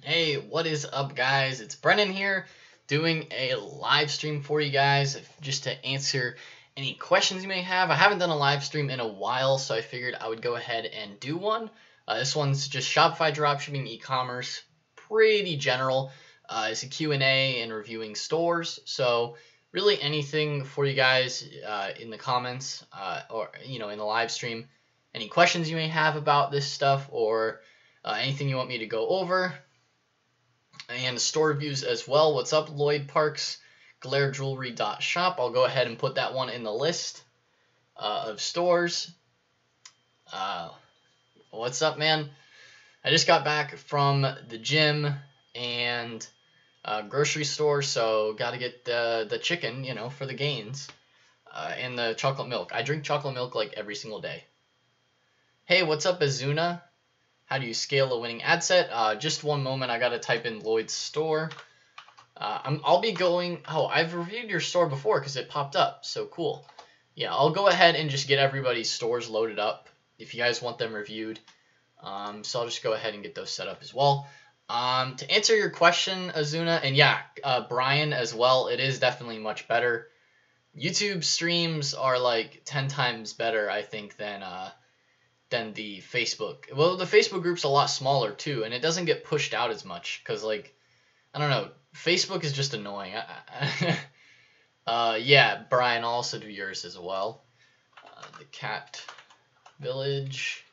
Hey, what is up, guys? It's Brennan here doing a live stream for you guys just to answer any questions you may have. I haven't done a live stream in a while, so I figured I would go ahead and do one. This one's just Shopify dropshipping, e-commerce, pretty general. It's a Q&A and reviewing stores, so really anything for you guys in the comments or in the live stream. Any questions you may have about this stuff or anything you want me to go over. And store reviews as well. What's up, Lloyd Parks? GlareJewelry.shop. I'll go ahead and put that one in the list of stores. What's up, man? I just got back from the gym and grocery store, so got to get the chicken, for the gains, and the chocolate milk. I drink chocolate milk like every single day. Hey, what's up, Azuna? How do you scale a winning ad set? Just one moment. I got to type in Lloyd's store. I'll be going... Oh, I've reviewed your store before because it popped up. So cool. Yeah, I'll go ahead and just get everybody's stores loaded up if you guys want them reviewed. So I'll just go ahead and get those set up as well. To answer your question, Azuna, and yeah, Brian as well, it is definitely much better. YouTube streams are like 10 times better, I think, than the Facebook. Well, the Facebook group's a lot smaller too, and it doesn't get pushed out as much because, like, I don't know, Facebook is just annoying. Yeah, Brian, I'll also do yours as well. The Cat Village.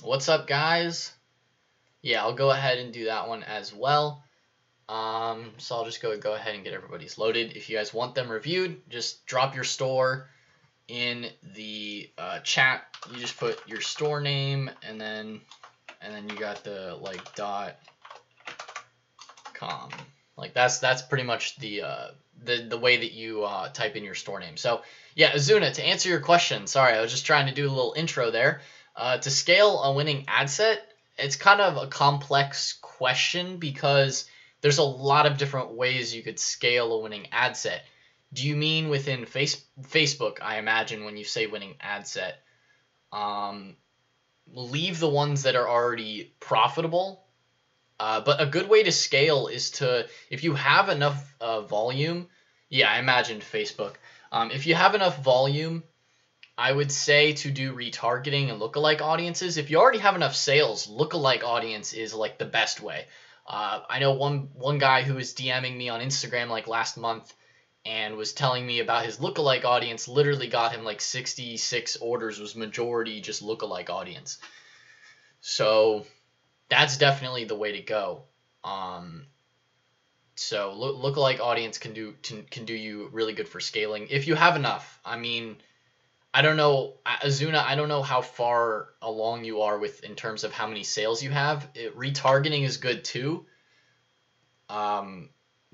What's up, guys? Yeah, I'll go ahead and do that one as well. So I'll just go ahead and get everybody's loaded. If you guys want them reviewed, just drop your store in the chat. You just put your store name and then you got the .com. Like that's pretty much the way that you type in your store name. So yeah, Azuna, to answer your question, sorry, I was just trying to do a little intro there. To scale a winning ad set, it's kind of a complex question because there's a lot of different ways you could scale a winning ad set. Do you mean within Facebook, I imagine, when you say winning ad set? Leave the ones that are already profitable. But a good way to scale is to, if you have enough volume, yeah, I imagine Facebook. If you have enough volume, I would say to do retargeting and lookalike audiences. If you already have enough sales, lookalike audience is like the best way. I know one guy who was DMing me on Instagram like last month and was telling me about his lookalike audience, literally got him like 66 orders, was majority just lookalike audience. So that's definitely the way to go. So lookalike audience can do you really good for scaling if you have enough. I mean, I don't know, Azuna, I don't know how far along you are with in terms of how many sales you have. Retargeting is good too.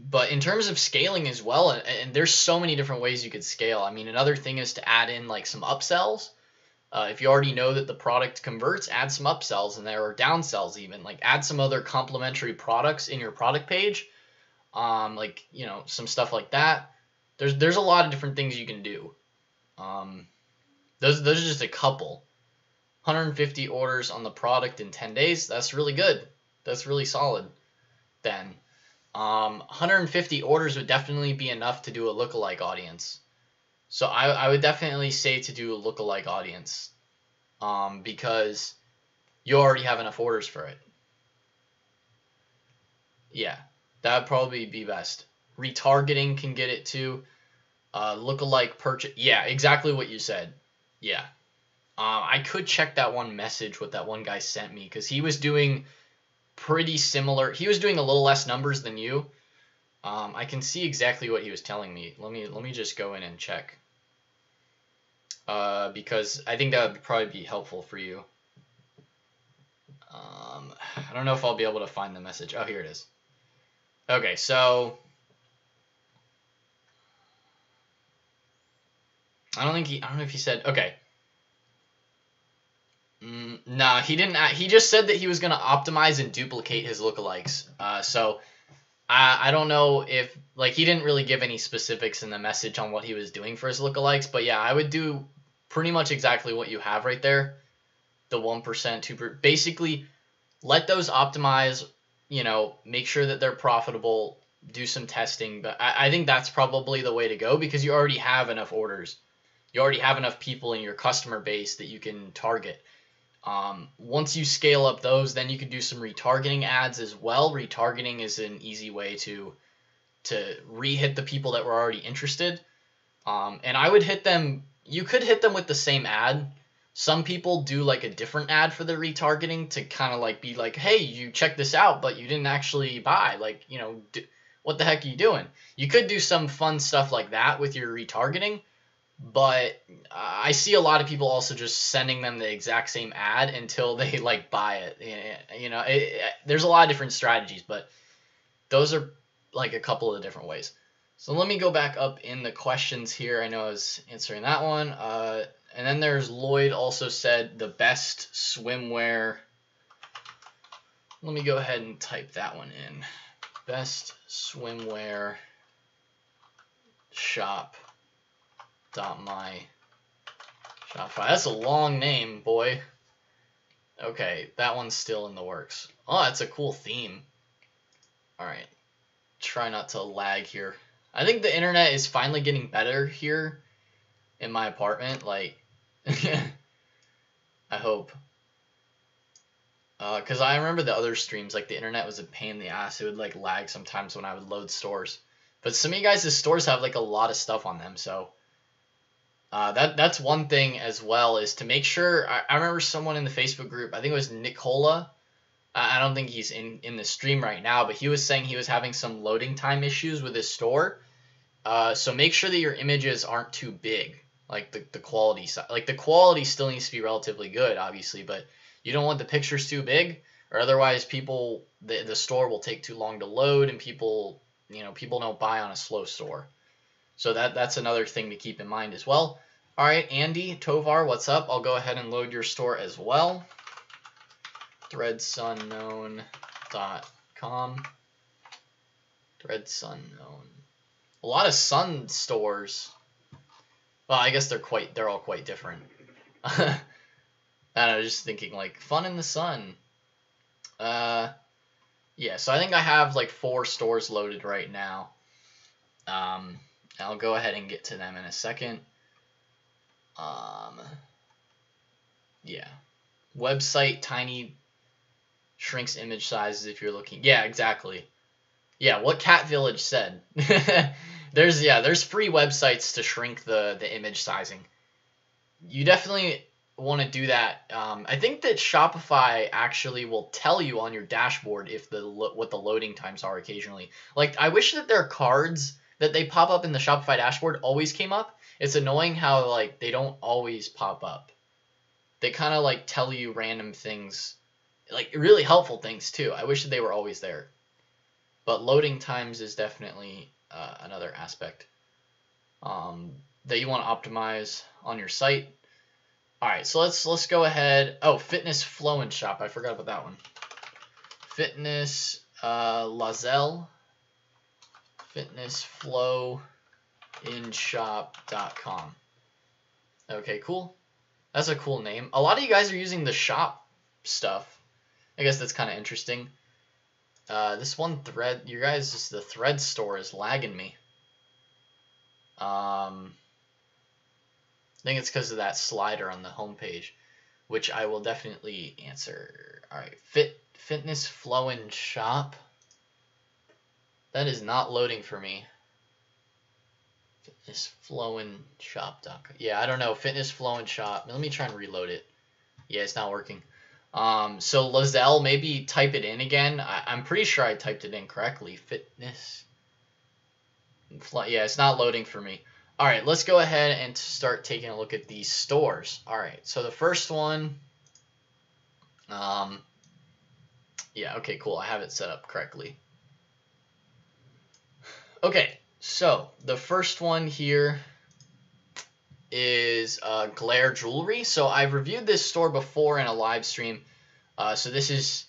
But in terms of scaling as well, and there's so many different ways you could scale. I mean, another thing is to add in like some upsells. If you already know that the product converts, add some upsells in there, or downsells even. Like add some other complementary products in your product page. Like, some stuff like that. There's a lot of different things you can do. Those are just a couple. 150 orders on the product in 10 days. That's really good. That's really solid. Then 150 orders would definitely be enough to do a lookalike audience. So I would definitely say to do a lookalike audience, because you already have enough orders for it. Yeah, that would probably be best. Retargeting can get it too. Lookalike purchase. Yeah, exactly what you said. Yeah. I could check that one message what that one guy sent me because he was doing pretty similar. He was doing a little less numbers than you. I can see exactly what he was telling me. Let me just go in and check. Because I think that would probably be helpful for you. I don't know if I'll be able to find the message. Oh, here it is. Okay, so I don't know if he said, okay. Nah, he didn't. He just said that he was going to optimize and duplicate his lookalikes. So I don't know if, like, he didn't really give any specifics in the message on what he was doing for his lookalikes. But yeah, I would do pretty much exactly what you have right there. The 1%, 2%. Basically, let those optimize, make sure that they're profitable, do some testing. But I think that's probably the way to go because you already have enough orders. You already have enough people in your customer base that you can target. Once you scale up those, then you can do some retargeting ads as well. Retargeting is an easy way to re-hit the people that were already interested. And I would hit them, you could hit them with the same ad. Some people do like a different ad for the retargeting to kind of like be like, hey, you checked this out, but you didn't actually buy. Like, what the heck are you doing? You could do some fun stuff like that with your retargeting. But I see a lot of people also just sending them the exact same ad until they like buy it. There's a lot of different strategies, but those are like a couple of different ways. So let me go back up in the questions here. I know I was answering that one. And then there's Lloyd also said the best swimwear. Let me go ahead and type that one in. Best swimwear shop. My Shopify. That's a long name, boy. Okay, that one's still in the works. Oh, that's a cool theme. All right, try not to lag here. I think the internet is finally getting better here in my apartment. Like, I hope. Because I remember the other streams, like the internet was a pain in the ass. It would like lag sometimes when I would load stores. But some of you guys' stores have like a lot of stuff on them, so that's one thing as well, is to make sure. I remember someone in the Facebook group, I think it was Nicola. I don't think he's in the stream right now, but he was saying he was having some loading time issues with his store. So make sure that your images aren't too big, like the quality side. Like the quality still needs to be relatively good, obviously, but you don't want the pictures too big, or otherwise the store will take too long to load, and people don't buy on a slow store. So that's another thing to keep in mind as well. All right, Andy Tovar, what's up? I'll go ahead and load your store as well. Threadsunknown.com. Threadsunknown. A lot of sun stores. Well, I guess they're all quite different. I was just thinking like fun in the sun. Yeah, so I think I have like 4 stores loaded right now. I'll go ahead and get to them in a second. Yeah. Website tiny shrinks image sizes if you're looking. Yeah, exactly. Yeah, what Cat Village said. There's free websites to shrink the image sizing. You definitely want to do that. I think that Shopify actually will tell you on your dashboard what the loading times are occasionally. Like, I wish that their cards that they pop up in the Shopify dashboard always came up. It's annoying how like they don't always pop up. They kind of like tell you random things, like really helpful things too. I wish that they were always there. But loading times is definitely another aspect that you want to optimize on your site. All right, so let's go ahead. Oh, Fitness Flow and Shop. I forgot about that one. Fitness Lazelle. Fitnessflowinshop.com. Okay, cool. That's a cool name. A lot of you guys are using the shop stuff. I guess that's kind of interesting. This one thread, you guys, the thread store is lagging me. I think it's because of that slider on the homepage, which I will definitely answer. All right, Fitness Flow and Shop. That is not loading for me. Fitnessflowinshop.com. Yeah, I don't know. Fitness Flow and Shop. Let me try and reload it. Yeah, it's not working. So Lazelle, maybe type it in again. I'm pretty sure I typed it in correctly. Fitness. Yeah, it's not loading for me. All right, let's go ahead and start taking a look at these stores. All right, so the first one. Yeah, okay, cool. I have it set up correctly. Okay, so the first one here is Glare Jewelry. So I've reviewed this store before in a live stream. So this is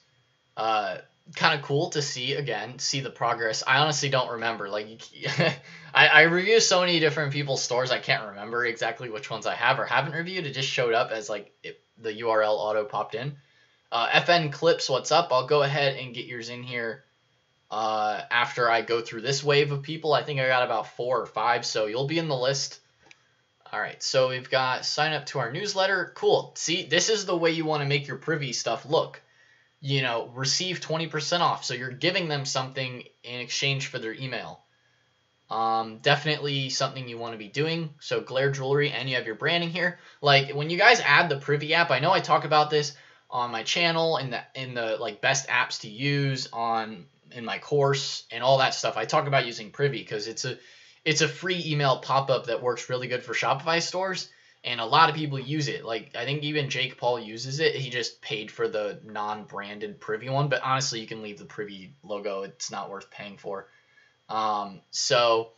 kind of cool to see the progress. I honestly don't remember. Like, I review so many different people's stores, I can't remember exactly which ones I have or haven't reviewed. It just showed up as like the URL auto popped in. FN Clips, what's up? I'll go ahead and get yours in here after I go through this wave of people. I think I got about 4 or 5, so you'll be in the list. All right, so we've got sign up to our newsletter. Cool. See, this is the way you want to make your privy stuff look. You know, receive 20% off. So you're giving them something in exchange for their email. Definitely something you want to be doing. So Glare Jewelry, and you have your branding here. Like when you guys add the Privy app, I know I talk about this on my channel in the like best apps to use in my course and all that stuff. I talk about using Privy because it's a free email pop-up that works really good for Shopify stores, and a lot of people use it. Like I think even Jake Paul uses it. He just paid for the non-branded Privy one, but honestly, you can leave the Privy logo. It's not worth paying for. So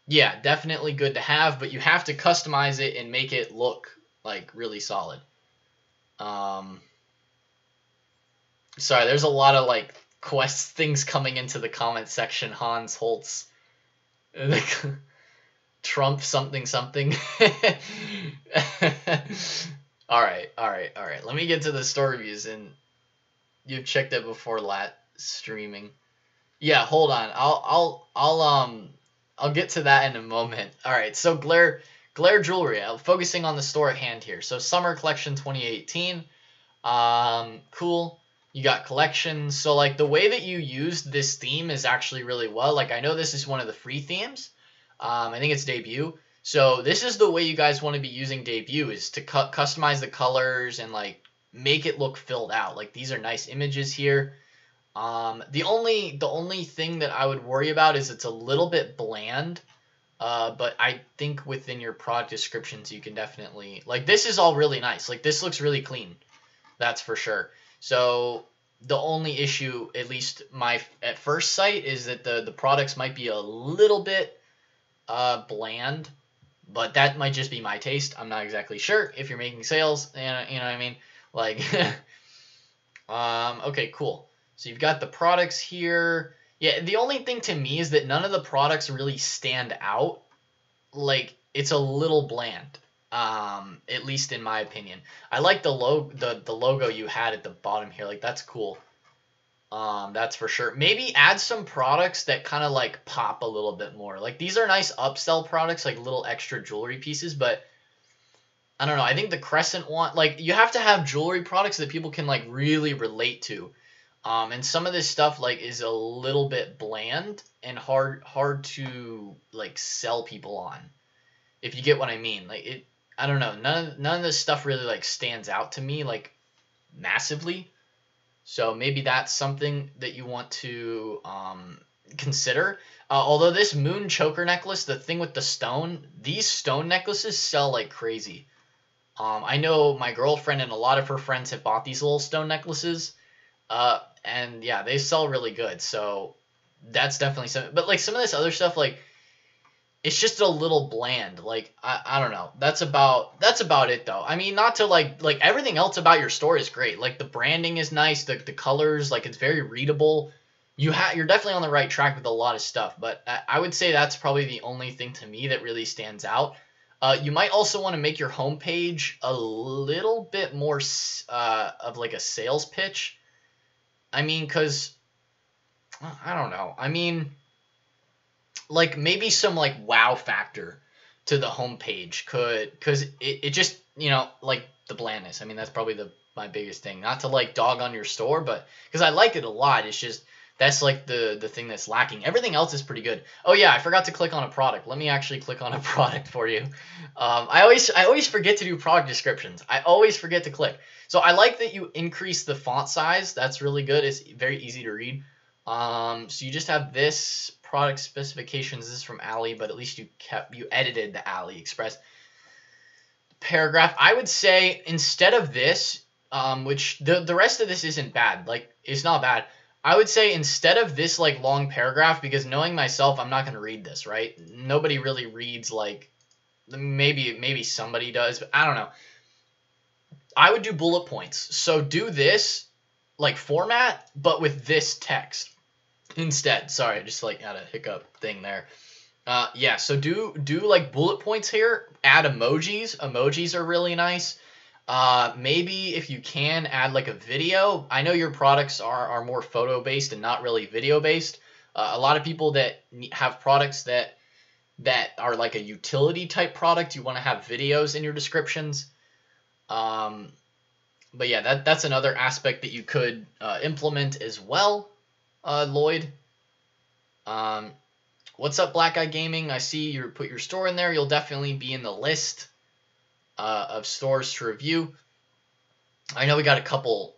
yeah, definitely good to have, but you have to customize it and make it look like really solid. Sorry, there's a lot of like quest things coming into the comment section. Hans Holtz. Trump something something. all right. Let me get to the store reviews, and you've checked it before streaming. Yeah, hold on. I'll get to that in a moment. All right. So Glare Jewelry. I'm focusing on the store at hand here. So Summer Collection 2018. Cool. You got collections. So like the way that you used this theme is actually really well. Like I know this is one of the free themes. I think it's Debut. So this is the way you guys want to be using Debut, is to customize the colors and like make it look filled out. Like these are nice images here. The only thing that I would worry about is it's a little bit bland. But I think within your product descriptions you can definitely, like, this is all really nice. Like this looks really clean. That's for sure. So the only issue, at least at first sight, is that the products might be a little bit bland, but that might just be my taste. I'm not exactly sure. If you're making sales, you know what I mean? Like, okay, cool. So you've got the products here. Yeah, the only thing to me is that none of the products really stand out. Like, it's a little bland. At least in my opinion. I like the logo you had at the bottom here. Like, that's cool. That's for sure. Maybe add some products that kind of like pop a little bit more. Like these are nice upsell products, like little extra jewelry pieces, but I don't know. I think the Crescent one, like you have to have jewelry products that people can like really relate to. And some of this stuff like is a little bit bland and hard to like sell people on, if you get what I mean. Like I don't know. None of this stuff really like stands out to me like massively. So maybe that's something that you want to consider. Although this moon choker necklace, the thing with the stone, these stone necklaces sell like crazy. I know my girlfriend and a lot of her friends have bought these little stone necklaces. And yeah, they sell really good. So that's definitely something. But like some of this other stuff, like it's just a little bland. Like I don't know. That's about it though. I mean, not to like everything else about your store is great. Like the branding is nice, the colors, like it's very readable. You're definitely on the right track with a lot of stuff, but I would say that's probably the only thing to me that really stands out. You might also want to make your homepage a little bit more of like a sales pitch. I mean, cuz I don't know. I mean, like maybe some like wow factor to the homepage cause it just, you know, like the blandness. I mean, that's probably my biggest thing. Not to like dog on your store, but because I like it a lot. It's just that's like the thing that's lacking. Everything else is pretty good. Oh yeah, I forgot to click on a product. Let me actually click on a product for you. I always forget to do product descriptions. I always forget to click. So I like that you increase the font size. That's really good. It's very easy to read. So you just have this product specifications. This is from Ali, but at least you edited the AliExpress paragraph. I would say instead of this, which the rest of this isn't bad. Like it's not bad. I would say instead of this like long paragraph, because knowing myself, I'm not going to read this, right? Nobody really reads, like maybe somebody does, but I don't know. I would do bullet points. So do this like format, but with this text instead. Sorry, I just like had a hiccup thing there. Yeah, so do like bullet points here. Add emojis. Emojis are really nice. Maybe if you can add like a video. I know your products are more photo based and not really video based. A lot of people that have products that are like a utility type product, you want to have videos in your descriptions. But yeah, that's another aspect that you could implement as well, Lloyd. What's up, Black Eye Gaming? I see you put your store in there. You'll definitely be in the list of stores to review. I know we got a couple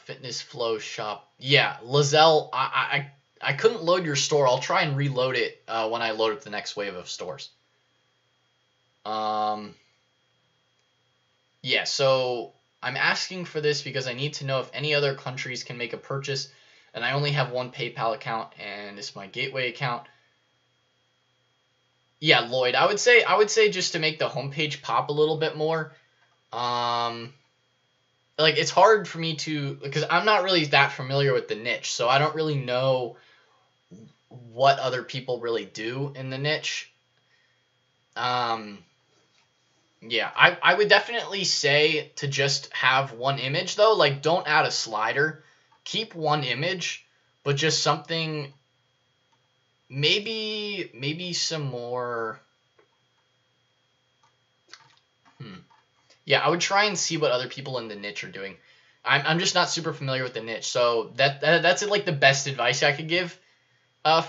Fitness Flow Shop. Yeah, Lizelle, I couldn't load your store. I'll try and reload it when I load up the next wave of stores. Yeah, so I'm asking for this because I need to know if any other countries can make a purchase, and I only have one PayPal account, and it's my gateway account. Yeah, Lloyd, I would say just to make the homepage pop a little bit more. Like, it's hard for me to, because I'm not really that familiar with the niche, so I don't really know what other people really do in the niche. Yeah, I would definitely say to just have one image, though. Like, don't add a slider. Keep one image, but just something, maybe some more. Yeah, I would try and see what other people in the niche are doing. I'm just not super familiar with the niche, so that's like the best advice I could give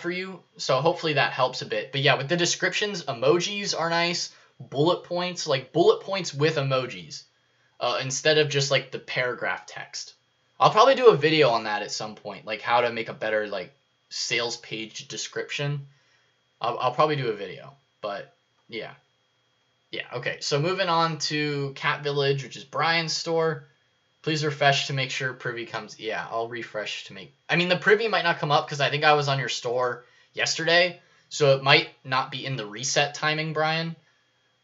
for you. So hopefully that helps a bit. But yeah, with the descriptions, emojis are nice. Bullet points with emojis instead of just like the paragraph text. I'll probably do a video on that at some point, like how to make a better like sales page description. I'll probably do a video, but yeah. Yeah, okay. So moving on to Cat Village, which is Brian's store. Please refresh to make sure privy comes. Yeah, I'll refresh to make. I mean, the privy might not come up because I think I was on your store yesterday, so it might not be in the reset timing, Brian.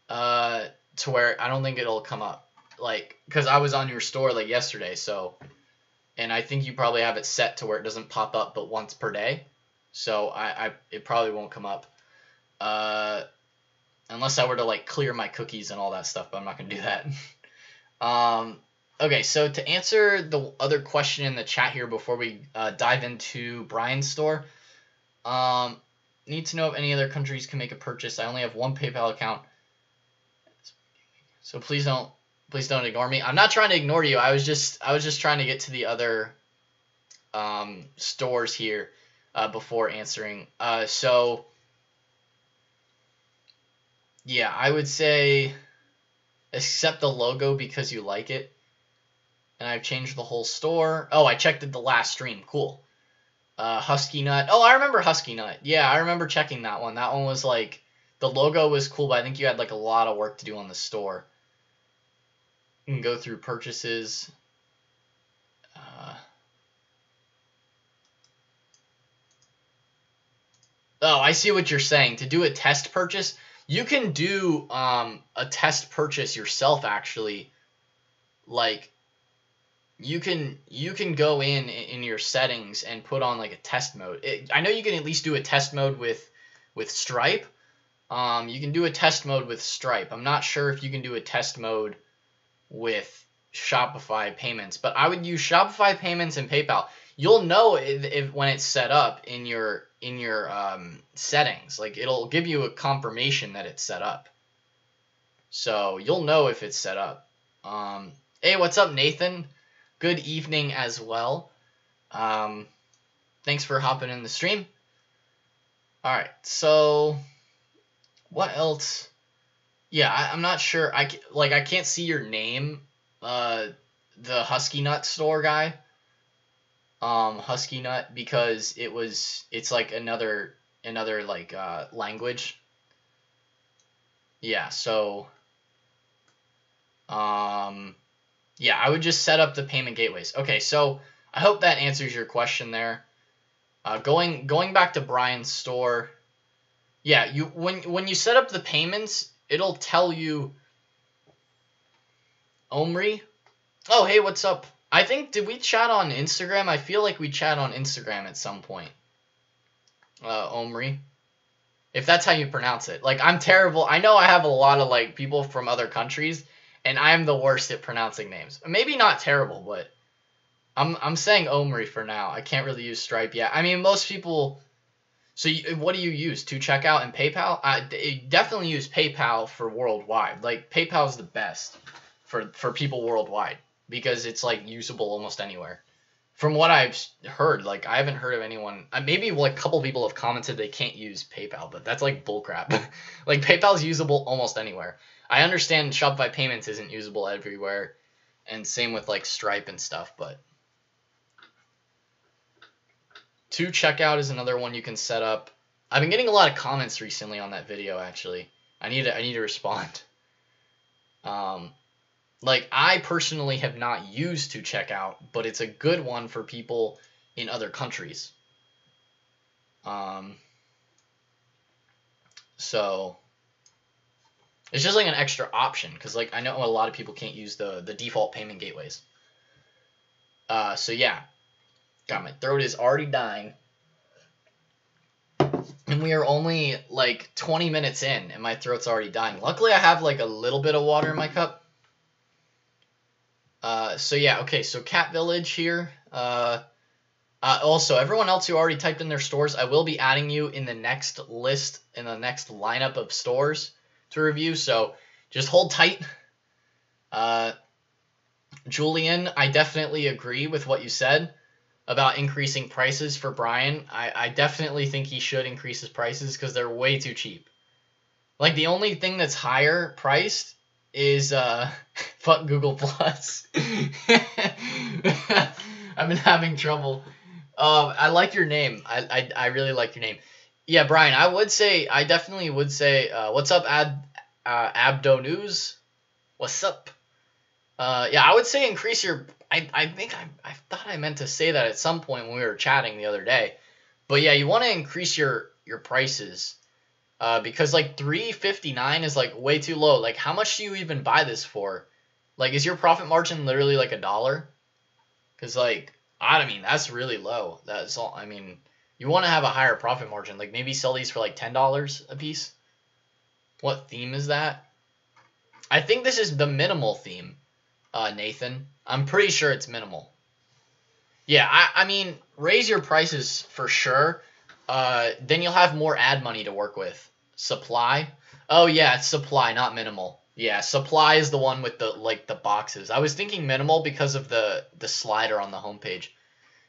To where I don't think it'll come up, like, because I was on your store like yesterday, so, and I think you probably have it set to where it doesn't pop up but once per day, so it probably won't come up, unless I were to like clear my cookies and all that stuff, but I'm not gonna do that. Okay, so to answer the other question in the chat here before we dive into Brian's store, need to know if any other countries can make a purchase. I only have one PayPal account. So please don't ignore me. I'm not trying to ignore you. I was just trying to get to the other stores here before answering. So yeah, I would say accept the logo because you like it. And I've changed the whole store. Oh, I checked it the last stream. Cool. Husky Nut. Oh, I remember Husky Nut. Yeah, I remember checking that one. That one was like, the logo was cool, but I think you had like a lot of work to do on the store. You can go through purchases. Oh, I see what you're saying. To do a test purchase, you can do a test purchase yourself, actually. Like, you can go in your settings and put on like a test mode. I know you can at least do a test mode with Stripe. You can do a test mode with Stripe. I'm not sure if you can do a test mode with Shopify payments, but I would use Shopify payments and PayPal. You'll know if when it's set up in your settings. Like, it'll give you a confirmation that it's set up. So you'll know if it's set up. Hey, what's up, Nathan? Good evening as well. Thanks for hopping in the stream. All right, so what else? Yeah, I'm not sure. I can't see your name. The Husky Nut store guy. Husky Nut, because it's like another like language. Yeah, so yeah, I would just set up the payment gateways. Okay, so I hope that answers your question there. Going back to Brian's store. Yeah, when you set up the payments, it'll tell you. Omri. Oh, hey, what's up? I think, did we chat on Instagram? I feel like we chat on Instagram at some point. Omri. If that's how you pronounce it. Like, I'm terrible. I know I have a lot of like people from other countries, and I'm the worst at pronouncing names. Maybe not terrible, but I'm saying Omri for now. I can't really use Stripe yet. I mean, most people. So what do you use? To checkout and PayPal? I definitely use PayPal for worldwide. Like PayPal is the best for people worldwide because it's like usable almost anywhere. From what I've heard, like I haven't heard of anyone. Maybe like a couple people have commented they can't use PayPal, but that's like bullcrap. Like PayPal is usable almost anywhere. I understand Shopify payments isn't usable everywhere, and same with like Stripe and stuff. But to checkout is another one you can set up. I've been getting a lot of comments recently on that video. Actually, I need to respond. Like I personally have not used to checkout, but it's a good one for people in other countries. So it's just like an extra option because like I know a lot of people can't use the default payment gateways. So yeah, God, my throat is already dying, and we are only like 20 minutes in, and my throat's already dying. Luckily, I have like a little bit of water in my cup. So yeah, okay, so Cat Village here. Also, everyone else who already typed in their stores, I will be adding you in the next list, in the next lineup of stores to review, so just hold tight. Julian, I definitely agree with what you said about increasing prices for Brian. I definitely think he should increase his prices because they're way too cheap. Like, the only thing that's higher priced is fuck Google Plus. I've been having trouble. I like your name. I really like your name. Yeah, Brian, I definitely would say, what's up, Abdo News? What's up? Yeah, I would say increase your. I think I thought I meant to say that at some point when we were chatting the other day, but yeah, you want to increase your prices. Because like $3.59 is like way too low. Like, how much do you even buy this for? Like, is your profit margin literally like $1? Because like, I mean, that's really low. That's all. I mean, you want to have a higher profit margin. Like, maybe sell these for like $10 a piece. What theme is that? I think this is the minimal theme, Nathan. I'm pretty sure it's minimal. Yeah, I mean, raise your prices for sure. Then you'll have more ad money to work with. Supply? Oh yeah, it's supply, not minimal. Yeah, supply is the one with the boxes. I was thinking minimal because of the slider on the homepage.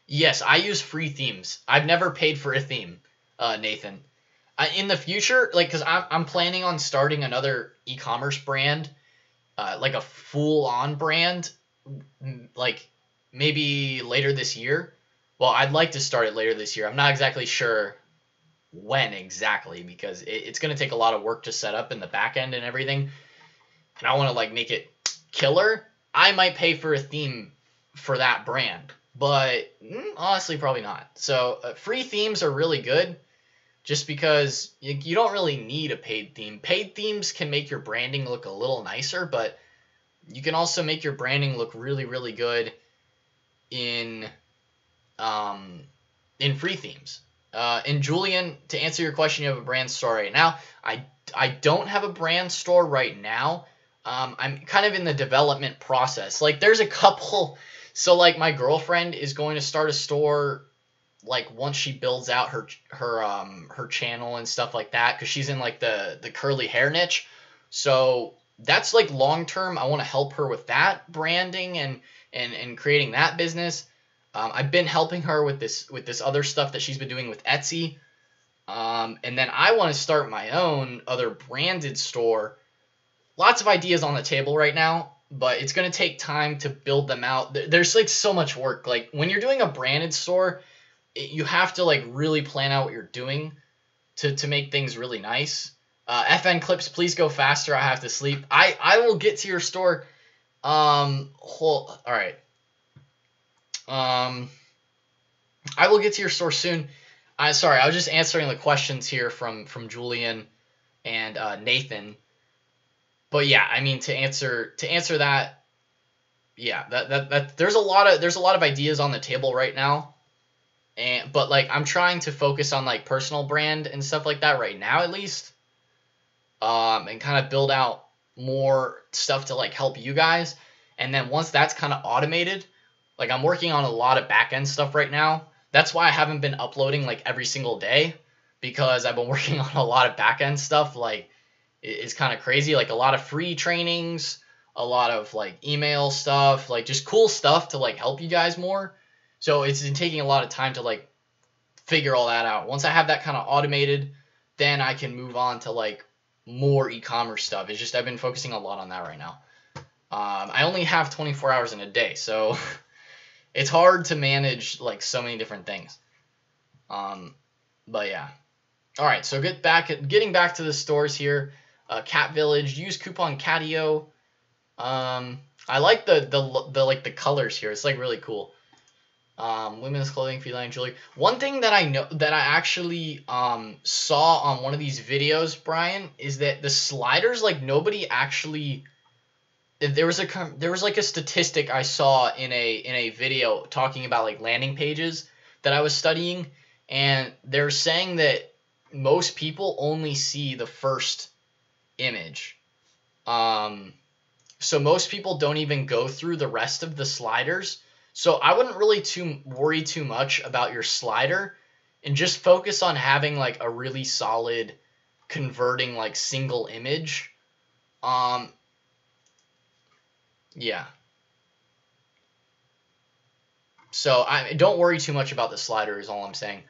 Yes, I use free themes. I've never paid for a theme, Nathan. In the future, like, cause I'm planning on starting another e-commerce brand, like a full-on brand, like maybe later this year. Well, I'd like to start it later this year. I'm not exactly sure when exactly because it's going to take a lot of work to set up in the back end and everything. And I want to like make it killer. I might pay for a theme for that brand, but honestly, probably not. So free themes are really good just because you don't really need a paid theme. Paid themes can make your branding look a little nicer, but you can also make your branding look really, really good in free themes. And Julian, to answer your question, you have a brand store right now. I don't have a brand store right now. I'm kind of in the development process. Like, there's a couple. So like my girlfriend is going to start a store like once she builds out her channel and stuff like that, because she's in like the curly hair niche. So that's like long term. I want to help her with that branding and creating that business. I've been helping her with this other stuff that she's been doing with Etsy. And then I want to start my own other branded store. Lots of ideas on the table right now, but it's going to take time to build them out. There's like so much work. Like when you're doing a branded store, you have to like really plan out what you're doing to make things really nice. FN Clips, please go faster. I have to sleep. I will get to your store. All right. I will get to your store soon. Sorry, I was just answering the questions here from Julian and Nathan. But yeah, I mean to answer that, yeah, that there's a lot of ideas on the table right now. But like I'm trying to focus on like personal brand and stuff like that right now at least. And kind of build out more stuff to like help you guys. And then once that's kind of automated, like I'm working on a lot of back end stuff right now. That's why I haven't been uploading like every single day, because I've been working on a lot of back end stuff. Like it's kind of crazy, like a lot of free trainings, a lot of like email stuff, like just cool stuff to like help you guys more. So it's been taking a lot of time to like figure all that out. Once I have that kind of automated, then I can move on to like more e-commerce stuff. It's just I've been focusing a lot on that right now. I only have 24 hours in a day, so it's hard to manage like so many different things. But yeah. All right, so getting back to the stores here. Cat Village, use coupon CATIO. I like the colors here. It's like really cool. Women's clothing, feline jewelry. One thing that I know that I actually saw on one of these videos, Brian, is that the sliders, like nobody actually. There was like a statistic I saw in a video talking about like landing pages that I was studying, and they're saying that most people only see the first image. So most people don't even go through the rest of the sliders. So I wouldn't really worry too much about your slider, and just focus on having like a really solid converting like single image. Yeah. So I don't worry too much about the slider is all I'm saying.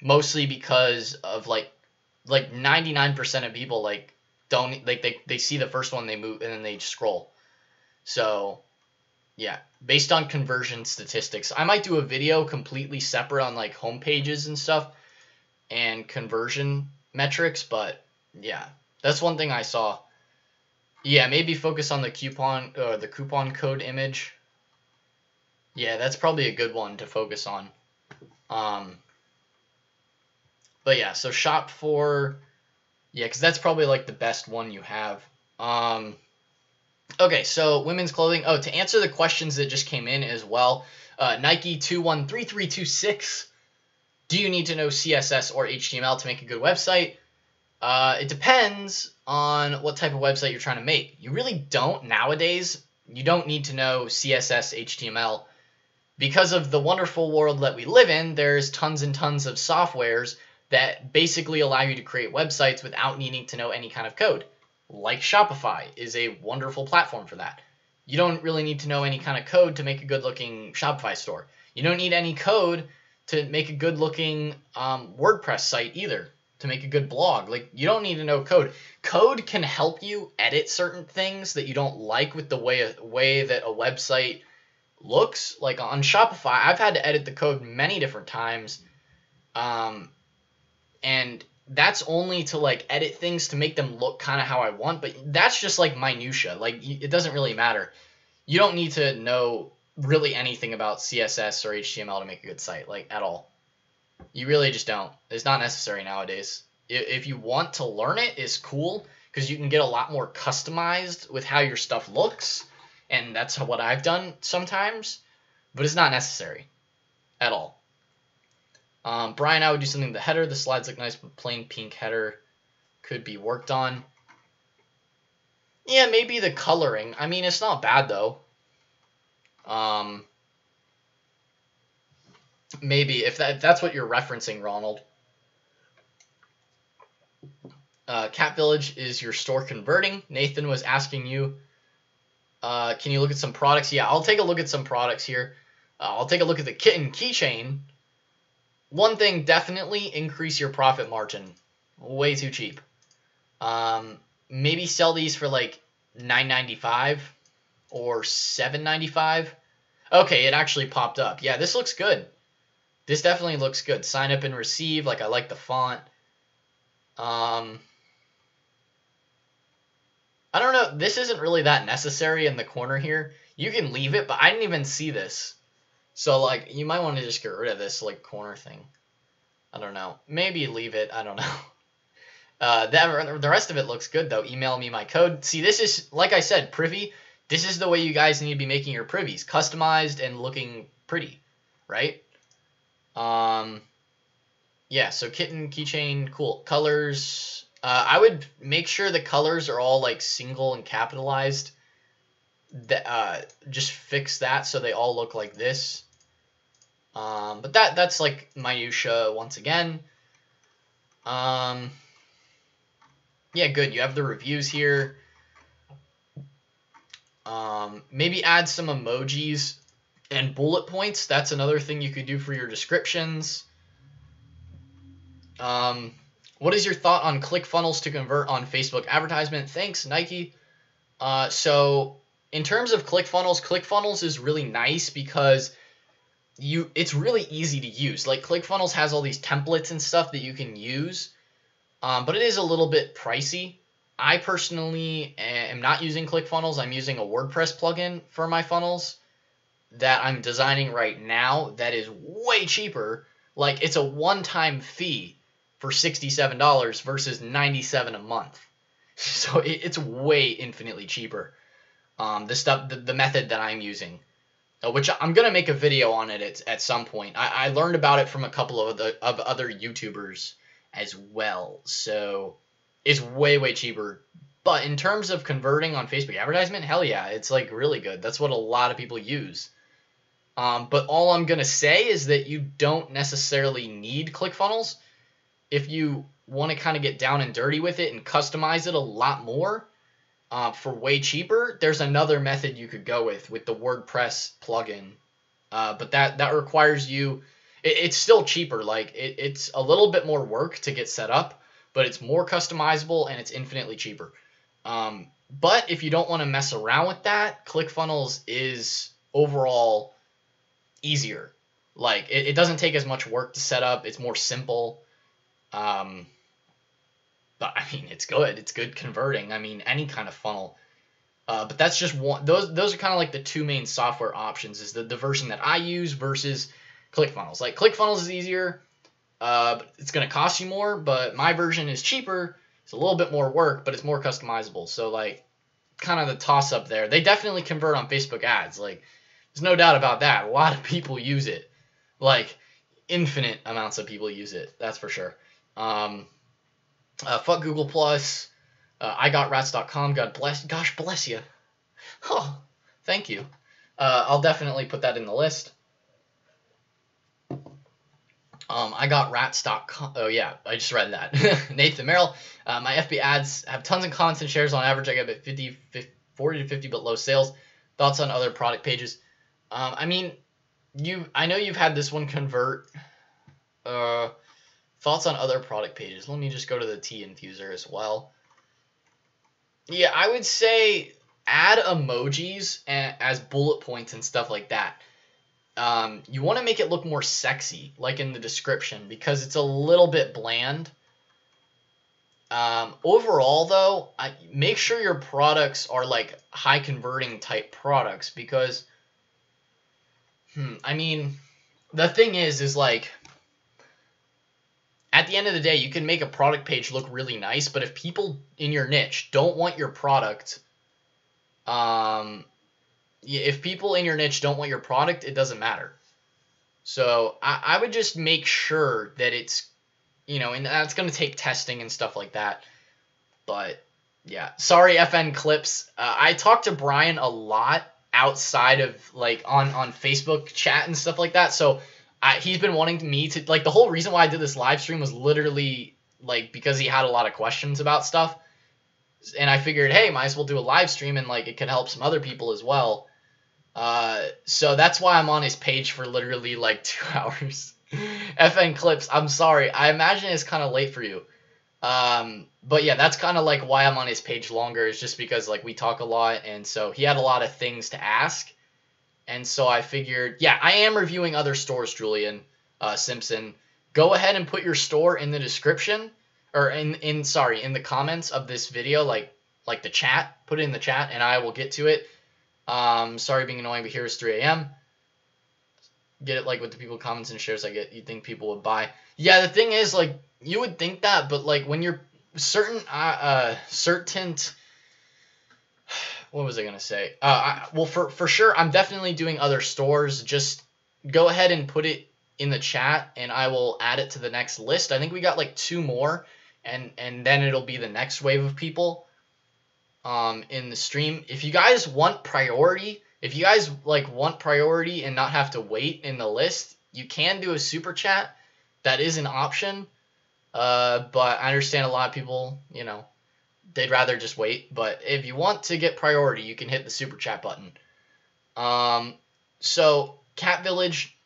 Mostly because of like 99% of people like don't like they see the first one, they move, and then they scroll. So yeah, based on conversion statistics, I might do a video completely separate on like home pages and stuff and conversion metrics, but yeah, that's one thing I saw. Yeah, maybe focus on the coupon code image. Yeah, that's probably a good one to focus on. But yeah, so shop for, yeah, because that's probably like the best one you have. Okay, so women's clothing. Oh, to answer the questions that just came in as well, Nike 213326. Do you need to know CSS or HTML to make a good website? It depends on what type of website you're trying to make. You really don't nowadays. You don't need to know CSS, HTML. Because of the wonderful world that we live in, there's tons and tons of softwares that basically allow you to create websites without needing to know any kind of code. Like Shopify is a wonderful platform for that. You don't really need to know any kind of code to make a good-looking Shopify store. You don't need any code to make a good-looking WordPress site either, to make a good blog. Like, you don't need to know code. Code can help you edit certain things that you don't like with the way that a website looks. Like on Shopify, I've had to edit the code many different times, and that's only to like edit things to make them look kind of how I want, but that's just like minutia. Like, it doesn't really matter. You don't need to know really anything about CSS or HTML to make a good site, like, at all. You really just don't. It's not necessary nowadays. If you want to learn it, it's cool, because you can get a lot more customized with how your stuff looks, and that's what I've done sometimes, but it's not necessary at all. Brian, I would do something with the header. The slides look nice, but plain pink header could be worked on. Yeah, maybe the coloring. I mean, it's not bad, though. Maybe, if that's what you're referencing, Ronald. Cat Village, is your store converting? Nathan was asking you. Can you look at some products? Yeah, I'll take a look at some products here. I'll take a look at the kitten keychain. One thing, definitely increase your profit margin. Way too cheap. Maybe sell these for like $9.95 or $7.95. Okay, it actually popped up. Yeah, this looks good. This definitely looks good. Sign up and receive. Like, I like the font. I don't know. This isn't really that necessary in the corner here. You can leave it, but I didn't even see this. So, like, you might want to just get rid of this, like, corner thing. I don't know. Maybe leave it. I don't know. The rest of it looks good, though. Email me my code. See, this is, like I said, privy. This is the way you guys need to be making your privies. Customized and looking pretty, right? Yeah, so kitten, keychain, cool. Colors, I would make sure the colors are all like single and capitalized. Just fix that so they all look like this. But that's like minutia once again. Yeah, good. You have the reviews here. Maybe add some emojis and bullet points. That's another thing you could do for your descriptions. What is your thought on Clickfunnels to convert on Facebook advertisement? Thanks, Nike. So in terms of Clickfunnels is really nice because it's really easy to use. Like Clickfunnels has all these templates and stuff that you can use, but it is a little bit pricey. I personally am not using Clickfunnels. I'm using a WordPress plugin for my funnels that I'm designing right now that is way cheaper. Like it's a one-time fee for $67 versus $97 a month. So it's way infinitely cheaper. The method that I'm using, which I'm gonna make a video on it at some point. I learned about it from a couple of other YouTubers as well. So it's way cheaper. But in terms of converting on Facebook advertisement, hell yeah, it's like really good. That's what a lot of people use. But all I'm gonna say is that you don't necessarily need ClickFunnels. If you want to kind of get down and dirty with it and customize it a lot more for way cheaper, there's another method you could go with the WordPress plugin. But that requires you, it's still cheaper. Like it's a little bit more work to get set up, but it's more customizable and it's infinitely cheaper. But if you don't want to mess around with that, ClickFunnels is overall easier. Like it doesn't take as much work to set up. It's more simple. But I mean, it's good. It's good converting. I mean, any kind of funnel. But that's just one. Those are kind of like the two main software options. Is the version that I use versus ClickFunnels. Like ClickFunnels is easier. But it's gonna cost you more. But my version is cheaper. It's a little bit more work, but it's more customizable. So like, kind of the toss up there. They definitely convert on Facebook ads. Like, there's no doubt about that. A lot of people use it. Like, infinite amounts of people use it. That's for sure. Fuck Google Plus. IGotRats.com. Gosh bless you. Oh, thank you. I'll definitely put that in the list. IGotRats.com. Oh yeah, I just read that. Nathan Merrill. My FB ads have tons of comments and shares on average. I get about 40 to 50, but low sales. Thoughts on other product pages? I mean, I know you've had this one convert. Thoughts on other product pages. Let me just go to the tea infuser as well. Yeah, I would say add emojis as bullet points and stuff like that. You want to make it look more sexy, like in the description, because it's a little bit bland. Overall, though, make sure your products are like high converting type products because, I mean, the thing is like, at the end of the day, you can make a product page look really nice, but if people in your niche don't want your product, if people in your niche don't want your product, it doesn't matter. So I would just make sure that it's, and that's going to take testing and stuff like that. But yeah, sorry, FN Clips. I talked to Brian a lot outside of like on Facebook chat and stuff like that. So he's been wanting me to, like, the whole reason why I did this live stream was literally like because he had a lot of questions about stuff. And I figured, hey, might as well do a live stream and like it could help some other people as well. So that's why I'm on his page for literally like 2 hours. FN Clips, I'm sorry. I imagine it's kind of late for you. But yeah, that's kind of like why I'm on his page longer, is just because like we talk a lot, and so he had a lot of things to ask. And so I figured, yeah, I am reviewing other stores, Julian Simpson. Go ahead and put your store in the description, or in the comments of this video, like the chat. Put it in the chat, and I will get to it. Sorry being annoying, but here is 3 a.m. Get it, like, with the people comments and shares I get. You'd think people would buy. Yeah, the thing is, like, you would think that, but like when you're certain what was I gonna say? Well, for sure, I'm definitely doing other stores. Just go ahead and put it in the chat, and I will add it to the next list. I think we got like 2 more, and then it'll be the next wave of people in the stream. If you guys want priority, and not have to wait in the list, you can do a super chat. That is an option. But I understand a lot of people, they'd rather just wait. But if you want to get priority, you can hit the super chat button. So Cat Village,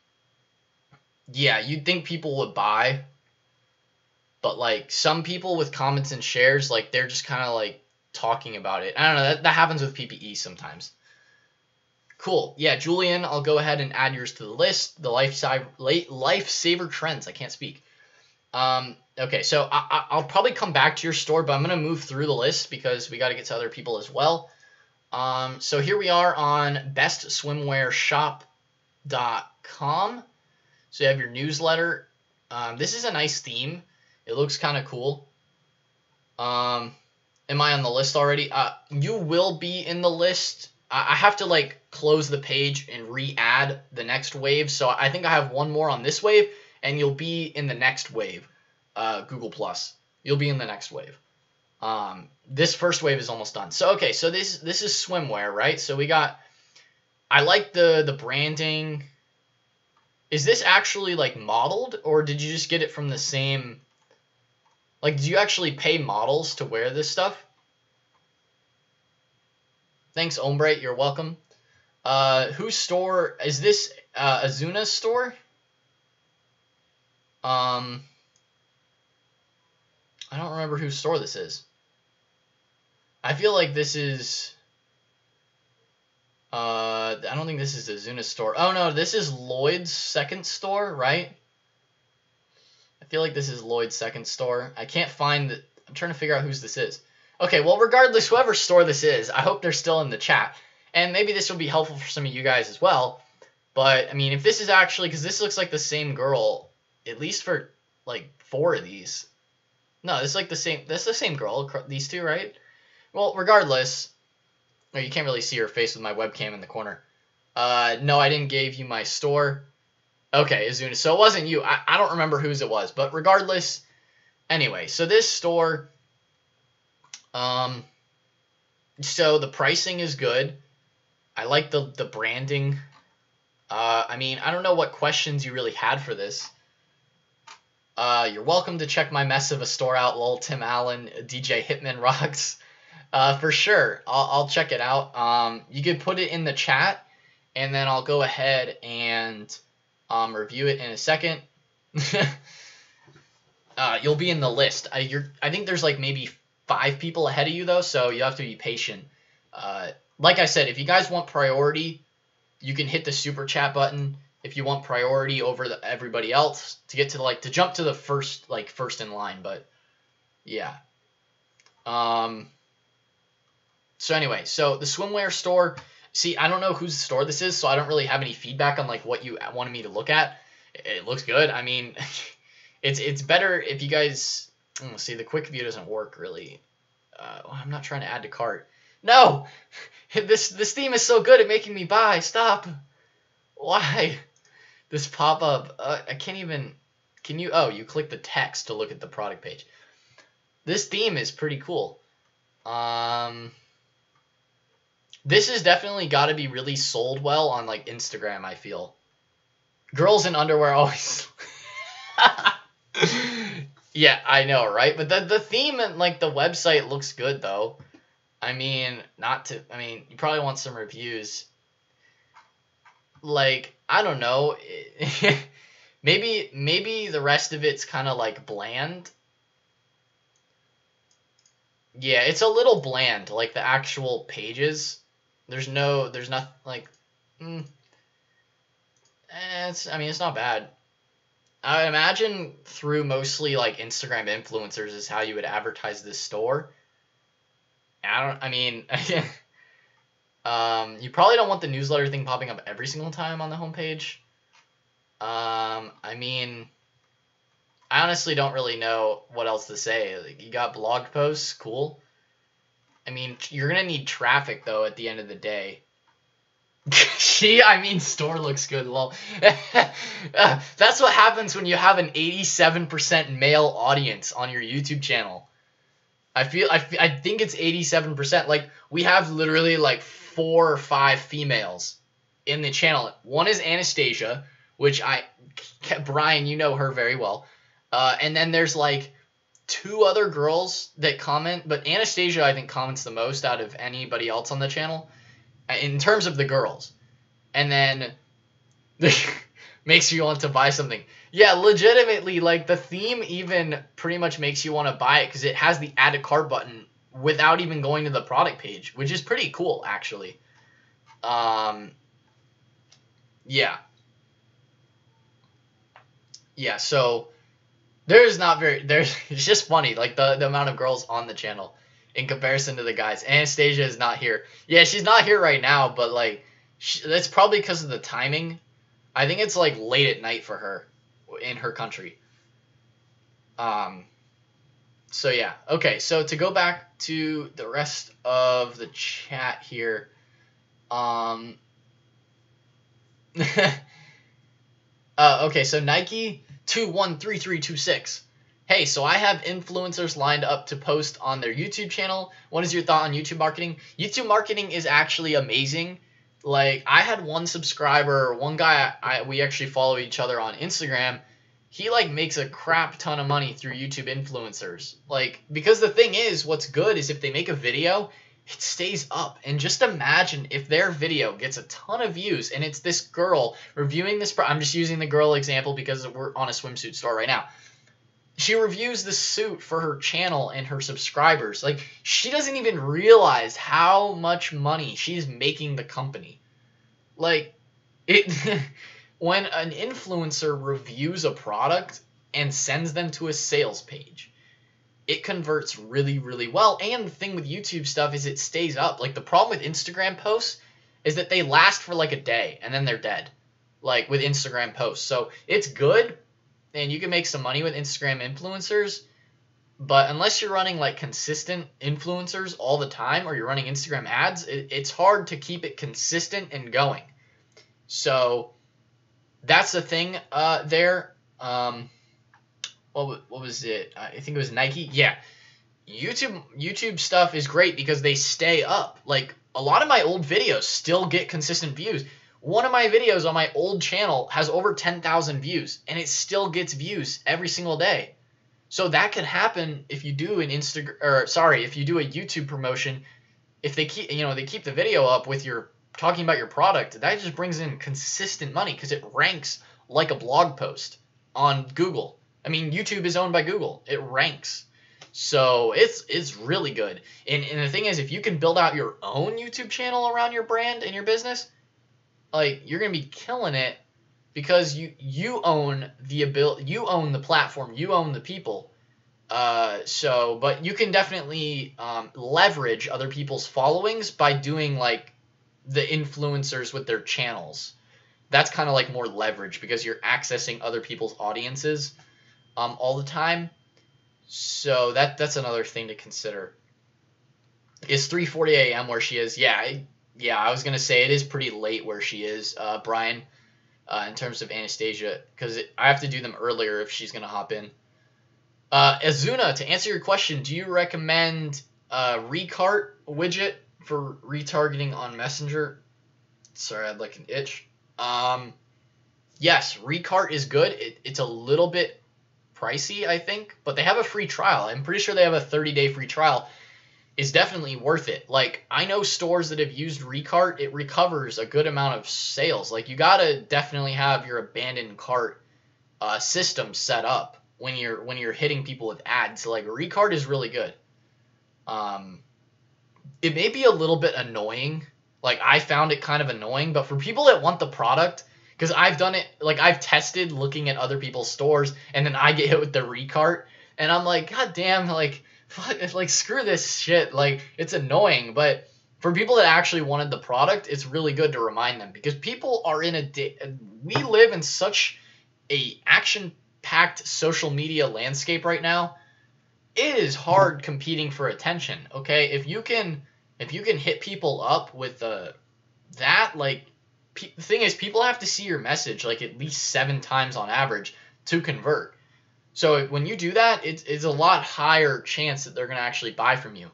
yeah, you'd think people would buy, but like some people with comments and shares, like they're just kind of like talking about it. I don't know. That happens with PPE sometimes. Cool. Yeah, Julian, I'll go ahead and add yours to the list. The lifesaver trends. I can't speak. Okay, so I'll probably come back to your store, but I'm going to move through the list because we got to get to other people as well. So here we are on bestswimwearshop.com. So you have your newsletter. This is a nice theme. It looks kind of cool. Am I on the list already? You will be in the list. I have to like close the page and re-add the next wave. So I think I have one more on this wave, and you'll be in the next wave. Google Plus. You'll be in the next wave. This first wave is almost done. So okay, so this is swimwear, right? So we got. I like the branding. Is this actually like modeled, or did you just get it from the same? Like, do you actually pay models to wear this stuff? Thanks, Ombre. You're welcome. Whose store is this? Azuna's store? I don't remember whose store this is. I feel like this is. I don't think this is Azuna's store. Oh no, this is Lloyd's second store, right? I feel like this is Lloyd's second store. I can't find it. I'm trying to figure out whose this is. Okay, well, regardless, whoever store this is, I hope they're still in the chat. And maybe this will be helpful for some of you guys as well. But, I mean, if this is actually, because this looks like the same girl, at least for, like, 4 of these. No, it's like the same, that's the same girl, these two, right? Well, regardless, oh, you can't really see her face with my webcam in the corner. No, I didn't give you my store. Okay, Azuna, so it wasn't you. I don't remember whose it was, but regardless, anyway, so this store, so the pricing is good. I like the branding. I mean, I don't know what questions you really had for this. You're welcome to check my mess of a store out, lol, Tim Allen, DJ Hitman rocks. For sure, I'll check it out. You could put it in the chat, and then I'll go ahead and review it in a second. You'll be in the list. I think there's like maybe 5 people ahead of you though, so you have to be patient. Like I said, if you guys want priority, you can hit the super chat button. If you want priority over everybody else to get to to jump to the first in line, but yeah. So anyway, so the swimwear store. See, I don't know whose store this is, so I don't really have any feedback on like what you wanted me to look at. It looks good. I mean, it's better if you guys see the quick view doesn't work really. I'm not trying to add to cart. No, this theme is so good at making me buy. Stop. Why? This pop up. I can't even. Can you? Oh, you click the text to look at the product page. This theme is pretty cool. This has definitely got to be really sold well on like Instagram, I feel. Girls in underwear always. Yeah, I know, right? But the theme and like the website looks good though. I mean, you probably want some reviews. Like, I don't know. maybe the rest of it's kind of like bland. Yeah, it's a little bland, like the actual pages. There's nothing like, it's not bad. I imagine through mostly like Instagram influencers is how you would advertise this store. You probably don't want the newsletter thing popping up every single time on the homepage. I honestly don't really know what else to say. Like, you got blog posts, cool. I mean, you're gonna need traffic though at the end of the day. I mean, store looks good. Well, that's what happens when you have an 87% male audience on your YouTube channel. I think it's 87%. Like, we have literally like 4 or 5 females in the channel. One is Anastasia, which Brian, you know her very well. And then there's like 2 other girls that comment, but Anastasia, I think, comments the most out of anybody else on the channel in terms of the girls. And then makes you want to buy something. Yeah, legitimately, like, the theme even pretty much makes you want to buy it because it has the add to cart button without even going to the product page, which is pretty cool, actually. Yeah. Yeah, so it's just funny, like, the amount of girls on the channel in comparison to the guys. Anastasia is not here. Yeah, she's not here right now, but, like, that's probably because of the timing. I think it's, like, late at night for her in her country. So yeah. Okay, so to go back to the rest of the chat here, okay, so Nike 213326. Hey, so I have influencers lined up to post on their YouTube channel. What is your thought on YouTube marketing? YouTube marketing is actually amazing. Like, I had one subscriber, one guy, we actually follow each other on Instagram. He, like, makes a crap ton of money through YouTube influencers. Like, because the thing is, what's good is if they make a video, it stays up. And just imagine if their video gets a ton of views and it's this girl reviewing this. I'm just using the girl example because we're on a swimsuit store right now. She reviews the suit for her channel and her subscribers. Like, she doesn't even realize how much money she's making the company. Like, when an influencer reviews a product and sends them to a sales page, it converts really, really well. And the thing with YouTube stuff is it stays up. Like, the problem with Instagram posts is that they last for like a day and then they're dead. Like, with Instagram posts. So it's good, and you can make some money with Instagram influencers, but unless you're running like consistent influencers all the time, or you're running Instagram ads, it's hard to keep it consistent and going. So that's the thing there. What was it? I think it was Nike. Yeah. YouTube stuff is great because they stay up. Like, a lot of my old videos still get consistent views. One of my videos on my old channel has over 10,000 views, and it still gets views every single day. So that can happen if you do if you do a YouTube promotion. If they keep the video up with your talking about your product, that just brings in consistent money because it ranks like a blog post on Google. I mean, YouTube is owned by Google. It ranks. So it's really good. And the thing is, if you can build out your own YouTube channel around your brand and your business, like, you're going to be killing it because you own you own the platform, you own the people. But you can definitely leverage other people's followings by doing, like, the influencers with their channels. That's kind of like more leverage because you're accessing other people's audiences all the time. So that's another thing to consider. It's 3:40 a.m. where she is. Yeah, I was going to say it is pretty late where she is, Brian, in terms of Anastasia, because I have to do them earlier if she's going to hop in. Azuna, to answer your question, do you recommend Carte widget for retargeting on Messenger? Sorry, I had like an itch. Yes, Carte is good. It's a little bit pricey, I think, but they have a free trial. I'm pretty sure they have a 30-day free trial. It's definitely worth it. Like, I know stores that have used Carte, it recovers a good amount of sales. Like, you gotta definitely have your abandoned cart system set up when you're hitting people with ads. Like, Carte is really good. It may be a little bit annoying. Like, I found it kind of annoying, but for people that want the product, because I've done it, like, I've tested looking at other people's stores, and then I get hit with the Carte, and I'm like, God damn, like, fuck, like, screw this shit. Like, it's annoying, but for people that actually wanted the product, it's really good to remind them, because people are we live in such a action-packed social media landscape right now. It is hard competing for attention, okay? If you can hit people up with that, like, the thing is, people have to see your message like at least 7 times on average to convert. So when you do that, it's a lot higher chance that they're going to actually buy from you.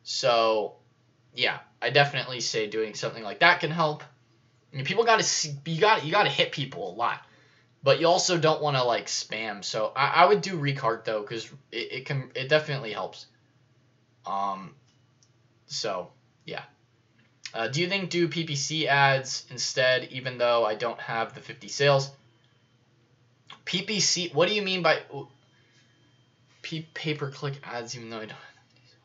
So yeah, I definitely say doing something like that can help. I mean, people got to you got to hit people a lot, but you also don't want to like spam. So I would do Recart though, because it definitely helps. So yeah. Do you think do PPC ads instead, even though I don't have the 50 sales? PPC, what do you mean by pay-per-click ads, even though I don't have the 50 sales?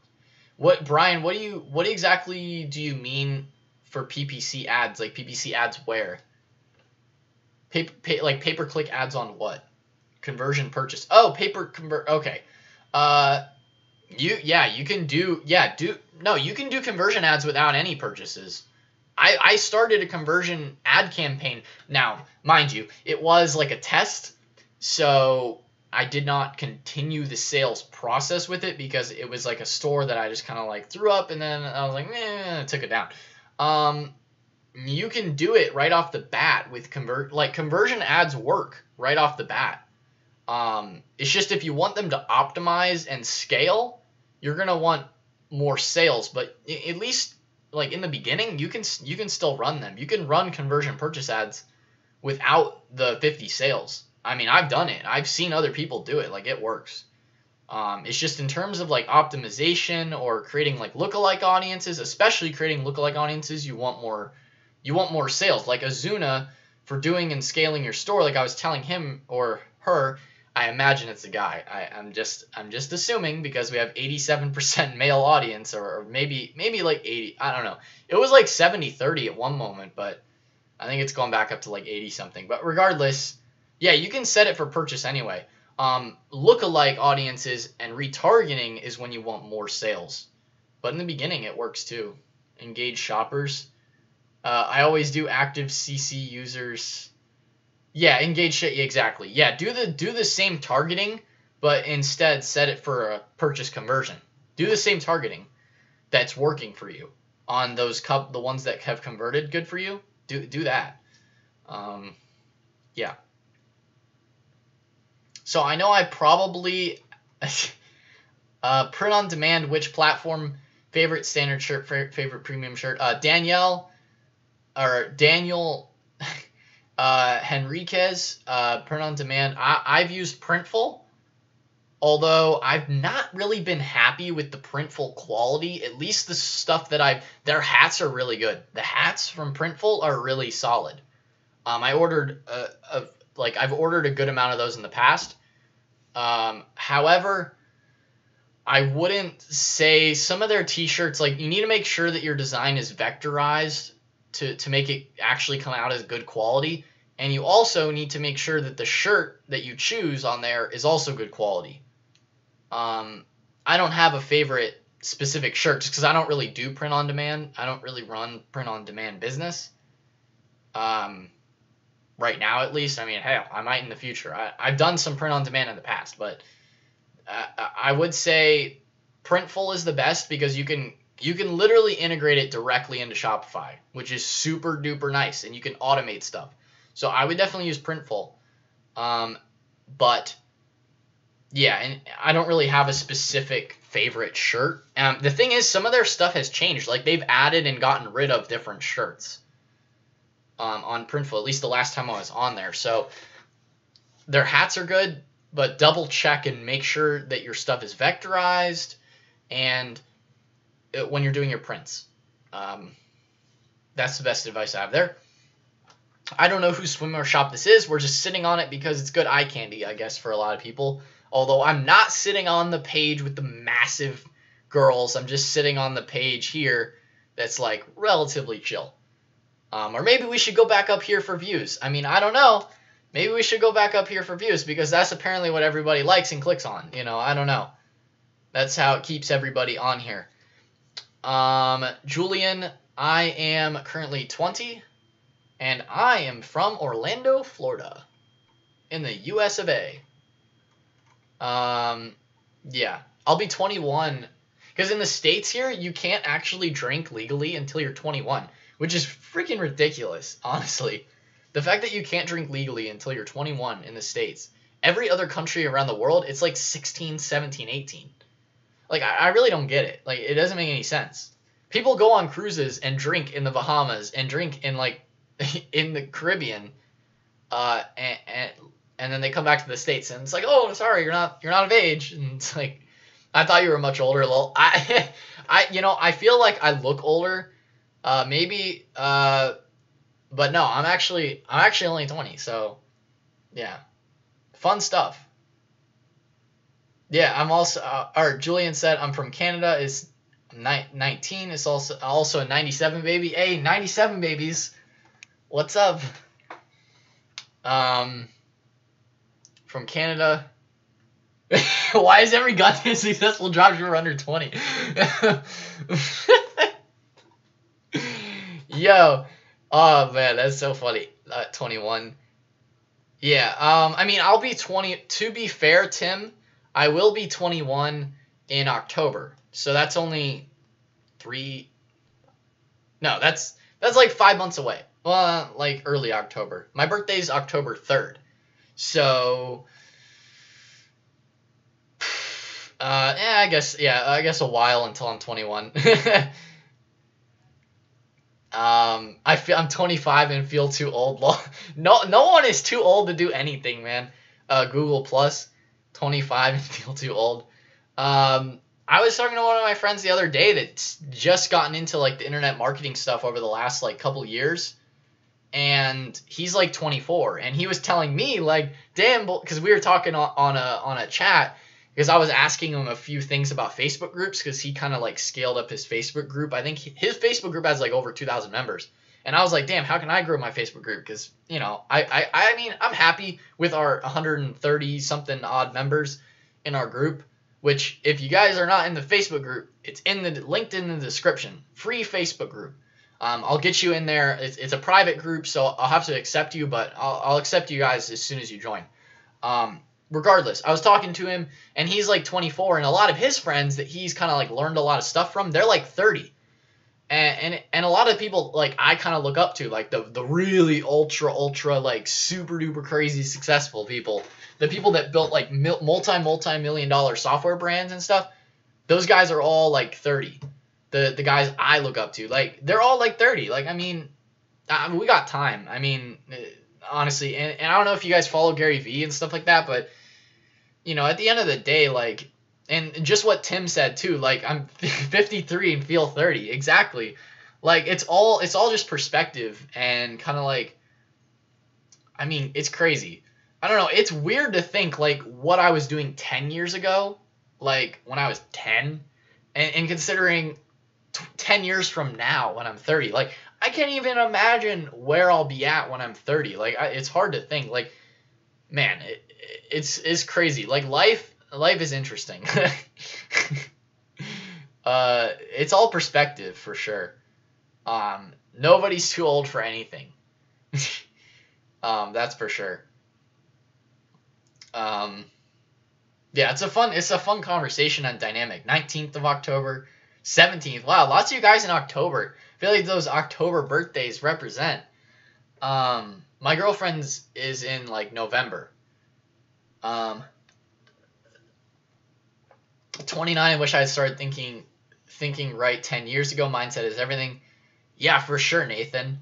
What, Brian, what exactly do you mean for PPC ads? Like PPC ads where? Like pay-per-click ads on what? Conversion purchase. Oh, okay. You can do conversion ads without any purchases. I started a conversion ad campaign. Now, mind you, it was like a test, so I did not continue the sales process with it because it was like a store that I just kind of like threw up, and then I was like, I took it down. You can do it right off the bat with conversion ads work right off the bat. It's just if you want them to optimize and scale, you're gonna want more sales, but at least like in the beginning, you can still run them. You can run conversion purchase ads without the 50 sales. I mean, I've done it. I've seen other people do it. Like, it works. It's just in terms of like optimization or creating like lookalike audiences, especially creating lookalike audiences, you want more sales. Like Azuna, for doing and scaling your store, like I was telling him or her, I imagine it's a guy. I'm just assuming because we have 87% male audience, or maybe like 80. I don't know. It was like 70-30 at one moment, but I think it's gone back up to like 80 something. But regardless, yeah, you can set it for purchase anyway. Lookalike audiences and retargeting is when you want more sales, but in the beginning it works too. Engage shoppers. I always do active CC users. Yeah, engage shit, exactly. Yeah, do the same targeting, but instead set it for a purchase conversion. Do the same targeting that's working for you on those the ones that have converted good for you. Do that. Yeah. So I know I probably print on demand. Which platform? Favorite standard shirt, favorite premium shirt. Daniel Henriquez, print on demand. I've used Printful, although I've not really been happy with the Printful quality. At least the stuff that their hats are really good. The hats from Printful are really solid. I ordered I've ordered a good amount of those in the past. However, I wouldn't say some of their t-shirts, like, you need to make sure that your design is vectorized to make it actually come out as good quality. And you also need to make sure that the shirt that you choose on there is also good quality. I don't have a favorite specific shirt just because I don't really do print on demand. I don't really run print on demand business. Right now, at least. I mean, hell, I might in the future. I've done some print on demand in the past, but I would say Printful is the best because you can literally integrate it directly into Shopify, which is super duper nice, and you can automate stuff. So I would definitely use Printful. But yeah, and I don't really have a specific favorite shirt. The thing is, some of their stuff has changed. Like, they've added and gotten rid of different shirts on Printful, at least the last time I was on there. So their hats are good, but double check and make sure that your stuff is vectorized and when you're doing your prints. That's the best advice I have there. I don't know whose swimwear shop this is. We're just sitting on it because it's good eye candy, I guess, for a lot of people. Although I'm not sitting on the page with the massive girls. I'm just sitting on the page here that's like relatively chill. Or maybe we should go back up here for views. I mean, I don't know. Maybe we should go back up here for views because that's apparently what everybody likes and clicks on. You know, I don't know. That's how it keeps everybody on here. Julian, I am currently 20, and I am from Orlando, Florida, in the US of A. Yeah, I'll be 21, because in the States here, you can't actually drink legally until you're 21, which is freaking ridiculous, honestly. The fact that you can't drink legally until you're 21 in the States. Every other country around the world, it's like 16, 17, 18. Like, I really don't get it. Like, it doesn't make any sense. People go on cruises and drink in the Bahamas and drink in, like, in the Caribbean, and then they come back to the States, and it's like, oh, sorry, you're not of age. And it's like, I thought you were much older. Lol. I feel like I look older, maybe, but no, I'm actually only 20. So, yeah, fun stuff. Yeah, I'm also. Or Julian said I'm from Canada. Is 19. It's also a 97 baby. Hey, 97 babies. What's up? From Canada. Why is every goddamn successful dropshipper under 20? Yo. Oh, man, that's so funny. 21. Yeah, I mean, I'll be 20. To be fair, Tim, I will be 21 in October. So that's only 3... No, that's like 5 months away. Well, like early October. My birthday's October 3rd. So... I guess a while until I'm 21. I'm 25 and feel too old. No one is too old to do anything, man. Google Plus, 25 and feel too old. I was talking to one of my friends the other day that's just gotten into like the internet marketing stuff over the last like couple years, and he's like 24, and he was telling me like, damn, because we were talking on a chat. Because I was asking him a few things about Facebook groups, because he kind of like scaled up his Facebook group. I think his Facebook group has like over 2,000 members. And I was like, damn, how can I grow my Facebook group? Because, you know, I mean, I'm happy with our 130 something odd members in our group, which if you guys are not in the Facebook group, it's linked in the description. Free Facebook group. I'll get you in there. It's a private group, so I'll have to accept you, but I'll accept you guys as soon as you join. Regardless, I was talking to him, and he's like 24, and a lot of his friends that he's kind of like learned a lot of stuff from, they're like 30, and a lot of people like I kind of look up to, like the really ultra like super duper crazy successful people, the people that built like multi-million dollar software brands and stuff. Those guys are all like 30. The guys I look up to, like they're all like 30. Like I mean, we got time. I mean. Honestly, and I don't know if you guys follow Gary Vee and stuff like that, but you know, at the end of the day, like, and just what Tim said too, like I'm 53 and feel 30, exactly. Like it's all just perspective and kind of like, I mean, it's crazy. I don't know. It's weird to think like what I was doing 10 years ago, like when I was 10, and considering 10 years from now when I'm 30, like. I can't even imagine where I'll be at when I'm 30. Like, it's hard to think. Like, man, it's crazy. Like, life is interesting. It's all perspective for sure. Nobody's too old for anything. That's for sure. Yeah, it's a fun conversation and dynamic. 19th of October, 17th. Wow, lots of you guys in October. I feel like those October birthdays represent. My girlfriend's is in like November. 29. I wish I had started thinking right 10 years ago. Mindset is everything. Yeah, for sure, Nathan.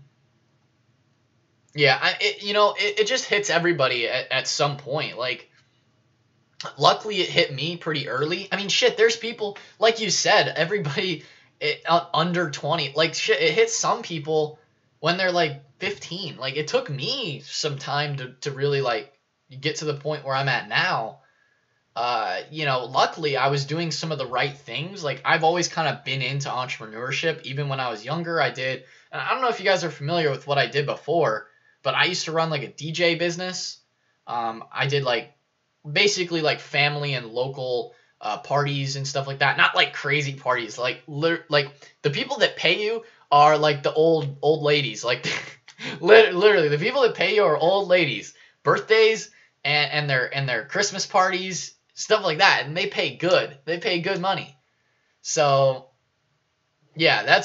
Yeah, it just hits everybody at some point. Like, luckily it hit me pretty early. I mean, shit, there's people, like you said, everybody under 20. Like, shit, it hits some people when they're like 15. Like, it took me some time to really like get to the point where I'm at now. Luckily I was doing some of the right things. Like, I've always kind of been into entrepreneurship. Even when I was younger, I did. And I don't know if you guys are familiar with what I did before, but I used to run like a DJ business. I did like basically like family and local parties and stuff like that. Not like crazy parties. Like the people that pay you are like the old ladies. Like literally the people that pay you are old ladies. Birthdays and their Christmas parties, stuff like that, and they pay good. They pay good money. So yeah,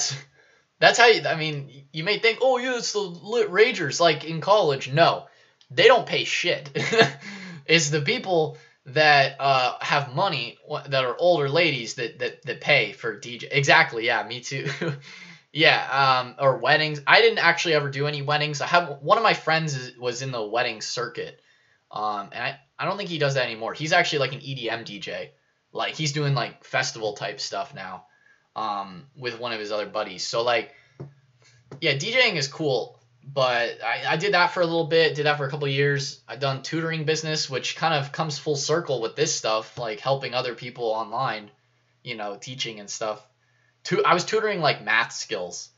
That's how I mean, you may think, oh, yeah, it's the lit ragers like in college. No, they don't pay shit. It's the people that have money that are older ladies that pay for DJ. Exactly. Yeah, me too. Yeah. Or weddings. I didn't actually ever do any weddings. I have one of my friends was in the wedding circuit. And I don't think he does that anymore. He's actually like an EDM DJ. Like he's doing like festival type stuff now. With one of his other buddies. So like, yeah, DJing is cool, but I did that for a little bit, did that for a couple of years. I've done tutoring business, which kind of comes full circle with this stuff, like helping other people online, teaching and stuff. I was tutoring like math skills,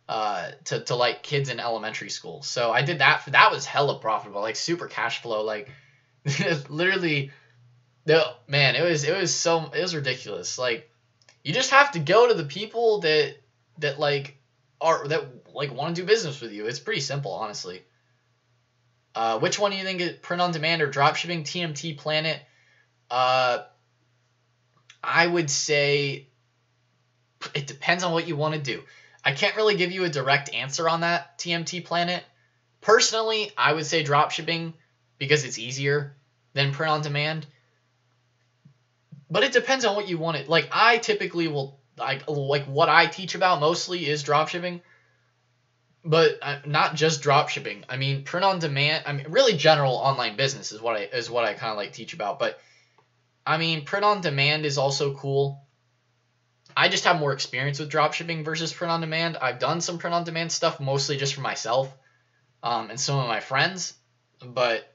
to like kids in elementary school. So I did that. That was hella profitable, like super cash flow, like literally. No, man, it was ridiculous. Like, you just have to go to the people that like want to do business with you. It's pretty simple, honestly. Which one do you think is print on demand or dropshipping? TMT Planet. I would say it depends on what you want to do. I can't really give you a direct answer on that, TMT Planet. Personally, I would say dropshipping because it's easier than print on demand. But it depends on what you want it. Like, I typically will, like what I teach about mostly is dropshipping. But not just dropshipping. I mean, print on demand. I mean, really general online business is what I kind of like teach about. But I mean, print on demand is also cool. I just have more experience with dropshipping versus print on demand. I've done some print on demand stuff, mostly just for myself, and some of my friends. But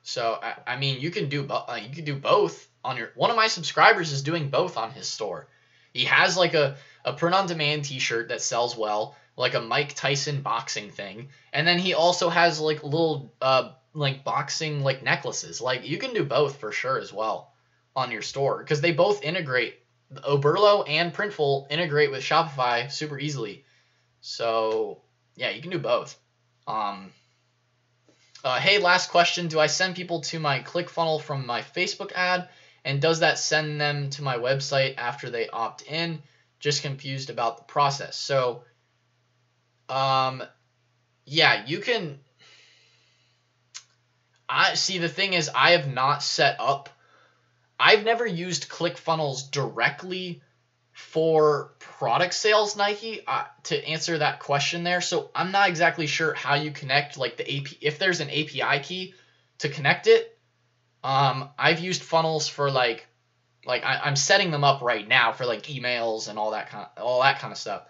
so I mean, you can do both on your. One of my subscribers is doing both on his store. He has like a print on demand T-shirt that sells well, like a Mike Tyson boxing thing, and then he also has like little like boxing like necklaces. Like, you can do both for sure as well on your store because they both integrate. Oberlo and Printful integrate with Shopify super easily. So yeah, you can do both. Hey, last question. Do I send people to my ClickFunnel from my Facebook ad? And does that send them to my website after they opt in? Just confused about the process. So, yeah, you can. The thing is, I have not set up. I've never used ClickFunnels directly for product sales, Nike, to answer that question there. So I'm not exactly sure how you connect, like the AP, if there's an API key to connect it. I've used funnels for like I'm setting them up right now for like emails and all that kind of stuff.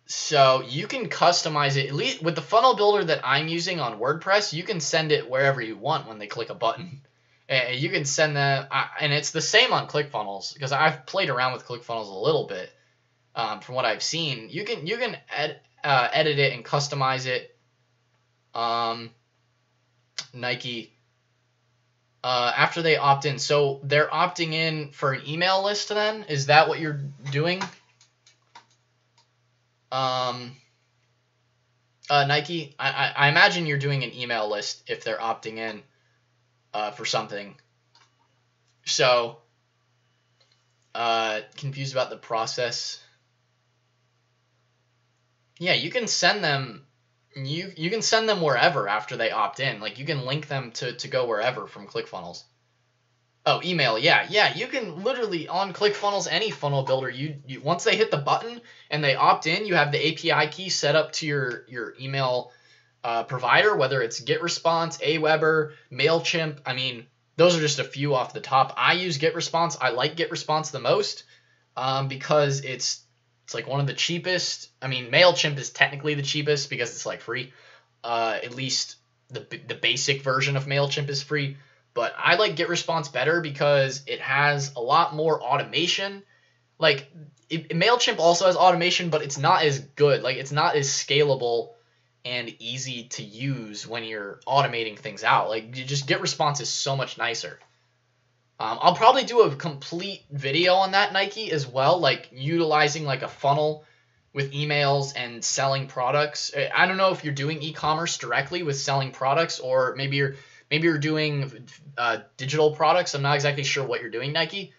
So you can customize it, at least with the funnel builder that I'm using on WordPress. You can send it wherever you want when they click a button. And you can send them, and it's the same on ClickFunnels because I've played around with ClickFunnels a little bit. From what I've seen, you can edit it and customize it. Nike. After they opt in, so they're opting in for an email list. Then is that what you're doing? Nike, I imagine you're doing an email list if they're opting in for something. So, confused about the process. Yeah, you can send them. You can send them wherever after they opt in. Like, you can link them to go wherever from ClickFunnels. Oh, email, yeah. You can literally on ClickFunnels, any funnel builder. You once they hit the button and they opt in, you have the API key set up to your email provider, whether it's GetResponse, Aweber, Mailchimp. I mean, those are just a few off the top. I use GetResponse. I like GetResponse the most because it's like one of the cheapest. I mean, Mailchimp is technically the cheapest because it's like free. At least the basic version of Mailchimp is free. But I like GetResponse better because it has a lot more automation. Like, MailChimp also has automation, but it's not as good. Like, it's not as scalable and easy to use when you're automating things out. Like, just GetResponse is so much nicer. I'll probably do a complete video on that, Nike, as well. Like, utilizing, like, a funnel with emails and selling products. I don't know if you're doing e-commerce directly with selling products, or maybe you're doing digital products. I'm not exactly sure what you're doing, Nike.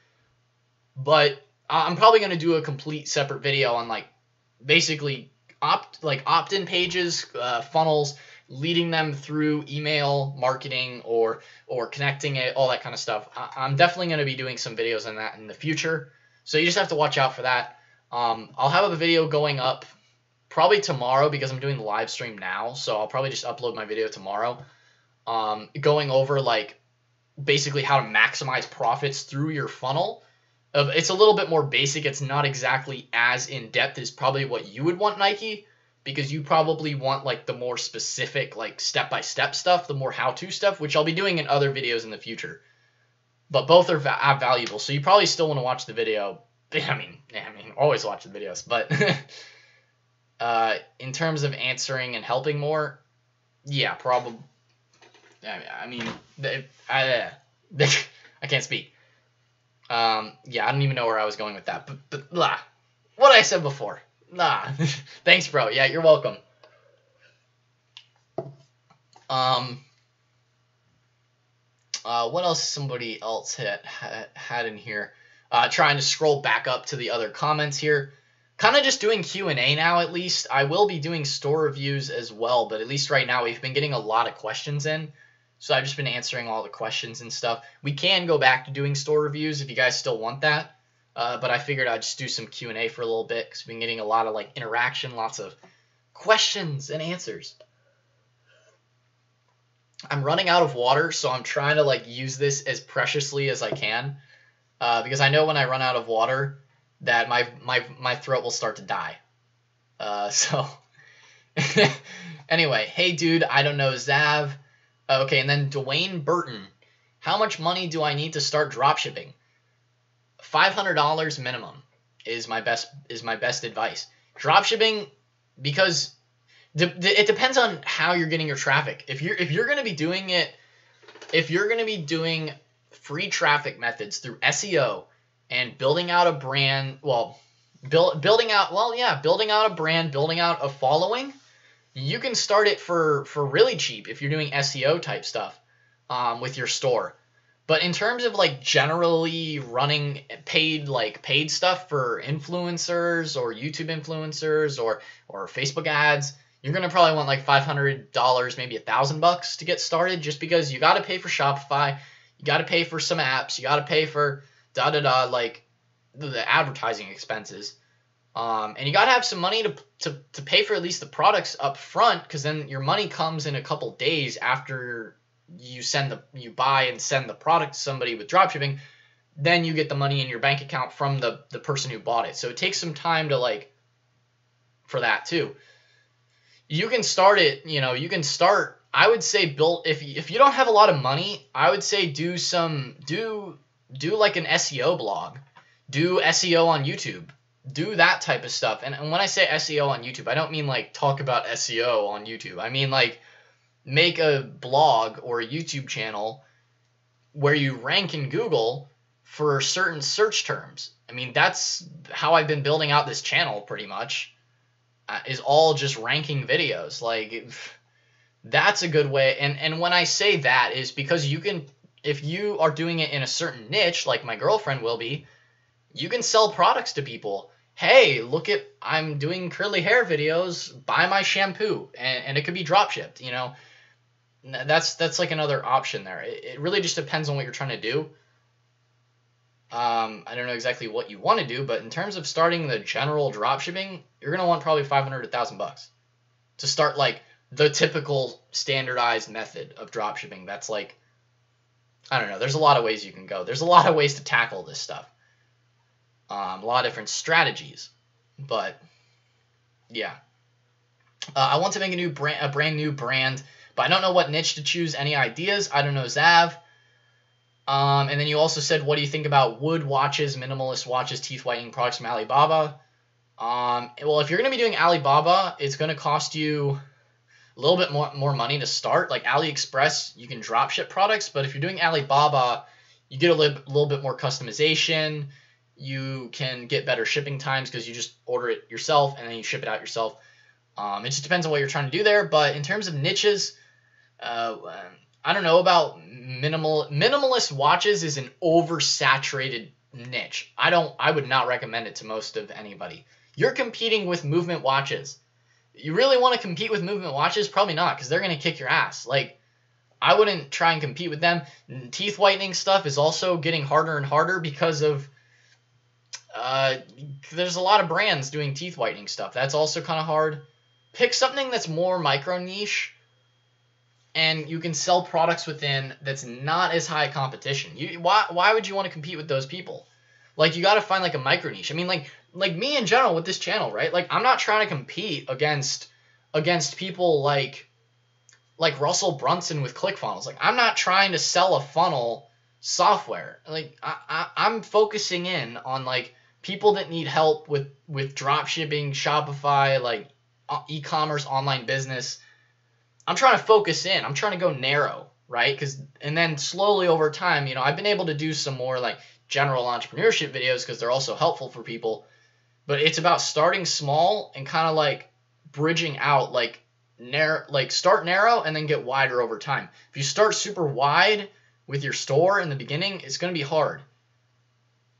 But I'm probably going to do a complete separate video on like basically opt-in pages, funnels, leading them through email marketing or connecting it, all that kind of stuff. I'm definitely going to be doing some videos on that in the future. So you just have to watch out for that. I'll have a video going up probably tomorrow because I'm doing the live stream now. So I'll probably just upload my video tomorrow, going over like basically how to maximize profits through your funnel. It's a little bit more basic. It's not exactly as in-depth as probably what you would want, Nike, because you probably want like the more specific, like step-by-step stuff, the more how-to stuff, which I'll be doing in other videos in the future. But both are valuable, so you probably still want to watch the video. I mean, always watch the videos. But in terms of answering and helping more, yeah, probably. I mean, I can't speak. Yeah, I don't even know where I was going with that. But blah. What I said before. Nah. Thanks, bro. Yeah, you're welcome. What else somebody else had in here? Trying to scroll back up to the other comments here. Kind of just doing Q&A now, at least. I will be doing store reviews as well, but at least right now we've been getting a lot of questions in. So I've just been answering all the questions and stuff. We can go back to doing store reviews if you guys still want that. But I figured I'd just do some Q&A for a little bit because we've been getting a lot of like interaction, lots of questions and answers. I'm running out of water, so I'm trying to like use this as preciously as I can. Because I know when I run out of water that my throat will start to die. So anyway, hey dude, I don't know, Zav. Okay, and then Dwayne Burton. How much money do I need to start dropshipping? $500 minimum is my best advice. Dropshipping, because it depends on how you're getting your traffic. If you're going to be doing it, if you're going to be doing free traffic methods through SEO and building out a brand, building out a brand, building out a following, you can start it for really cheap if you're doing SEO type stuff with your store. But in terms of like generally running paid stuff for influencers or YouTube influencers or Facebook ads, you're gonna probably want like $500, maybe $1,000 to get started, just because you got to pay for Shopify, you got to pay for some apps, you got to pay for like the advertising expenses. And you got to have some money to pay for at least the products up front, because then your money comes in a couple days after you buy and send the product to somebody with dropshipping. Then you get the money in your bank account from the person who bought it. So it takes some time to for that too. You can start it, I would say if you don't have a lot of money, I would say do like an SEO blog, do SEO on YouTube. Do that type of stuff. And when I say SEO on YouTube, I don't mean like talk about SEO on YouTube. I mean like make a blog or a YouTube channel where you rank in Google for certain search terms. I mean, that's how I've been building out this channel pretty much, is all just ranking videos. Like, that's a good way. And when I say that is because you can, if you are doing it in a certain niche, like my girlfriend will be, you can sell products to people. Hey, look at, I'm doing curly hair videos, buy my shampoo, and it could be drop shipped, That's like another option there. It really just depends on what you're trying to do. I don't know exactly what you want to do, but in terms of starting the general drop shipping, you're going to want probably $500 to $1,000 to start like the typical standardized method of drop shipping. That's like, I don't know, there's a lot of ways you can go. There's a lot of ways to tackle this stuff. A lot of different strategies, but yeah. I want to make a brand new brand, but I don't know what niche to choose. Any ideas? I don't know, Zav. And then you also said, what do you think about wood watches, minimalist watches, teeth whitening products from Alibaba? Well, if you're going to be doing Alibaba, it's going to cost you a little bit more money to start. Like AliExpress, you can drop ship products, but if you're doing Alibaba, you get a little bit more customization. You can get better shipping times because you just order it yourself and then you ship it out yourself. It just depends on what you're trying to do there. But in terms of niches, I don't know about minimalist watches is an oversaturated niche. I would not recommend it to most of anybody. You're competing with movement watches. You really want to compete with movement watches? Probably not, because they're going to kick your ass. Like, I wouldn't try and compete with them. Teeth whitening stuff is also getting harder and harder because of there's a lot of brands doing teeth whitening stuff. That's also kind of hard. Pick something that's more micro niche, and you can sell products within that's not as high competition. Why would you want to compete with those people? Like, you got to find like a micro niche. I mean, like me in general with this channel, right? Like, I'm not trying to compete against people like Russell Brunson with Clickfunnels. Like, I'm not trying to sell a funnel software. Like, I'm focusing in on like people that need help with dropshipping, Shopify, like e-commerce, online business. I'm trying to focus in. I'm trying to go narrow, right? And then slowly over time, I've been able to do some more like general entrepreneurship videos because they're also helpful for people. But it's about starting small and kind of like bridging out, like start narrow and then get wider over time. If you start super wide with your store in the beginning, it's going to be hard.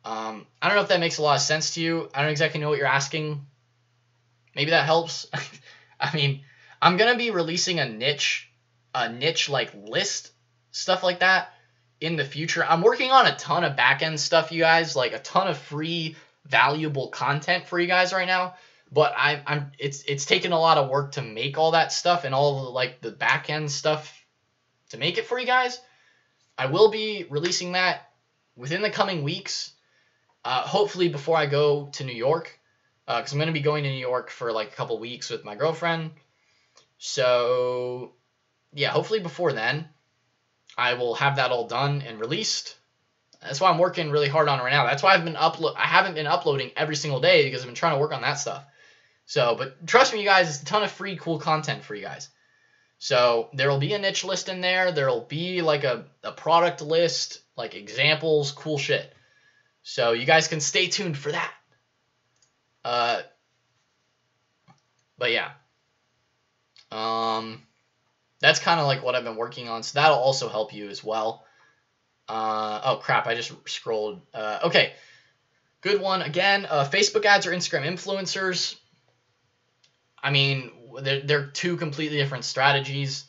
I don't know if that makes a lot of sense to you. I don't exactly know what you're asking. Maybe that helps. I mean, I'm going to be releasing a niche like list, stuff like that in the future. I'm working on a ton of back-end stuff, you guys, like a ton of free, valuable content for you guys right now. But it's taken a lot of work to make all that stuff and all of like the back-end stuff to make it for you guys. I will be releasing that within the coming weeks. Hopefully before I go to New York, because I'm going to be going to New York for like a couple weeks with my girlfriend. So yeah, hopefully before then, I will have that all done and released. That's why I'm working really hard on it right now. That's why I haven't been uploading every single day, because I've been trying to work on that stuff. So, but trust me, you guys, it's a ton of free, cool content for you guys. So there will be a niche list in there. There will be like a product list, like examples, cool shit. So you guys can stay tuned for that. But yeah. That's kind of like what I've been working on. So that'll also help you as well. Oh crap, I just scrolled. Okay. Good one. Again, Facebook ads or Instagram influencers. I mean, they're two completely different strategies.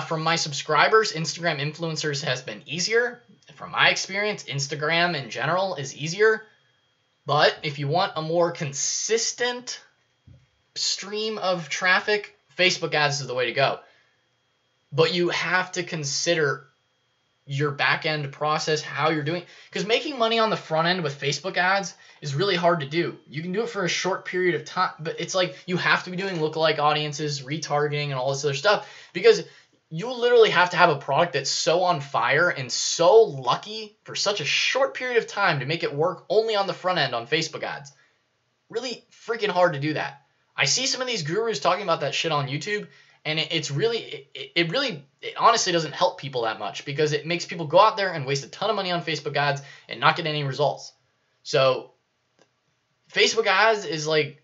From my subscribers, Instagram influencers has been easier. From my experience, Instagram in general is easier. But if you want a more consistent stream of traffic, Facebook ads is the way to go. But you have to consider your back-end process, how you're doing. Because making money on the front end with Facebook ads is really hard to do. You can do it for a short period of time, but it's like you have to be doing lookalike audiences, retargeting, and all this other stuff. Because you literally have to have a product that's so on fire and so lucky for such a short period of time to make it work only on the front end on Facebook ads. Really freaking hard to do that. I see some of these gurus talking about that shit on YouTube, and it honestly doesn't help people that much, because it makes people go out there and waste a ton of money on Facebook ads and not get any results. So Facebook ads is like,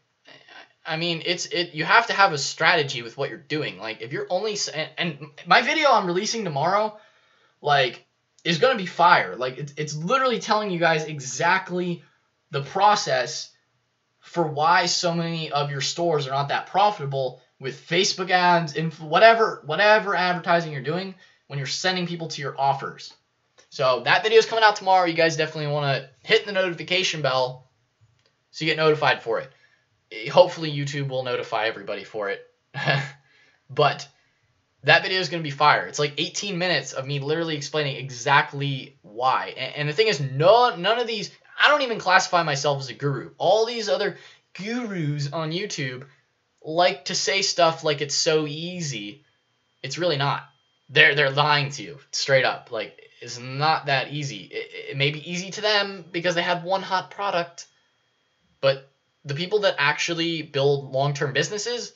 I mean, you have to have a strategy with what you're doing. Like, if you're only, and my video I'm releasing tomorrow, like, is going to be fire. Like, it's literally telling you guys exactly the process for why so many of your stores are not that profitable with Facebook ads, whatever advertising you're doing when you're sending people to your offers. So that video is coming out tomorrow. You guys definitely want to hit the notification bell so you get notified for it. Hopefully YouTube will notify everybody for it. But that video is going to be fire. It's like 18 minutes of me literally explaining exactly why. And the thing is, none of these, I don't even classify myself as a guru. All these other gurus on YouTube like to say stuff like it's so easy. It's really not. They're lying to you straight up. Like, it's not that easy. It may be easy to them because they have one hot product, but the people that actually build long-term businesses,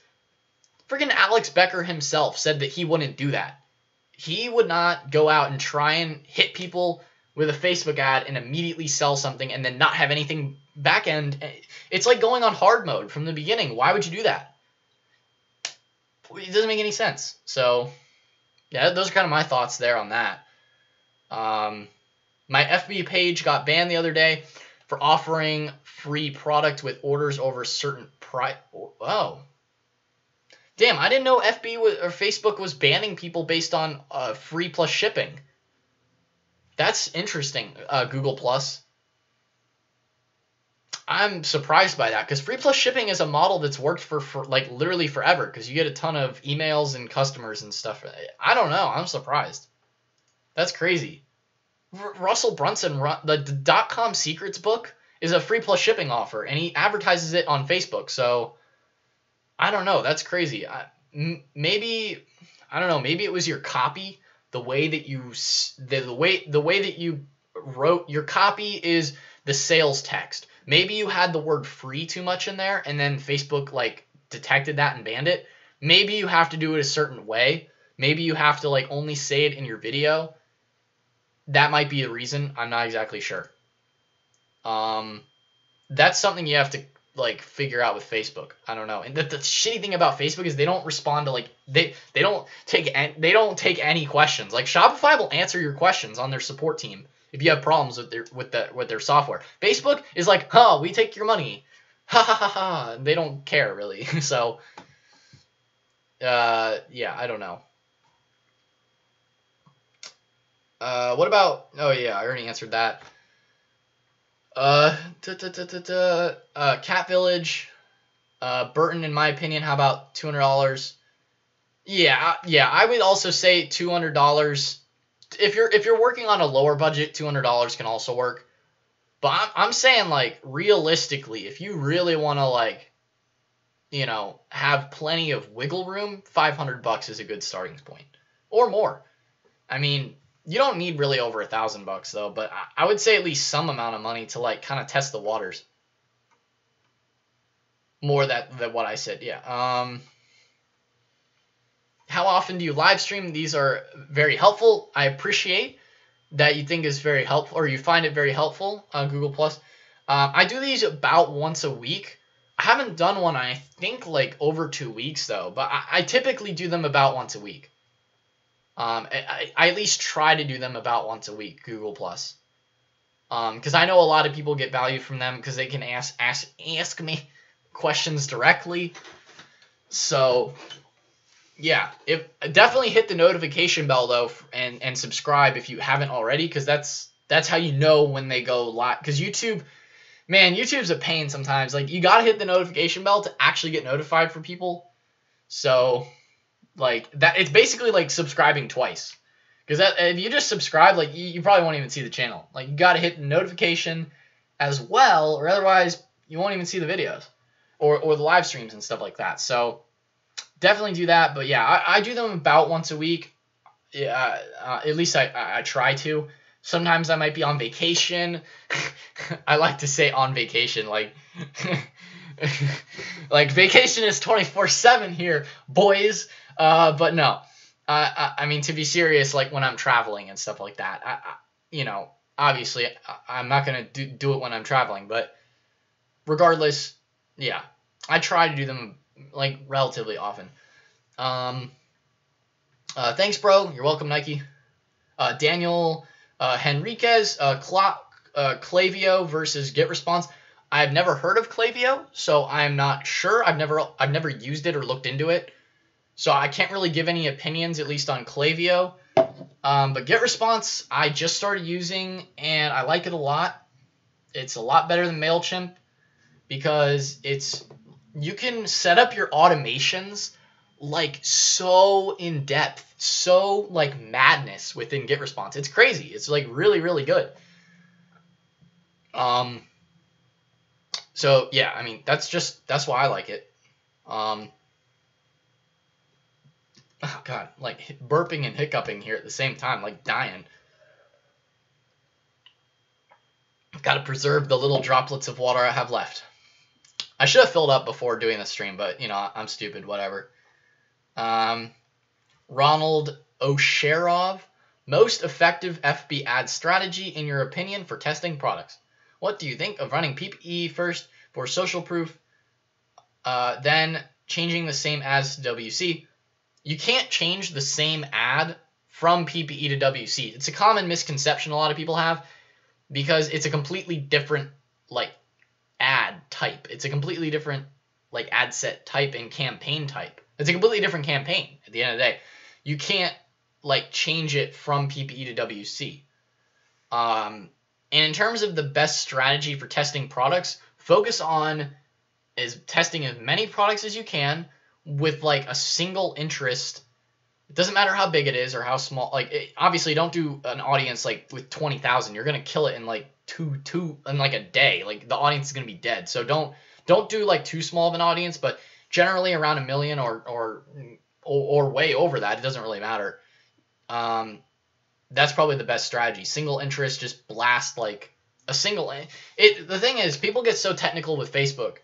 freaking Alex Becker himself said that he wouldn't do that. He would not go out and try and hit people with a Facebook ad and immediately sell something and then not have anything back end. It's like going on hard mode from the beginning. Why would you do that? It doesn't make any sense. So yeah, those are kind of my thoughts there on that. My FB page got banned the other day for offering free product with orders over a certain price. Oh. Damn, I didn't know or Facebook was banning people based on free plus shipping. That's interesting, Google Plus. I'm surprised by that because free plus shipping is a model that's worked for like literally forever because you get a ton of emails and customers and stuff. I don't know. I'm surprised. That's crazy. Russell Brunson, the .com Secrets book is a free plus shipping offer, and he advertises it on Facebook. So I don't know. That's crazy. Maybe I don't know. Maybe it was your copy. The way that you the way that you wrote your copy is the sales text. Maybe you had the word free too much in there, and then Facebook like detected that and banned it. Maybe you have to do it a certain way. Maybe you have to like only say it in your video. That might be the reason. I'm not exactly sure. That's something you have to like figure out with Facebook. I don't know. And the shitty thing about Facebook is they don't respond to like they don't take any questions. Like Shopify will answer your questions on their support team if you have problems with their software. Facebook is like, "Oh, we take your money." Ha ha ha ha. They don't care really. So yeah, I don't know. What about? Oh yeah, I already answered that. Cat Village, Burton, in my opinion, how about $200? Yeah, I would also say $200. If you're working on a lower budget, $200 can also work. But I'm saying like realistically, if you really want to like, you know, have plenty of wiggle room, $500 is a good starting point or more. I mean, you don't need really over $1,000 though, but I would say at least some amount of money to like kind of test the waters. More than what I said, yeah. How often do you live stream? These are very helpful. I appreciate that you think is very helpful, or you find it very helpful on Google Plus. I do these about once a week. I haven't done one, I think, like over 2 weeks though, but I typically do them about once a week. I at least try to do them about once a week, Google Plus. Because I know a lot of people get value from them because they can ask me questions directly. So yeah, definitely hit the notification bell though, and subscribe if you haven't already, because that's how you know when they go live. Because YouTube's a pain sometimes. Like you gotta hit the notification bell to actually get notified for people. So like that, it's basically like subscribing twice. Because if you just subscribe, like you probably won't even see the channel. Like you gotta hit the notification as well, or otherwise you won't even see the videos or the live streams and stuff like that. So definitely do that. But yeah, I do them about once a week. Yeah, at least I try to. Sometimes I might be on vacation. I like to say on vacation, like like vacation is 24/7 here, boys. But no, I mean, to be serious, like when I'm traveling and stuff like that, you know, obviously I'm not going to do it when I'm traveling, but regardless, yeah, I try to do them like relatively often. Thanks, bro. You're welcome, Nike. Daniel Henriquez, Klaviyo versus GetResponse. I've never heard of Klaviyo, so I'm not sure. I've never used it or looked into it. So I can't really give any opinions, at least on Klaviyo. But GetResponse, I just started using, and I like it a lot. It's a lot better than MailChimp because you can set up your automations like so in depth, so like madness within GetResponse. It's crazy. It's like really, really good. So yeah, I mean that's why I like it. Oh god, like burping and hiccuping here at the same time, like dying. Got to preserve the little droplets of water I have left. I should have filled up before doing the stream, but you know, I'm stupid, whatever. Ronald Osherov, most effective FB ad strategy in your opinion for testing products. What do you think of running PPE first for social proof, then changing the same ads to WC? You can't change the same ad from PPE to WC. It's a common misconception a lot of people have. because it's a completely different like ad type. It's a completely different like ad set type and campaign type. It's a completely different campaign at the end of the day. You can't like change it from PPE to WC. And in terms of the best strategy for testing products, focus on testing as many products as you can with like a single interest. It doesn't matter how big it is or how small. Like, obviously, don't do an audience like with 20,000. You're gonna kill it in like in like a day. Like the audience is gonna be dead. So don't do like too small of an audience, but generally around 1 million or way over that. It doesn't really matter. That's probably the best strategy. Single interest, just blast like a single. The thing is, people get so technical with Facebook.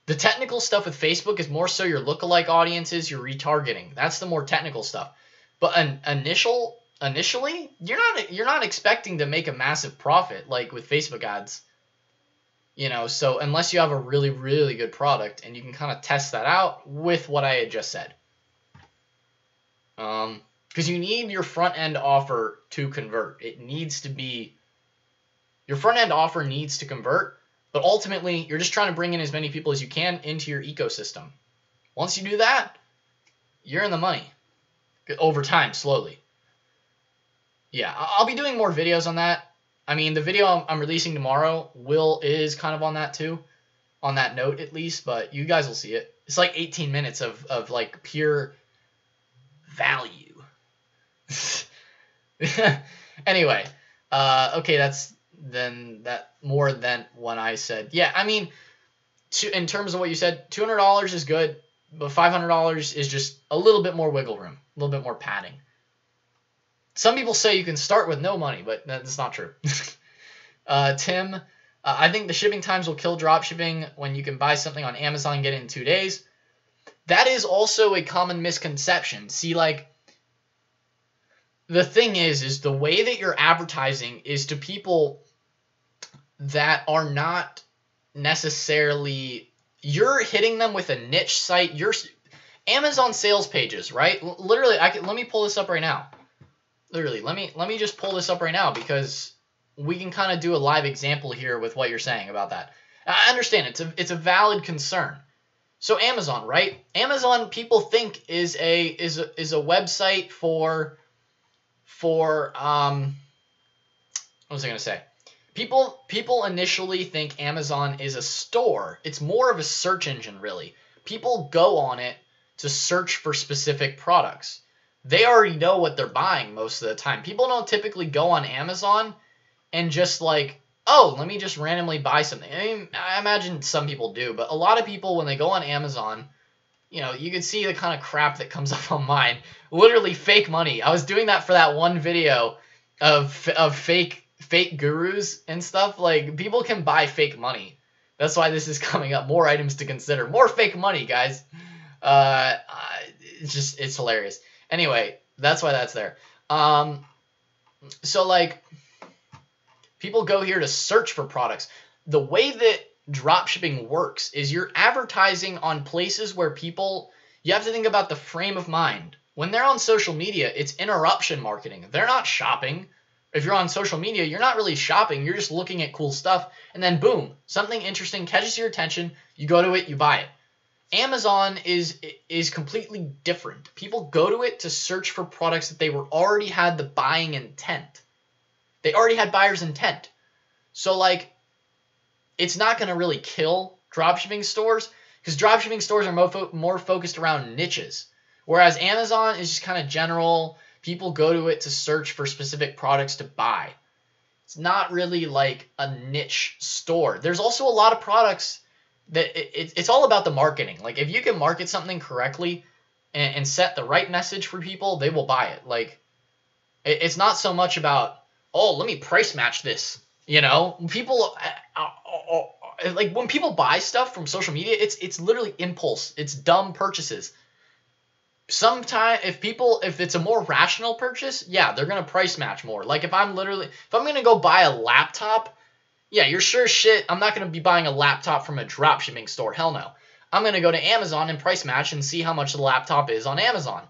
The technical stuff with Facebook is more so your lookalike audiences, your retargeting. That's the more technical stuff. But initially, you're not expecting to make a massive profit like with Facebook ads. You know, so unless you have a really, really good product, and you can kind of test that out with what I had just said. Because you need your front end offer to convert. Your front end offer needs to convert. But ultimately, you're just trying to bring in as many people as you can into your ecosystem. Once you do that, you're in the money. Over time, slowly. Yeah, I'll be doing more videos on that. I mean, the video I'm releasing tomorrow is kind of on that too. On that note, at least. But you guys will see it. It's like 18 minutes of like pure value. Anyway, okay, that's more than what I said. Yeah, I mean, in terms of what you said, $200 is good, but $500 is just a little bit more wiggle room, a little bit more padding. Some people say you can start with no money, but that's not true. Tim, I think the shipping times will kill dropshipping when you can buy something on Amazon and get it in 2 days. That is also a common misconception. See, like, the thing is the way that you're advertising is to people that are not necessarily, you're hitting them with a niche site. Amazon sales pages, right? Literally, let me pull this up right now. Literally, let me just pull this up right now because we can kind of do a live example here with what you're saying about that. I understand it's a valid concern. So Amazon, right? Amazon, people think is a website for what was I gonna say? People initially think Amazon is a store. It's more of a search engine, really. People go on it to search for specific products. They already know what they're buying most of the time. People don't typically go on Amazon and just like, oh, let me just randomly buy something. I mean, I imagine some people do, but a lot of people, when they go on Amazon, you know, you can see the kind of crap that comes up on mine. Literally fake money. I was doing that for that one video of fake gurus and stuff. Like, people can buy fake money. That's why this is coming up. More items to consider. More fake money, guys. It's hilarious. Anyway, that's why that's there. So, like, people go here to search for products. The way that dropshipping works is you're advertising on places where you have to think about the frame of mind. When they're on social media, it's interruption marketing. They're not shopping. If you're on social media, you're not really shopping. You're just looking at cool stuff. And then boom, something interesting catches your attention. You go to it, you buy it. Amazon is completely different. People go to it to search for products that they already had the buying intent. They already had buyer's intent. So, like, it's not going to really kill dropshipping stores because dropshipping stores are more focused around niches. Whereas Amazon is just kind of general. People go to it to search for specific products to buy. It's not really like a niche store. There's also a lot of products that it's all about the marketing. Like, if you can market something correctly and set the right message for people, they will buy it. Like, it's not so much about, oh, let me price match this. You know, people like when people buy stuff from social media, it's literally impulse. It's dumb purchases. Sometimes if it's a more rational purchase, yeah, they're gonna price match more. Like if I'm gonna go buy a laptop, yeah, you're sure shit I'm not gonna be buying a laptop from a dropshipping store. Hell no. I'm gonna go to Amazon and price match and see how much the laptop is on Amazon.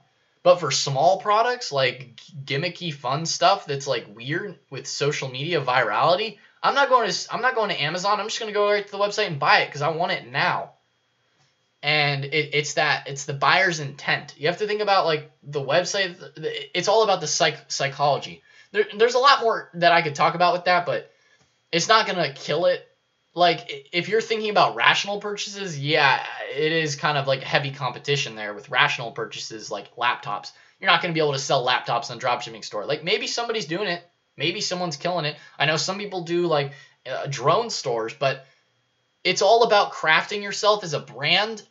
But for small products, like gimmicky fun stuff that's like weird with social media virality, I'm not going to Amazon. I'm just going to go right to the website and buy it because I want it now. And it's the buyer's intent. You have to think about like the website. It's all about the psychology. There's a lot more that I could talk about with that, but it's not going to kill it. Like, if you're thinking about rational purchases, yeah, it is kind of like heavy competition there with rational purchases like laptops. You're not going to be able to sell laptops on Dropshipping Store. Like, maybe somebody's doing it. Maybe someone's killing it. I know some people do, like, drone stores, but it's all about crafting yourself as a brand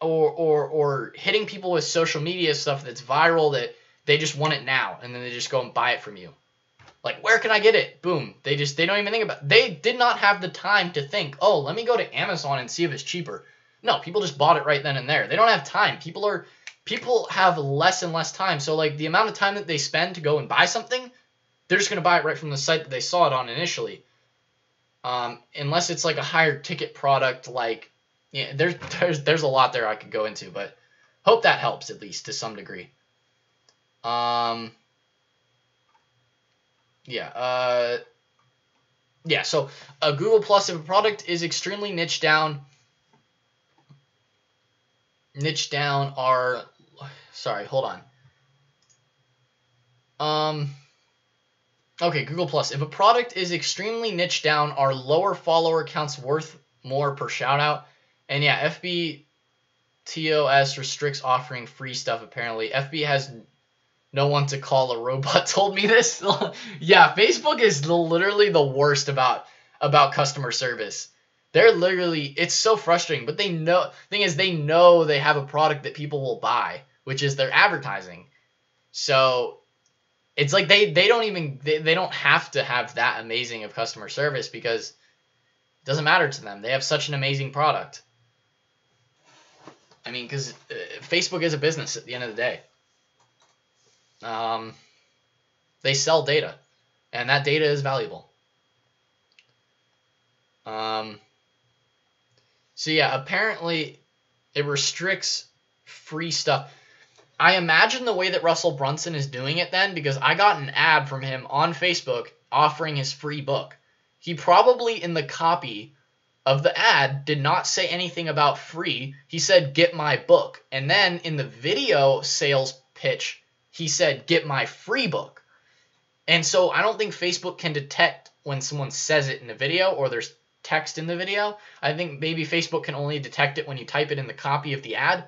or hitting people with social media stuff that's viral that they just want it now, and then they just go and buy it from you. Like, where can I get it? Boom. They don't even think about it. They did not have the time to think, oh, let me go to Amazon and see if it's cheaper. No, people just bought it right then and there. They don't have time. People have less and less time. So, like, the amount of time that they spend to go and buy something, they're just going to buy it right from the site that they saw it on initially. Unless it's, like, a higher ticket product, like, yeah, there's a lot there I could go into, but hope that helps at least to some degree. So Google Plus, if a product is extremely niched down are, sorry, hold on. Okay, Google Plus, if a product is extremely niched down, are lower follower counts worth more per shout out? And yeah, FBTOS restricts offering free stuff apparently. FB has no one to call. A robot told me this. Yeah, Facebook is literally the worst about customer service. They're literally, it's so frustrating, but they know, thing is they know they have a product that people will buy, which is their advertising. So it's like they don't have to have that amazing of customer service because it doesn't matter to them. They have such an amazing product. I mean, because Facebook is a business at the end of the day. They sell data, and that data is valuable. So yeah, apparently it restricts free stuff. I imagine the way that Russell Brunson is doing it then, because I got an ad from him on Facebook offering his free book. He probably in the copy of the ad did not say anything about free. He said, get my book. And then in the video sales pitch, he said, get my free book. And so I don't think Facebook can detect when someone says it in the video or there's text in the video. I think maybe Facebook can only detect it when you type it in the copy of the ad.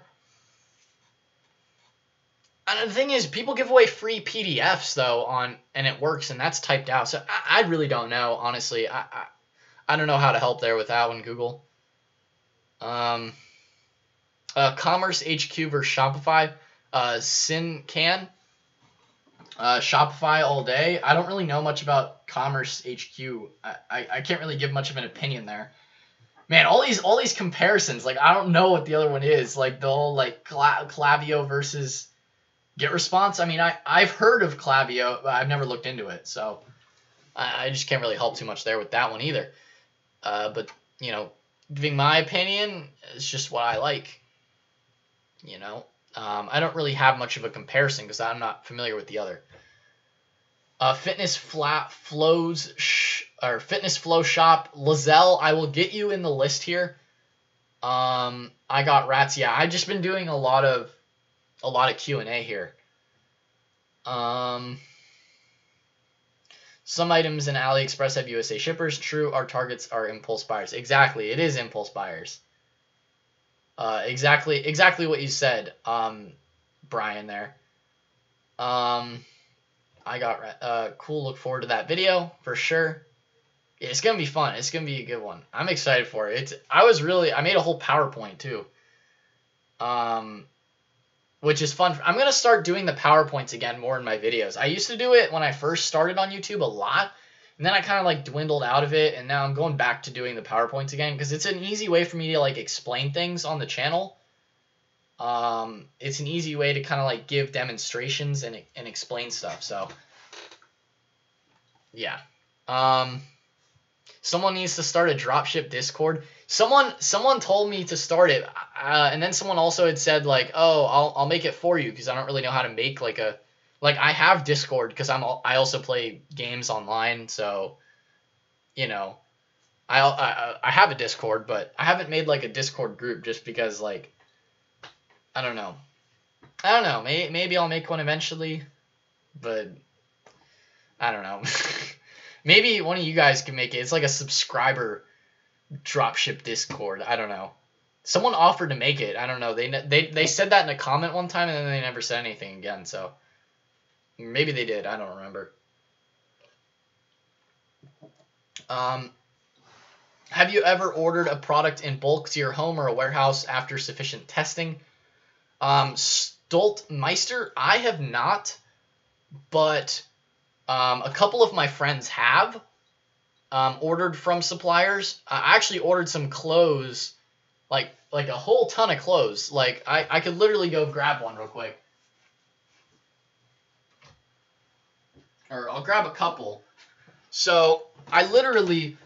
And the thing is, people give away free PDFs though and it works, and that's typed out. So I really don't know, honestly. I don't know how to help there with that one, Google. Commerce HQ versus Shopify. Sin-Can. Shopify all day. I don't really know much about Commerce HQ. I can't really give much of an opinion there. Man, all these comparisons, like I don't know what the other one is. Like the whole like Klaviyo versus GetResponse. I mean, I've heard of Klaviyo, but I've never looked into it, so I just can't really help too much there with that one either. But you know, giving my opinion is just what I like. You know. I don't really have much of a comparison because I'm not familiar with the other. Fitness Flow Shop. Lizelle, I will get you in the list here. I got rats. Yeah, I've just been doing a lot of Q&A here. Some items in AliExpress have USA shippers. True, our targets are impulse buyers. Exactly, it is impulse buyers. Exactly what you said, Brian there. I got cool. Look forward to that video for sure. Yeah, it's gonna be fun. It's gonna be a good one. I'm excited for it. I made a whole PowerPoint too. Which is fun. I'm gonna start doing the PowerPoints again more in my videos. I used to do it when I first started on YouTube a lot. And then I kind of like dwindled out of it, and now I'm going back to doing the PowerPoints again because it's an easy way for me to like explain things on the channel. It's an easy way to kind of like give demonstrations and explain stuff. So yeah. Someone needs to start a dropship Discord. Someone told me to start it, and then someone also had said like, oh, I'll make it for you because I don't really know how to make like I have Discord because I also play games online, so you know, I have a Discord, but I haven't made like a Discord group just because like, I don't know. Maybe I'll make one eventually, but I don't know. Maybe one of you guys can make it. It's like a subscriber dropship Discord. I don't know. Someone offered to make it. I don't know. They said that in a comment one time, and then they never said anything again. So maybe they did. I don't remember. Have you ever ordered a product in bulk to your home or a warehouse after sufficient testing? Stoltmeister, I have not, but a couple of my friends have ordered from suppliers. I actually ordered some clothes, like a whole ton of clothes. Like I could literally go grab one real quick, or I'll grab a couple. So I literally,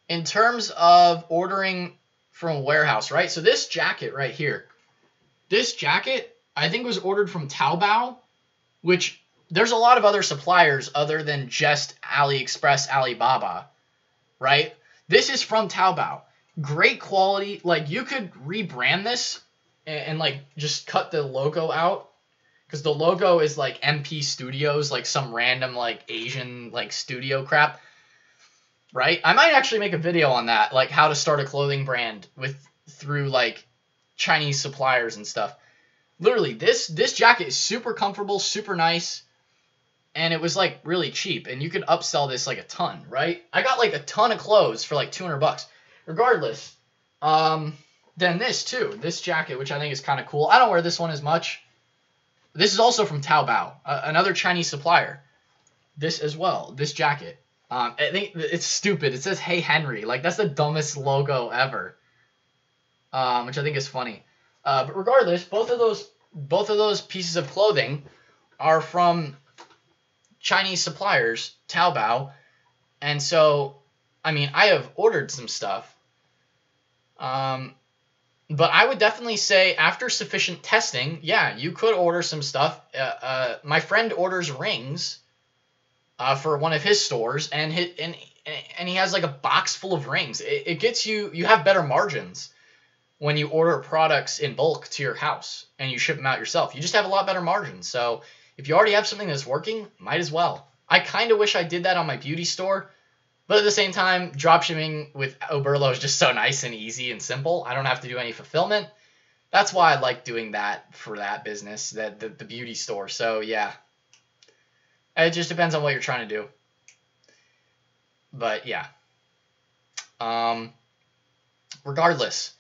in terms of ordering from a warehouse, right? So this jacket right here, this jacket I think was ordered from Taobao, which there's a lot of other suppliers other than just AliExpress, Alibaba, right? This is from Taobao. Great quality. Like, you could rebrand this and like just cut the logo out, because the logo is like MP Studios, like some random like Asian like studio crap, right? I might actually make a video on that, like how to start a clothing brand through like Chinese suppliers and stuff. Literally, this jacket is super comfortable, super nice, and it was like really cheap, and you could upsell this like a ton, right? I got like a ton of clothes for like $200. Regardless, then this too, this jacket, which I think is kind of cool. I don't wear this one as much. This is also from Taobao, another Chinese supplier. This as well, this jacket. I think it's stupid. It says "Hey Henry," like that's the dumbest logo ever. Which I think is funny. But regardless, both of those pieces of clothing are from Chinese suppliers, Taobao, and so I mean I have ordered some stuff. But I would definitely say after sufficient testing, yeah, you could order some stuff. My friend orders rings for one of his stores, and he has like a box full of rings. It gets you have better margins when you order products in bulk to your house and you ship them out yourself. You just have a lot better margins. So if you already have something that's working, might as well. I kind of wish I did that on my beauty store. But at the same time, dropshipping with Oberlo is just so nice and easy and simple. I don't have to do any fulfillment. That's why I like doing that for that business, the beauty store. So yeah, it just depends on what you're trying to do. But yeah. Regardless,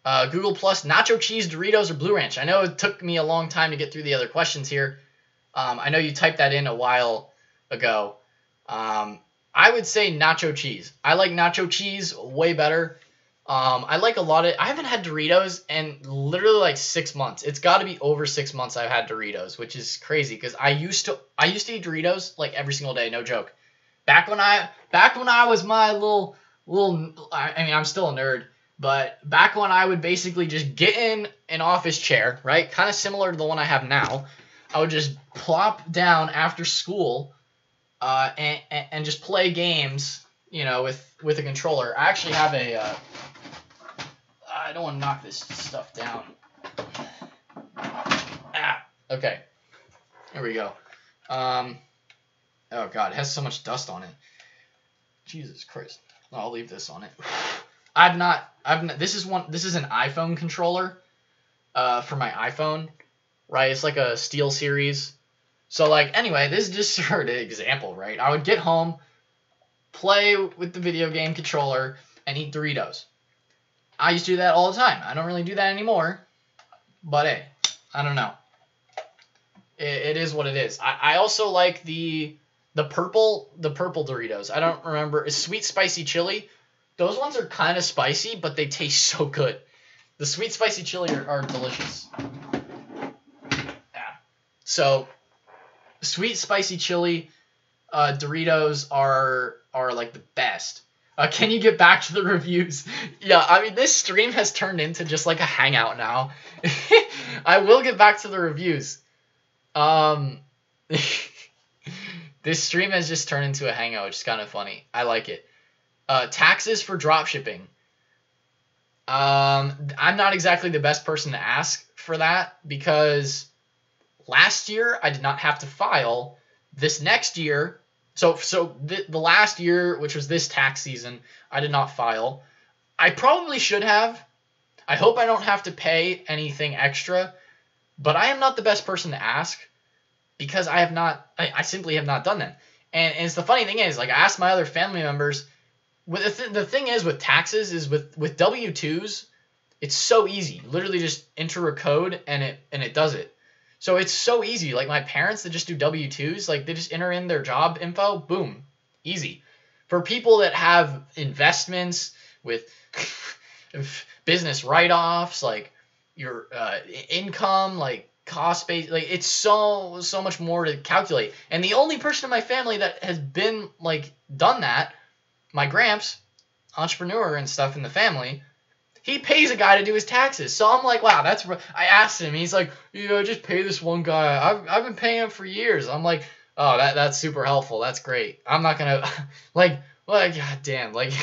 Google Plus, nacho cheese, Doritos, or Blue Ranch. I know it took me a long time to get through the other questions here. I know you typed that in a while ago. I would say nacho cheese. I like nacho cheese way better. I like a lot of... I haven't had Doritos in literally like 6 months. It's got to be over 6 months I've had Doritos, which is crazy because I used to eat Doritos like every single day, no joke. Back when I was my little I mean, I'm still a nerd, but back when I would basically just get in an office chair, right? Kind of similar to the one I have now. I would just plop down after school and just play games, you know, with a controller. I actually have a... I don't want to knock this stuff down. Okay. There we go. Oh god, it has so much dust on it. Jesus Christ. I'll leave this on it. This is an iPhone controller for my iPhone, right? It's like a Steel Series. So like, anyway, this is just sort of an example, right? I would get home, play with the video game controller, and eat Doritos. I used to do that all the time. I don't really do that anymore, but hey, I don't know. It is what it is. I also like the purple Doritos. I don't remember. It's sweet spicy chili. Those ones are kind of spicy, but they taste so good. The sweet spicy chili are delicious. Yeah. So sweet spicy chili Doritos are like the best. Can you get back to the reviews? Yeah, I mean, this stream has turned into just like a hangout now. I will get back to the reviews. This stream has just turned into a hangout, which is kind of funny. I like it. Taxes for dropshipping. I'm not exactly the best person to ask for that because last year I did not have to file. This next year, so the last year, which was this tax season, I did not file. I probably should have. I hope I don't have to pay anything extra, but I am not the best person to ask because I simply have not done that. And it's the funny thing is, like, I asked my other family members. The thing is with taxes is with W-2s, it's so easy. Literally just enter a code and it does it. So it's so easy. Like my parents that just do W-2s, like they just enter in their job info, boom, easy. For people that have investments with business write-offs, like your income, like cost base, like it's so much more to calculate. And the only person in my family that has been like done that, my gramps, entrepreneur and stuff in the family, he pays a guy to do his taxes. So I'm like, wow, I asked him. He's like, just pay this one guy. I've been paying him for years. I'm like, oh, that's super helpful. That's great. I'm not going to, like, god damn. Like,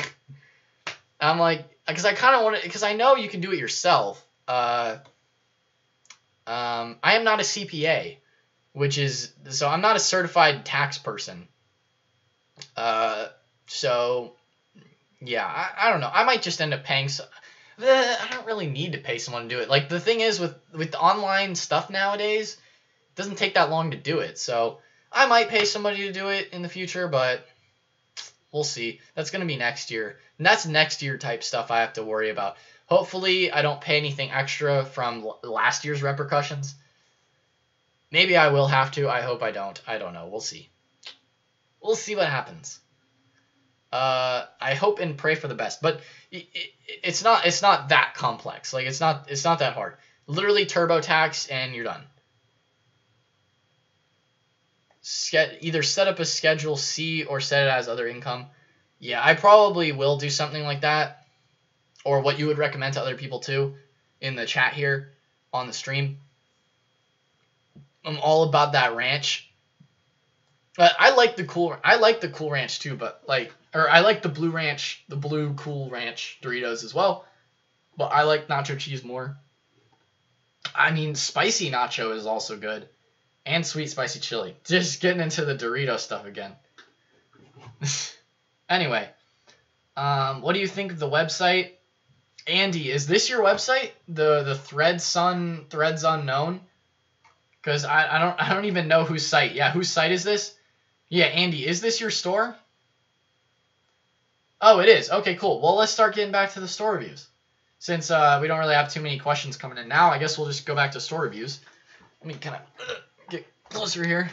I'm like, because I kind of want to, because I know you can do it yourself. I am not a CPA, so I'm not a certified tax person. So, yeah, I don't know. I might just end up paying I don't really need to pay someone to do it. Like, the thing is, with the online stuff nowadays, it doesn't take that long to do it. So, I might pay somebody to do it in the future, but we'll see. That's going to be next year. And that's next year type stuff I have to worry about. Hopefully, I don't pay anything extra from last year's repercussions. Maybe I will have to. I hope I don't. I don't know. We'll see. We'll see what happens. I hope and pray for the best, but it's not that complex. Like it's not that hard. Literally TurboTax and you're done. Either set up a Schedule C or set it as other income. Yeah, I probably will do something like that, or what you would recommend to other people too, in the chat here on the stream. I'm all about that ranch. I like the Cool Ranch too, but I like the Blue Ranch, the Blue Cool Ranch Doritos as well. But I like nacho cheese more. I mean, spicy nacho is also good, and sweet spicy chili. Just getting into the Dorito stuff again. Anyway, what do you think of the website? Andy, is this your website? The Threads Unknown? Because I don't even know whose site. Yeah, whose site is this? Yeah, Andy, is this your store? Oh, it is. Okay, cool. Well, let's start getting back to the store reviews. Since we don't really have too many questions coming in now, I guess we'll just go back to store reviews. Let me kind of get closer here.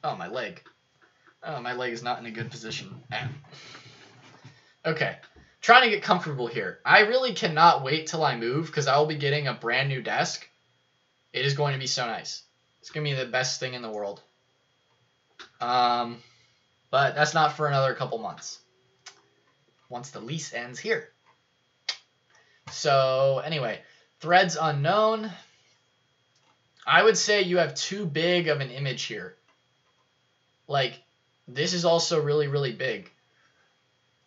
Oh, my leg. Oh, my leg is not in a good position. Okay. Trying to get comfortable here. I really cannot wait till I move because I will be getting a brand new desk. It is going to be so nice. It's going to be the best thing in the world. But that's not for another couple months. Once the lease ends here. So, anyway, Threads Unknown. I would say you have too big of an image here. Like, this is also really, really big.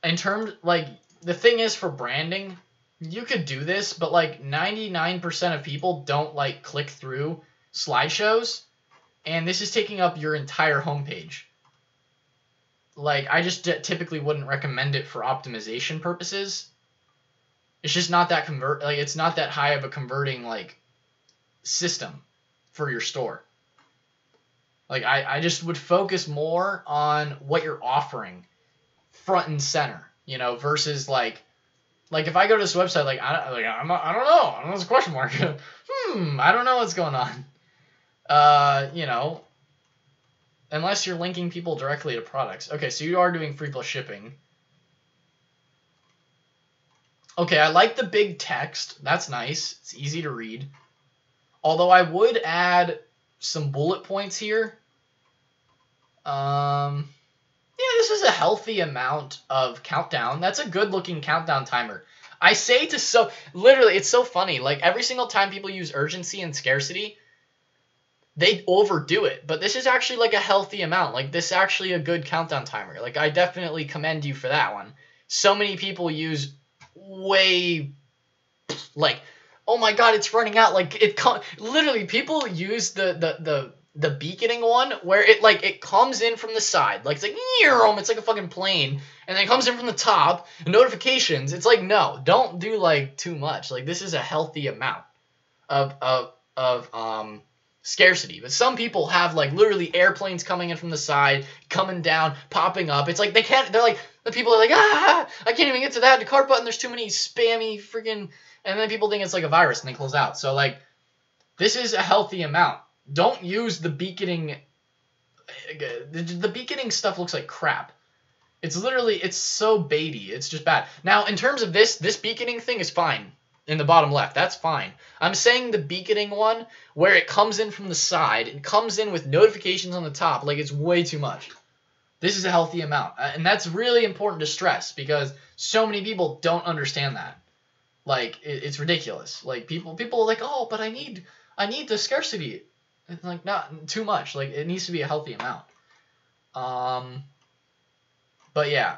In terms, like, the thing is for branding, you could do this, but, like, 99% of people don't, like, click through slideshows, and this is taking up your entire homepage. Like, I just typically wouldn't recommend it for optimization purposes. It's just not that it's not that high of a converting, like, system for your store. Like, I just would focus more on what you're offering front and center, you know, versus, like if I go to this website, I don't know. I don't know. It's a question mark. I don't know what's going on. You know, unless you're linking people directly to products. Okay, so you are doing free plus shipping. Okay, I like the big text. That's nice. It's easy to read. Although I would add some bullet points here. Yeah, this is a healthy amount of countdown. That's a good looking countdown timer. I say literally, it's so funny. Like, every single time people use urgency and scarcity, they overdo it. But this is actually like a healthy amount. Like this is actually a good countdown timer. Like I definitely commend you for that one. So many people use way like, oh my god, it's running out. Like literally people use the beaconing one where it comes in from the side. Like it's like it's like a fucking plane, and then it comes in from the top. Notifications. It's like, no, don't do like too much. Like this is a healthy amount of scarcity. But some people have like literally airplanes coming in from the side, coming down, popping up. It's like they can't. They're like the people are like, I can't even get to that. The cart button. There's too many spammy freaking. And then people think it's like a virus and they close out. So like, this is a healthy amount. Don't use the beaconing. The beaconing stuff looks like crap. It's so baity. It's just bad. Now, in terms of this beaconing thing is fine. In the bottom left, that's fine. I'm saying the beaconing one, where it comes in from the side, it comes in with notifications on the top, like it's way too much. This is a healthy amount. And that's really important to stress because so many people don't understand that. Like, it's ridiculous. Like, people are like, oh, but I need the scarcity. It's like, not too much. Like, it needs to be a healthy amount. But yeah.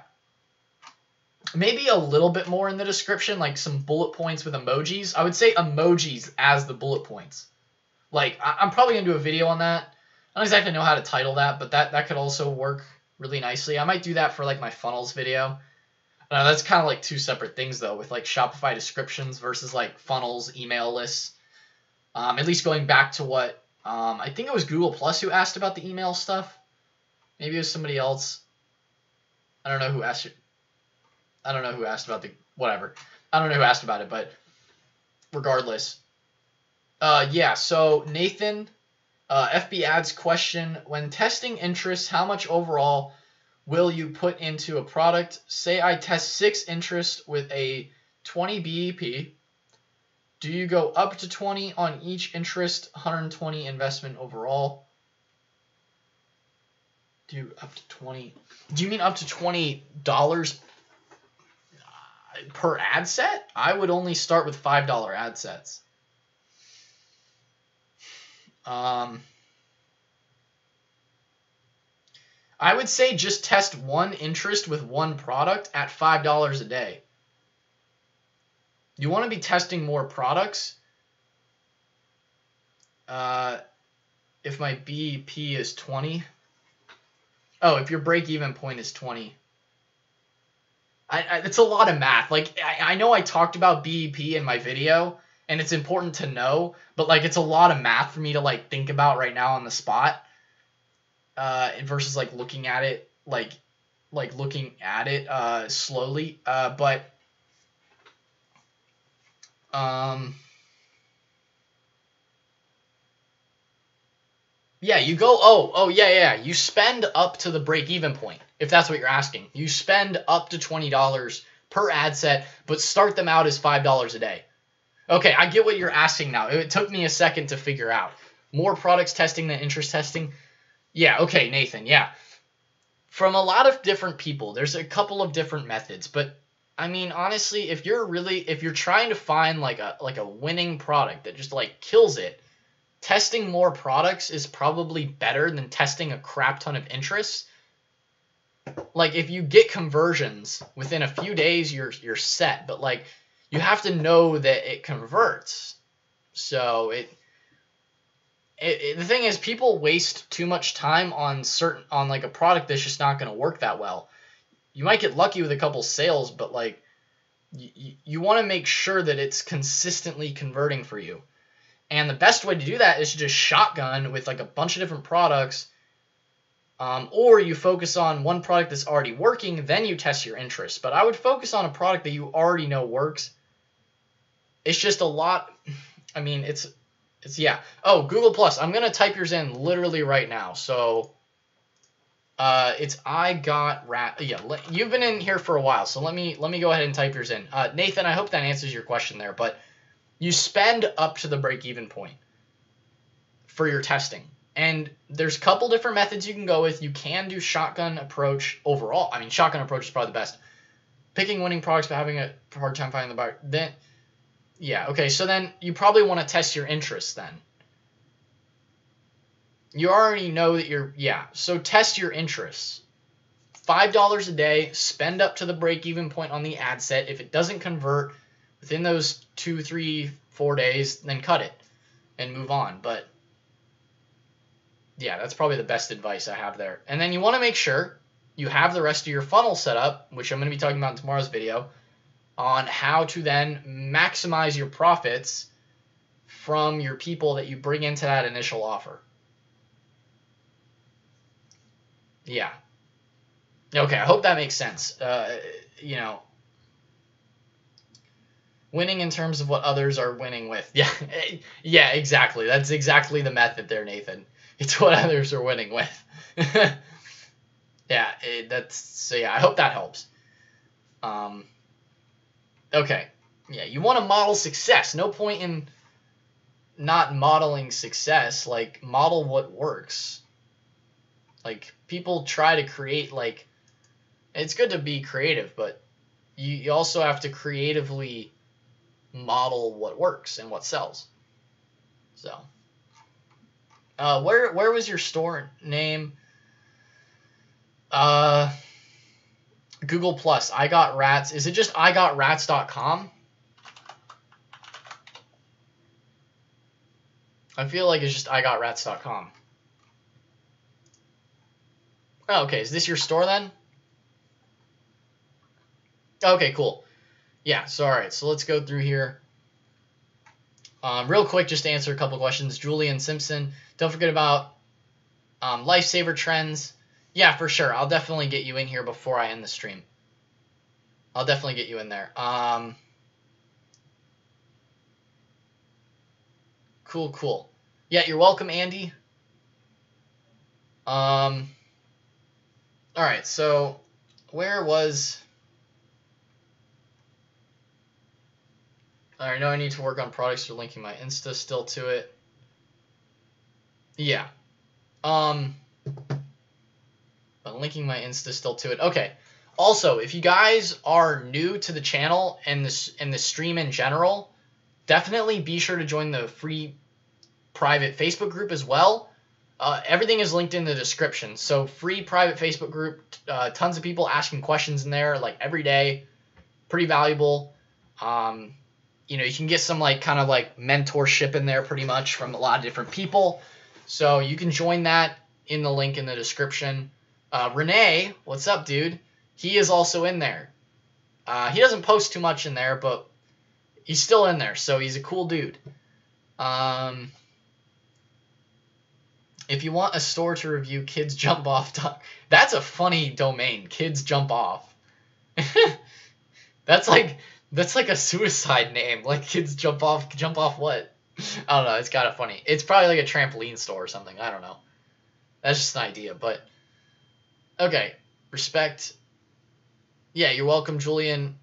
Maybe a little bit more in the description, like some bullet points with emojis. I would say emojis as the bullet points. Like, I'm probably going to do a video on that. I don't exactly know how to title that, but that could also work really nicely. I might do that for, like, my funnels video. That's kind of like two separate things, though, with, like, Shopify descriptions versus, like, funnels, email lists. At least going back to what, I think it was Google Plus who asked about the email stuff. Maybe it was somebody else. I don't know who asked about whatever. I don't know who asked about it, but regardless. Yeah, so Nathan, FB ads question, when testing interests, how much overall will you put into a product? Say I test 6 interests with a 20 BEP. Do you go up to 20 on each interest, 120 investment overall? Do you mean up to $20 per ad set? I would only start with $5 ad sets. I would say just test one interest with one product at $5 a day. You want to be testing more products. If my BEP is 20. Oh, if your break-even point is 20. It's a lot of math. Like, I know I talked about BEP in my video, and it's important to know, but, like, it's a lot of math for me to, like, think about right now on the spot, versus, like, looking at it, slowly, yeah, you go, yeah, you spend up to the break-even point, if that's what you're asking. You spend up to $20 per ad set, but start them out as $5 a day. Okay, I get what you're asking now. It took me a second to figure out. More products testing than interest testing? Yeah, okay, Nathan, yeah. From a lot of different people, there's a couple of different methods, but I mean, honestly, if you're trying to find like a winning product that just like kills it, testing more products is probably better than testing a crap ton of interests. Like, if you get conversions within a few days, you're set. But like, you have to know that it converts. So the thing is, people waste too much time on like a product that's just not going to work that well. You might get lucky with a couple sales, but like, you want to make sure that it's consistently converting for you. And the best way to do that is to just shotgun with like a bunch of different products, or you focus on one product that's already working, then you test your interests. But I would focus on a product that you already know works. It's just a lot. I mean, it's yeah. Oh, Google Plus. I'm gonna type yours in literally right now. So, it's yeah. You've been in here for a while, so let me go ahead and type yours in. Nathan, I hope that answers your question there, but. You spend up to the break-even point for your testing. And there's a couple different methods you can go with. You can do shotgun approach overall. I mean, shotgun approach is probably the best. Picking winning products but having a hard time finding the buyer. Then, yeah, okay. So then you probably want to test your interests then. you already know that you're, yeah. So test your interests. $5 a day, spend up to the break-even point on the ad set. If it doesn't convert within those 2, 3, 4 days, then cut it and move on. But yeah, that's probably the best advice I have there. And then you want to make sure you have the rest of your funnel set up, which I'm going to be talking about in tomorrow's video, on how to then maximize your profits from your people that you bring into that initial offer. Yeah. Okay, I hope that makes sense. You know, winning in terms of what others are winning with. Yeah, yeah, exactly. That's exactly the method there, Nathan. It's what others are winning with. Yeah, so yeah, I hope that helps. Okay, yeah, you want to model success. No point in not modeling success. Like, model what works. Like, people try to create, like, it's good to be creative, but you also have to creatively model what works and what sells. So, where was your store name? Google Plus. I Got Rats. Is it just IGotRats.com? I feel like it's just IGotRats.com. Oh, okay. Is this your store then? Okay, cool. Yeah, so all right, so let's go through here. Real quick, just to answer a couple questions. Julian Simpson, don't forget about Lifesaver Trends. Yeah, for sure. I'll definitely get you in here before I end the stream. I'll definitely get you in there. Cool. Yeah, you're welcome, Andy. All right, so where was... I know I need to work on products for linking my Insta still to it. Yeah. But linking my Insta still to it. Okay. Also, if you guys are new to the channel and the stream in general, definitely be sure to join the free private Facebook group as well. Everything is linked in the description. So free private Facebook group, tons of people asking questions in there like every day. Pretty valuable. You know, you can get some like kind of like mentorship in there pretty much from a lot of different people. So you can join that in the link in the description. Renee, what's up, dude? He is also in there. He doesn't post too much in there, but he's still in there. So he's a cool dude. If you want a store to review, Kids Jump Off. That's a funny domain. Kids Jump Off. That's like a suicide name. Like, kids jump off what? I don't know. It's kind of funny. It's probably like a trampoline store or something. I don't know. That's just an idea. But okay, respect. Yeah, you're welcome, Julian.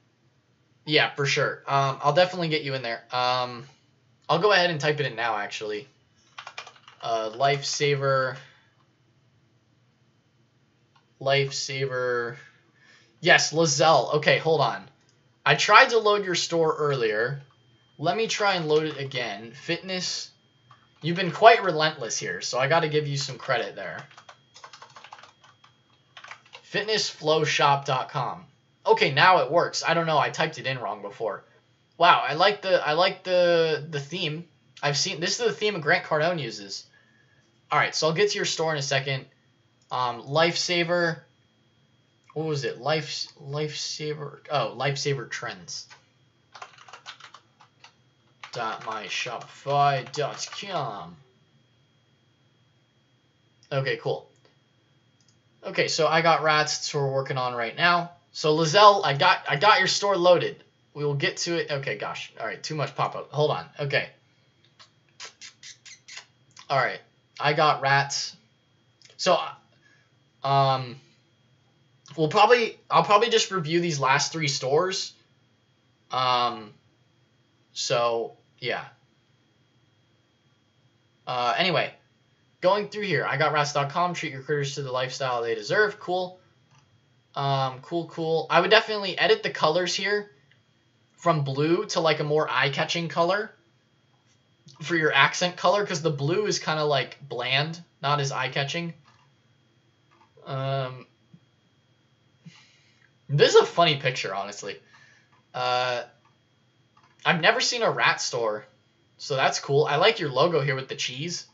Yeah, for sure. I'll definitely get you in there. I'll go ahead and type it in now, actually. Lifesaver. Yes, Lizelle. Okay, hold on. I tried to load your store earlier. Let me try and load it again. Fitness. You've been quite relentless here, so I got to give you some credit there. Fitnessflowshop.com. Okay, now it works. I don't know. I typed it in wrong before. Wow, I like the theme. I've seen this is the theme Grant Cardone uses. All right, so I'll get to your store in a second. Lifesaver. What was it? Lifesaver. Oh, Lifesaver Trends. .myshopify.com. Okay, cool. Okay, so I got rats. That's what we're working on right now. So Lizelle, I got your store loaded. We will get to it. Okay, gosh. All right, too much pop-up. Hold on. Okay. All right. I got rats. So, I'll probably just review these last 3 stores. So yeah. Anyway, going through here, IGotRats.com. Treat your critters to the lifestyle they deserve. Cool. Cool. I would definitely edit the colors here from blue to like a more eye-catching color for your accent color, because the blue is kind of like bland, not as eye-catching. This is a funny picture, honestly. I've never seen a rat store, so that's cool. I like your logo here with the cheese.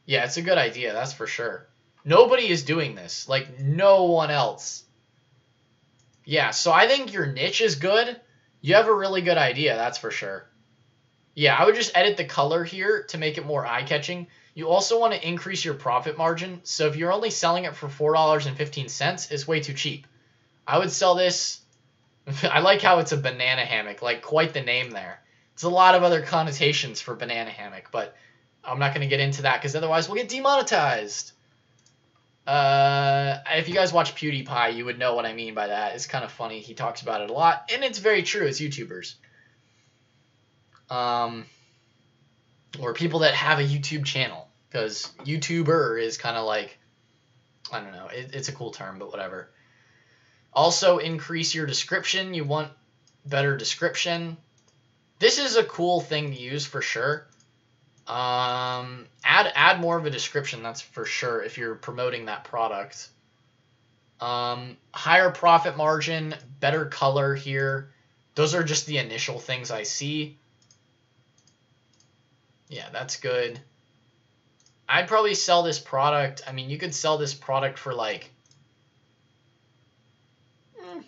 Yeah, it's a good idea, that's for sure. Nobody is doing this. Like, no one else. Yeah, so I think your niche is good. You have a really good idea, that's for sure. Yeah, I would just edit the color here to make it more eye-catching. You also want to increase your profit margin. So if you're only selling it for $4.15, it's way too cheap. I would sell this. I like how it's a banana hammock, like quite the name there. There's a lot of other connotations for banana hammock, but I'm not going to get into that because otherwise we'll get demonetized. If you guys watch PewDiePie, you would know what I mean by that. It's kind of funny. He talks about it a lot, and it's very true as YouTubers. Or people that have a YouTube channel, because YouTuber is kind of like, I don't know, it's a cool term, but whatever. Also, increase your description. You want better description. This is a cool thing to use for sure. Add more of a description, that's for sure, if you're promoting that product. Higher profit margin, better color here. Those are just the initial things I see. Yeah, that's good. I'd probably sell this product. I mean, you could sell this product for like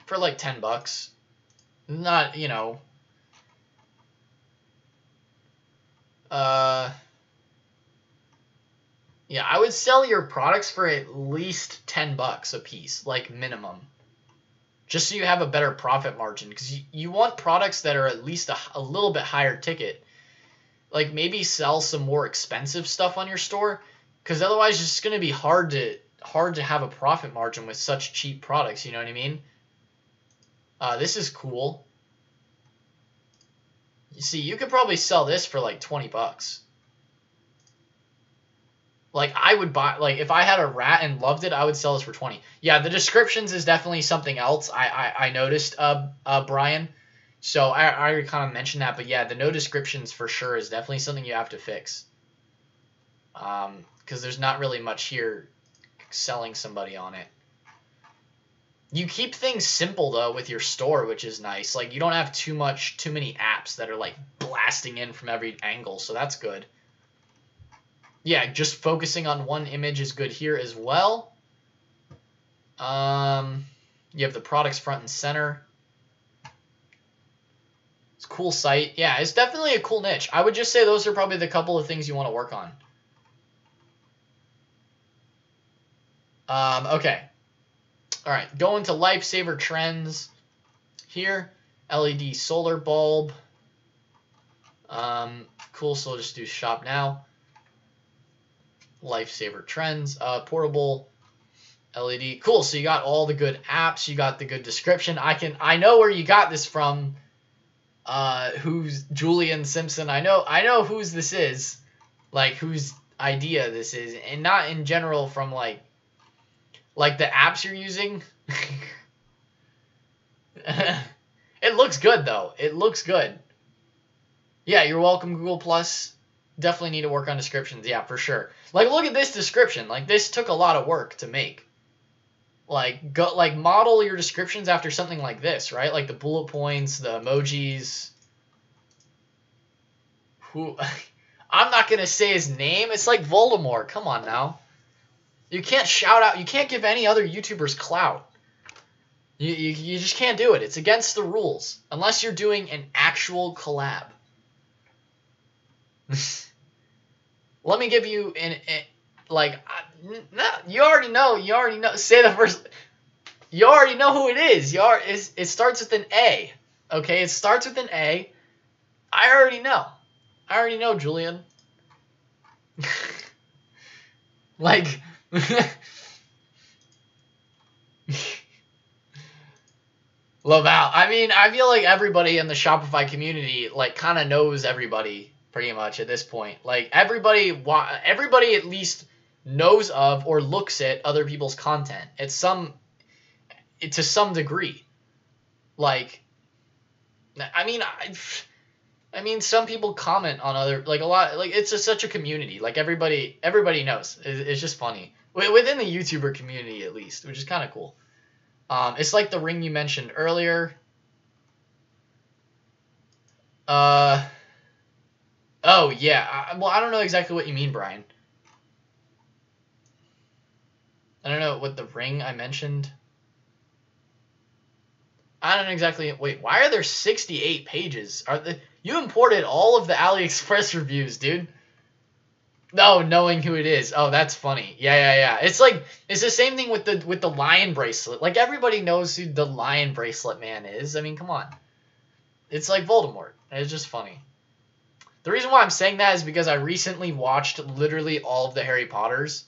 $10. Not, you know. Yeah, I would sell your products for at least $10 a piece, like minimum. Just so you have a better profit margin, because you want products that are at least a little bit higher ticket. Like maybe sell some more expensive stuff on your store, because otherwise it's just going to be hard to have a profit margin with such cheap products. You know what I mean? This is cool. You see, you could probably sell this for like $20. Like I would buy, like if I had a rat and loved it, I would sell this for 20. Yeah, the descriptions is definitely something else. I noticed, Brian. So I already kind of mentioned that, but yeah, the no descriptions for sure is definitely something you have to fix. Because there's not really much here selling somebody on it. You keep things simple though with your store, which is nice. Like you don't have too many apps that are like blasting in from every angle, so that's good. Yeah, just focusing on one image is good here as well. You have the products front and center. It's a cool site. Yeah, it's definitely a cool niche. I would just say those are probably the couple of things you want to work on. Okay. All right, going to lifesaver trends here. LED solar bulb. Cool, so we'll just do shop now. Lifesaver trends. Portable LED. Cool, so you got all the good apps. You got the good description. I know where you got this from. Who's Julian Simpson? I know whose this is. Like whose idea this is, and not in general from like the apps you're using. It looks good though. It looks good. Yeah, you're welcome, Google Plus. Definitely need to work on descriptions. Yeah, for sure. Like, look at this description. Like, this took a lot of work to make. Like, model your descriptions after something like this, right? Like the bullet points, the emojis. I'm not gonna say his name. It's like Voldemort. Come on now. You can't shout out. You can't give any other YouTubers clout. You just can't do it. It's against the rules. Unless you're doing an actual collab. Let me give you no, you already know. Say the first. You already know who it is. It starts with an A. Okay, it starts with an A. I already know, Julian. Like. Love out. I mean, I feel like everybody in the Shopify community like kind of knows everybody pretty much at this point. Like everybody at least knows of or looks at other people's content to some degree. Like, I mean, I mean, some people comment on other, like a lot, like it's just such a community. Like everybody knows. It's just funny within the YouTuber community at least, which is kind of cool. It's like the ring you mentioned earlier. Oh yeah. Well, I don't know exactly what you mean, Brian. I don't know what the ring I mentioned. I don't exactly. Wait, why are there 68 pages? You imported all of the AliExpress reviews, dude? No, knowing who it is. Oh, that's funny. Yeah. It's like it's the same thing with the lion bracelet. Like everybody knows who the lion bracelet man is. I mean, come on. It's like Voldemort. It's just funny. The reason why I'm saying that is because I recently watched literally all of the Harry Potters.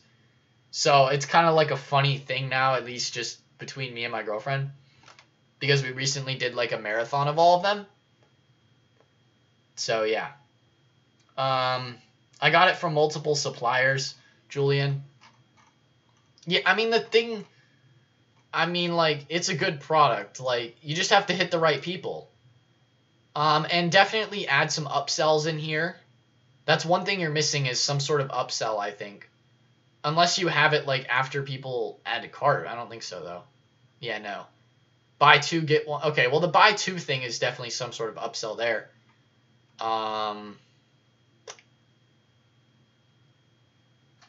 So it's kind of like a funny thing now, at least just between me and my girlfriend. Because we recently did like a marathon of all of them. So yeah. I got it from multiple suppliers, Julian. Yeah, I mean like it's a good product. Like you just have to hit the right people. And definitely add some upsells in here. That's one thing you're missing is some sort of upsell, I think. Unless you have it like after people add to cart. I don't think so though. Yeah, no. Buy two, get one. Okay, well the buy two thing is definitely some sort of upsell there.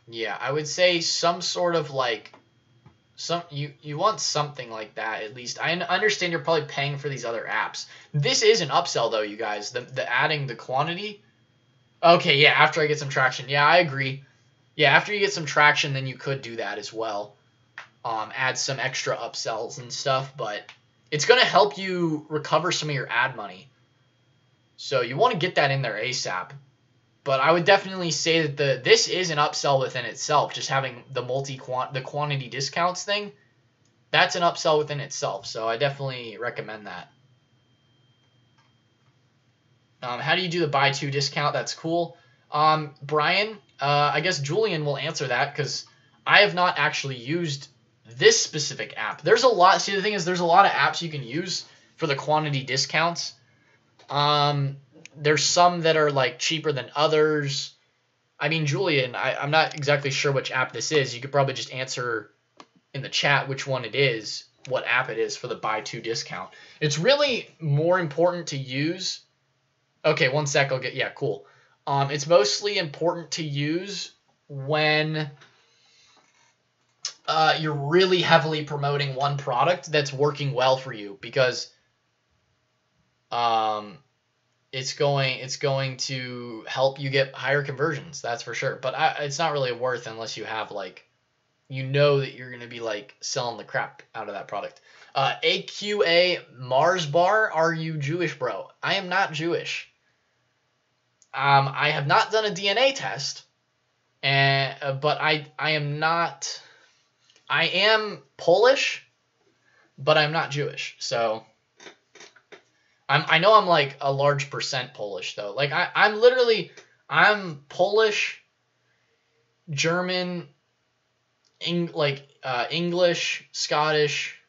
Yeah, I would say some sort of like you want something like that at least. I understand you're probably paying for these other apps. This is an upsell though, you guys. The adding the quantity. Okay, yeah, after I get some traction. Yeah, I agree. Yeah, after you get some traction, then you could do that as well. Add some extra upsells and stuff, but it's going to help you recover some of your ad money. So you want to get that in there ASAP. But I would definitely say that this is an upsell within itself. Just having the quantity discounts thing, that's an upsell within itself. So I definitely recommend that. How do you do the buy two discount? That's cool. Brian, I guess Julian will answer that because I have not actually used this specific app. There's a lot. See, the thing is, there's a lot of apps you can use for the quantity discounts. There's some that are like cheaper than others. I mean, Julian, I'm not exactly sure which app this is. You could probably just answer in the chat which one it is, what app it is for the buy two discount. It's really more important to use. Okay, one sec. I'll get. Yeah, cool. It's mostly important to use when you're really heavily promoting one product that's working well for you because it's going to help you get higher conversions, that's for sure. But it's not really worth unless you have like, you know that you're going to be like selling the crap out of that product. AQA Mars Bar, are you Jewish, bro? I am not Jewish. I have not done a DNA test, but I am not. I am Polish, but I'm not Jewish. So I know I'm like a large percent Polish though. Like I'm Polish, German, English, Scottish,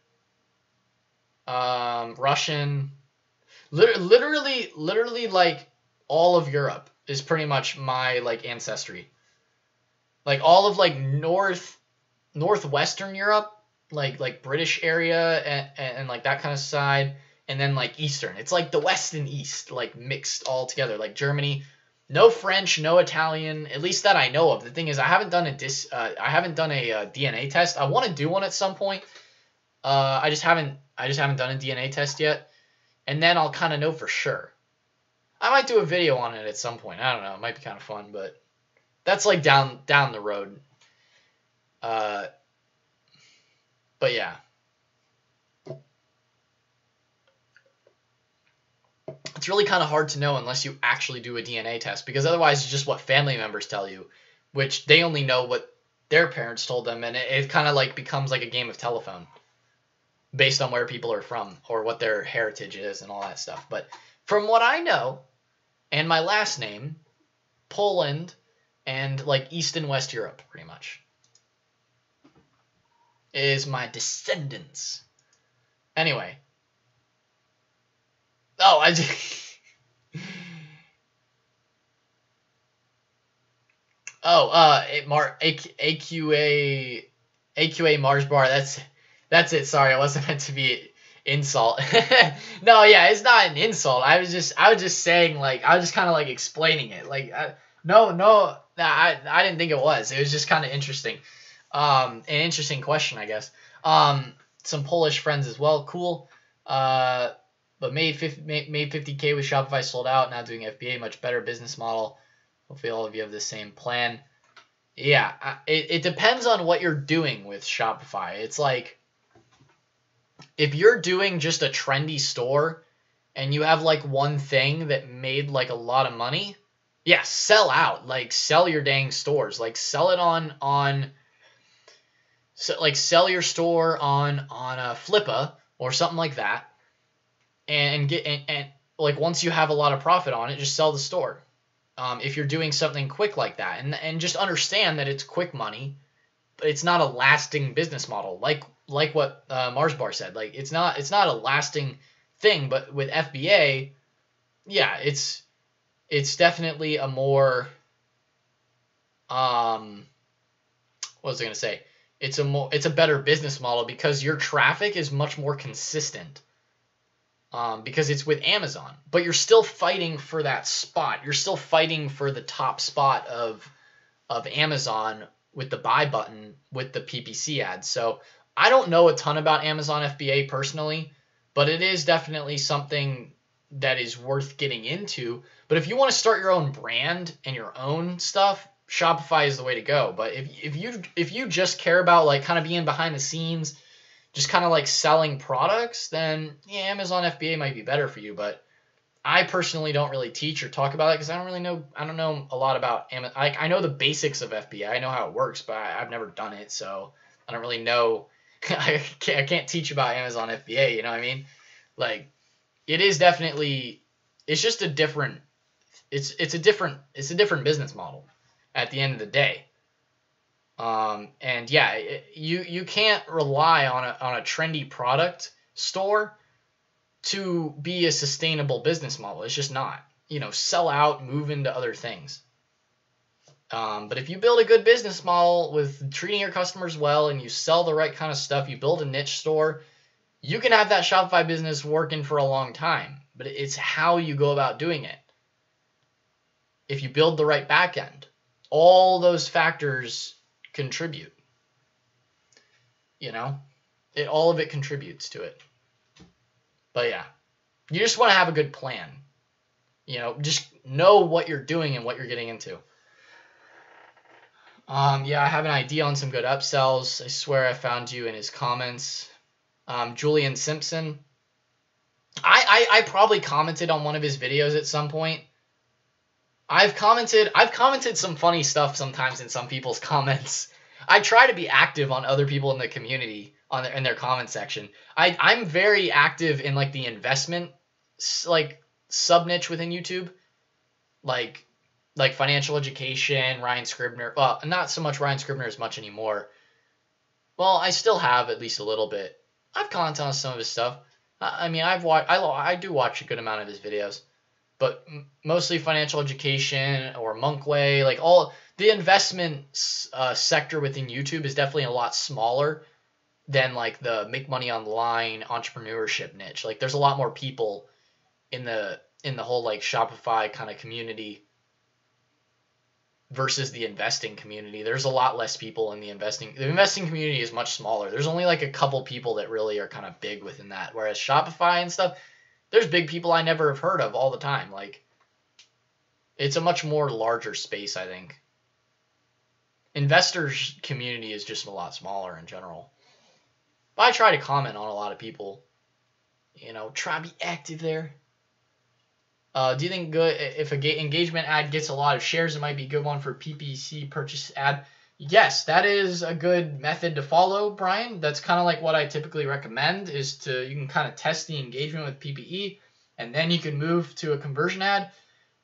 Russian, literally like all of Europe is pretty much my like ancestry. Like all of like northwestern Europe, like British area and like that kind of side, and then like Eastern. It's like the West and East like mixed all together. Like Germany, no French, no Italian, at least that I know of. The thing is, I haven't done a DNA test. I want to do one at some point. I just haven't done a DNA test yet, and then I'll kind of know for sure. I might do a video on it at some point. I don't know. It might be kind of fun, but that's like down the road. But yeah. It's really kind of hard to know unless you actually do a DNA test, because otherwise it's just what family members tell you, which they only know what their parents told them, and it kind of like becomes like a game of telephone based on where people are from or what their heritage is and all that stuff. But from what I know, and my last name, Poland, and like East and West Europe, pretty much, is my descendants. Anyway. Oh, Oh, AQA Mars bar. That's it. Sorry, I wasn't meant to be insult. No, yeah, it's not an insult. I was just saying, like, I was just kind of like explaining it. Like, no, I didn't think it was. It was just kind of interesting. An interesting question, I guess. Some Polish friends as well. Cool. But made 50K with Shopify, sold out. Now doing FBA, much better business model. Hopefully all of you have the same plan. Yeah, it depends on what you're doing with Shopify. It's like, if you're doing just a trendy store and you have like one thing that made like a lot of money, yeah, sell out. Like, sell your dang stores. Like, sell it on so, like, sell your store on a Flippa or something like that, and get and like, once you have a lot of profit on it, just sell the store. If you're doing something quick like that, and just understand that it's quick money, but it's not a lasting business model. Like what Mars Bar said, like, it's not a lasting thing. But with FBA, yeah, it's definitely a more what was I gonna say? It's a better business model because your traffic is much more consistent. Because it's with Amazon, but you're still fighting for that spot. You're still fighting for the top spot of Amazon with the buy button with the PPC ads. So I don't know a ton about Amazon FBA personally, but it is definitely something that is worth getting into. But if you want to start your own brand and your own stuff, Shopify is the way to go. But if you just care about, like, kind of being behind the scenes, just kind of like selling products, then yeah, Amazon FBA might be better for you. But I personally don't really teach or talk about it because I don't know a lot about Amazon. I know the basics of FBA. I know how it works, but I've never done it, so I don't really know. I can't teach about Amazon FBA. You know what I mean? Like, it is definitely, it's just a different, it's a different business model at the end of the day. And yeah, you can't rely on a trendy product store to be a sustainable business model. It's just not. Sell out, move into other things. But if you build a good business model with treating your customers well, and you sell the right kind of stuff, you build a niche store, you can have that Shopify business working for a long time. But it's how you go about doing it. If you build the right back end, all those factors contribute. All of it contributes to it. But yeah, you just want to have a good plan. Just know what you're doing and what you're getting into. Yeah, I have an idea on some good upsells. I swear I found you in his comments. Julian Simpson. I probably commented on one of his videos at some point. I've commented some funny stuff sometimes in some people's comments. I try to be active on other people in the community in their comment section. I'm very active in, like, the investment, like, sub niche within YouTube, like financial education, Ryan Scribner. Well, not so much Ryan Scribner as much anymore. Well, I still have at least a little bit. I've commented on some of his stuff. I mean, I do watch a good amount of his videos. But mostly financial education or Monkway, like, all the investment sector within YouTube is definitely a lot smaller than, like, the make money online entrepreneurship niche. Like, there's a lot more people in the whole, like, Shopify kind of community versus the investing community. There's a lot less people in the investing community is much smaller. There's only, like, a couple people that really are kind of big within that. Whereas Shopify and stuff, there's big people I never have heard of all the time. Like, it's a much more larger space, I think. Investors community is just a lot smaller in general. But I try to comment on a lot of people. Try to be active there. Do you think if a engagement ad gets a lot of shares, it might be a good one for PPC purchase ad? Yes, that is a good method to follow, Brian. That's kind of like what I typically recommend, is you can kind of test the engagement with PPE, and then you can move to a conversion ad.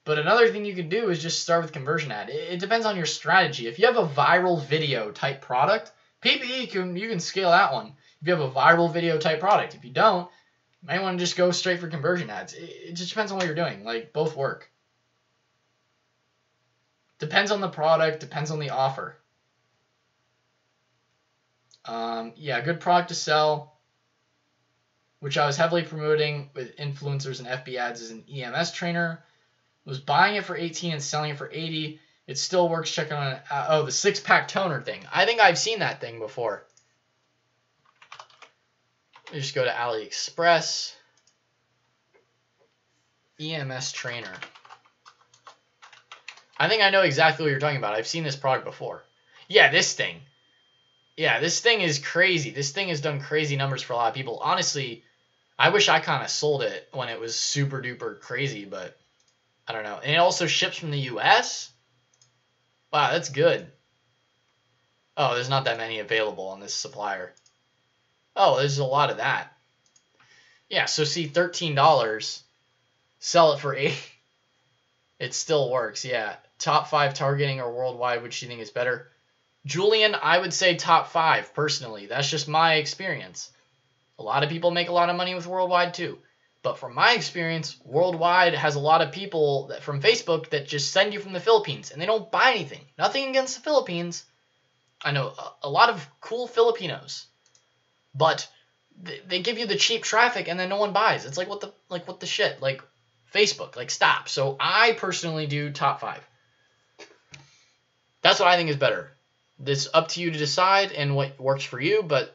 But another thing you can do is just start with conversion ad. It depends on your strategy. If you have a viral video type product, PPE, you can scale that one. If you have a viral video type product. If you don't, you might want to just go straight for conversion ads. It just depends on what you're doing. Like, both work. Depends on the product, depends on the offer. Yeah, good product to sell, which I was heavily promoting with influencers and FB ads as an EMS trainer. Was buying it for 18 and selling it for 80. It still works. Check on it. Oh, the 6-pack toner thing. I think I've seen that thing before. You just go to AliExpress. EMS trainer. I think I know exactly what you're talking about. I've seen this product before. Yeah, this thing. Yeah, this thing is crazy. This thing has done crazy numbers for a lot of people. Honestly, I wish I kind of sold it when it was super duper crazy, but I don't know. And it also ships from the US? Wow, that's good. Oh, there's not that many available on this supplier. Oh, there's a lot of that. Yeah, so see, $13. Sell it for $8. It still works, yeah. Top 5 targeting or worldwide, which do you think is better? Julian, I would say top 5, personally. That's just my experience. A lot of people make a lot of money with worldwide, too. But from my experience, worldwide has a lot of people that, from Facebook that just send you from the Philippines, and they don't buy anything. Nothing against the Philippines. I know a lot of cool Filipinos, but they give you the cheap traffic, and then no one buys. It's like what the shit? Like Facebook, like stop. So I personally do top 5. That's what I think is better. It's up to you to decide and what works for you, but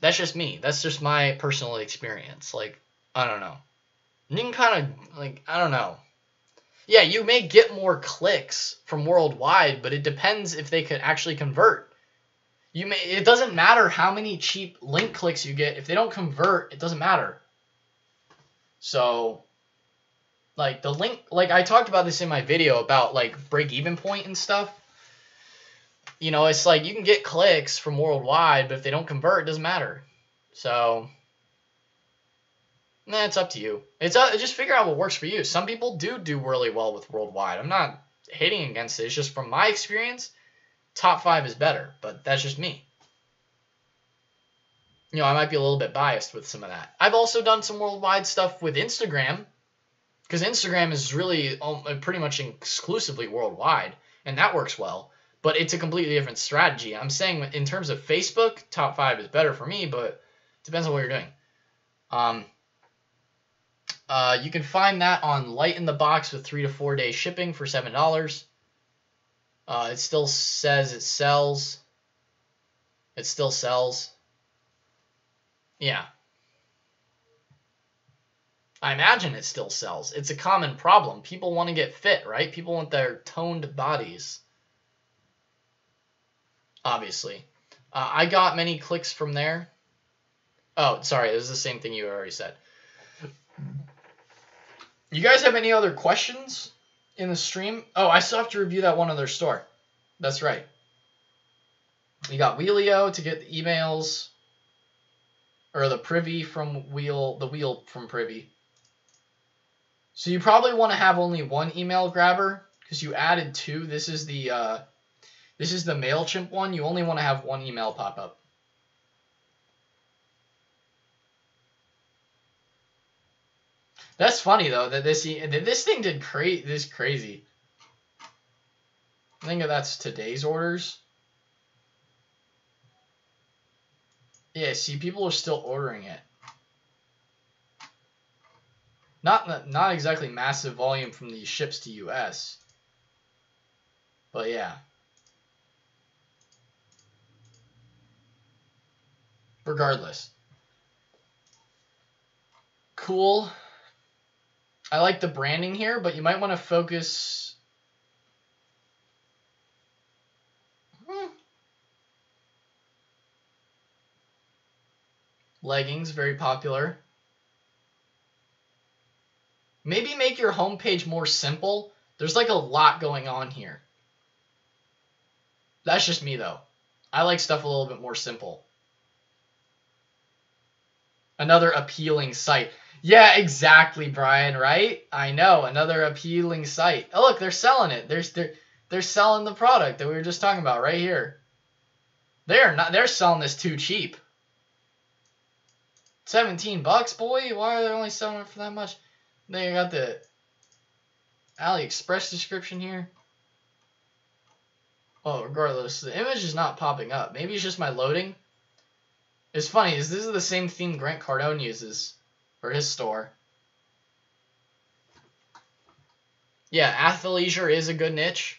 that's just me. That's just my personal experience. Like, I don't know. You can kind of, like, I don't know. Yeah, you may get more clicks from worldwide, but it depends if they could actually convert. It doesn't matter how many cheap link clicks you get. If they don't convert, it doesn't matter. So, like, the link, like, I talked about this in my video about, like, break-even point and stuff. You know, it's like you can get clicks from worldwide, but if they don't convert, it doesn't matter. So, it's up to you. Just figure out what works for you. Some people do really well with worldwide. I'm not hating against it. It's just from my experience, top 5 is better, but that's just me. You know, I might be a little bit biased with some of that. I've also done some worldwide stuff with Instagram, because Instagram is really pretty much exclusively worldwide, and that works well. But it's a completely different strategy. I'm saying in terms of Facebook, top 5 is better for me, but it depends on what you're doing. You can find that on Light in the Box with 3 to 4 day shipping for $7. It still says it sells. It still sells. Yeah. I imagine it still sells. It's a common problem. People want to get fit, right? People want their toned bodies. Obviously. I got many clicks from there. Oh, sorry. It was the same thing you already said. You guys have any other questions in the stream? Oh, I still have to review that one other store. That's right. We got Wheelio to get the emails. Or the Privy from the wheel from Privy. So you probably want to have only one email grabber, because you added 2. This is the MailChimp one. You only want to have one email pop up. That's funny though that this thing did crazy. I think that's today's orders. Yeah, see, people are still ordering it. Not exactly massive volume from the ships to US. But yeah. Regardless. Cool. I like the branding here, but you might want to focus. Leggings, very popular. Maybe make your homepage more simple. There's like a lot going on here. That's just me though. I like stuff a little bit more simple. Another appealing site. Yeah, exactly, Brian, right? I know, another appealing site. Oh, look, they're selling it. They're selling the product that we were just talking about right here. They're selling this too cheap. $17, boy. Why are they only selling it for that much? They got the AliExpress description here. Well, regardless, the image is not popping up. Maybe it's just my loading. It's funny, this is the same theme Grant Cardone uses for his store. Yeah, athleisure is a good niche.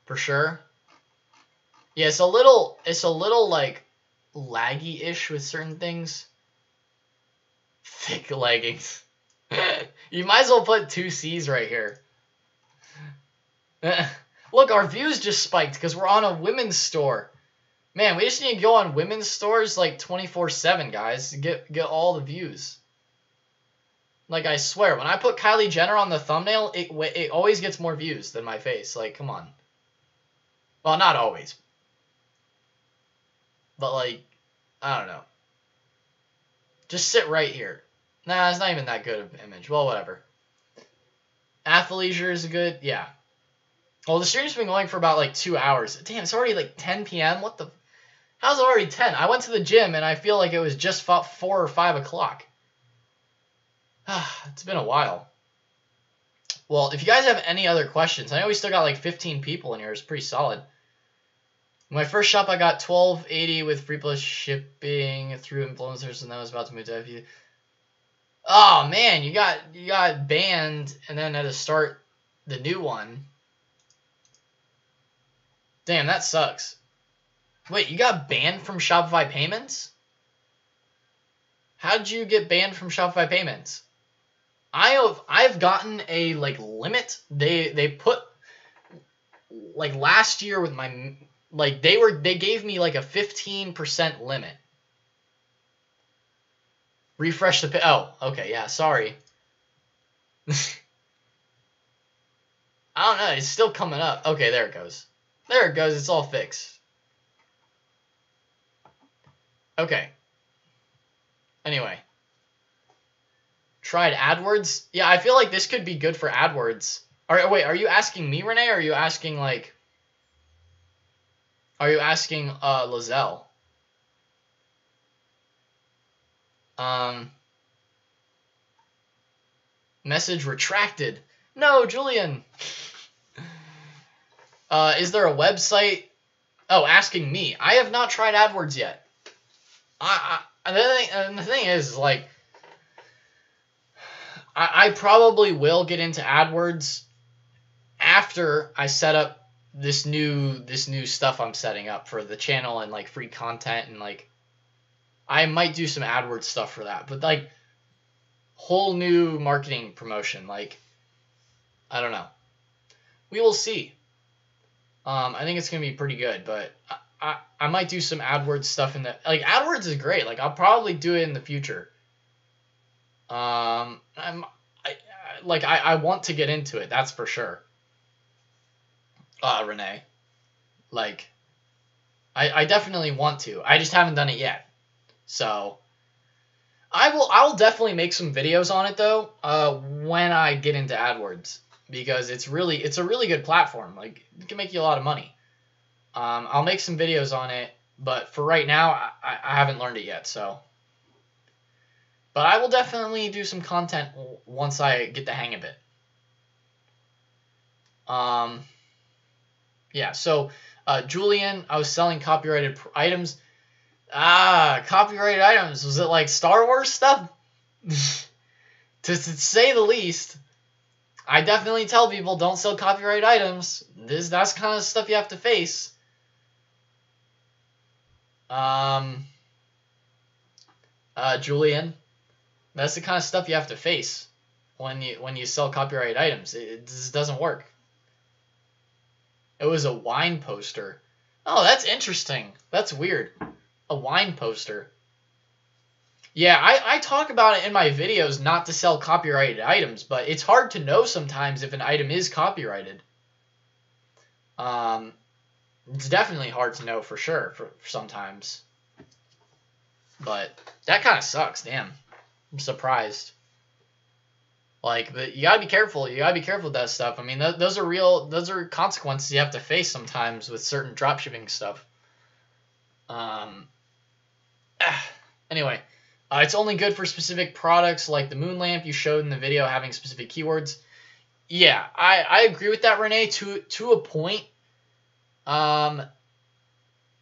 For sure. Yeah, it's a little like laggy-ish with certain things. Thick leggings. You might as well put 2 C's right here. Look, our views just spiked because we're on a women's store. Man, we just need to go on women's stores like 24/7, guys, to get all the views. Like, I swear, when I put Kylie Jenner on the thumbnail, it always gets more views than my face. Like, come on. Well, not always. But, like, I don't know. Just sit right here. Nah, it's not even that good of an image. Well, whatever. Athleisure is a good, yeah. Well, the stream's been going for about, like, 2 hours. Damn, it's already, like, 10 p.m.? What the... How's it already 10? I went to the gym, and I feel like it was just 4 or 5 o'clock. It's been a while. Well, if you guys have any other questions, I know we still got, like, 15 people in here. It's pretty solid. My first shop, I got $12.80 with free plus shipping through influencers, and then I was about to move to FU. Oh, man, you got banned, and then had to start the new one. Damn, that sucks. Wait, you got banned from Shopify payments? How did you get banned from Shopify payments? I've gotten a like limit. They put like last year with my like they gave me like a 15% limit. Refresh the oh, okay, yeah, sorry. I don't know, it's still coming up. Okay, there it goes. There it goes, it's all fixed. Okay. Anyway. Tried AdWords? Yeah, I feel like this could be good for AdWords. Wait, are you asking me, Renee, or are you asking, like... Are you asking, Lizelle? Message retracted. No, Julian! Is there a website? Oh, asking me. I have not tried AdWords yet. And the thing is, like... I probably will get into AdWords after I set up this new stuff I'm setting up for the channel and like free content, and like I might do some AdWords stuff for that. But like whole new marketing promotion, like I don't know. We will see. I think it's gonna be pretty good, but I might do some AdWords stuff in the like AdWords is great. Like I'll probably do it in the future. I want to get into it, that's for sure. Renee. Like, I definitely want to. I just haven't done it yet. So, I'll definitely make some videos on it though, when I get into AdWords, because it's a really good platform. Like, it can make you a lot of money. I'll make some videos on it, but for right now, I haven't learned it yet, so. But I will definitely do some content once I get the hang of it. Yeah, so Julian, I was selling copyrighted items. Copyrighted items. Was it like Star Wars stuff? To say the least. I definitely tell people don't sell copyrighted items. That's kind of stuff you have to face. Julian. That's the kind of stuff you have to face when you sell copyrighted items. It just doesn't work. It was a wine poster. Oh, that's interesting. That's weird. A wine poster. Yeah, I talk about it in my videos not to sell copyrighted items, but it's hard to know sometimes if an item is copyrighted. It's definitely hard to know for sure for sometimes. But that kind of sucks, damn. I'm surprised. Like, but you gotta be careful. You gotta be careful with that stuff. I mean, those are consequences you have to face sometimes with certain dropshipping stuff. Anyway, it's only good for specific products like the moon lamp you showed in the video having specific keywords. Yeah, I agree with that, Renee, to a point.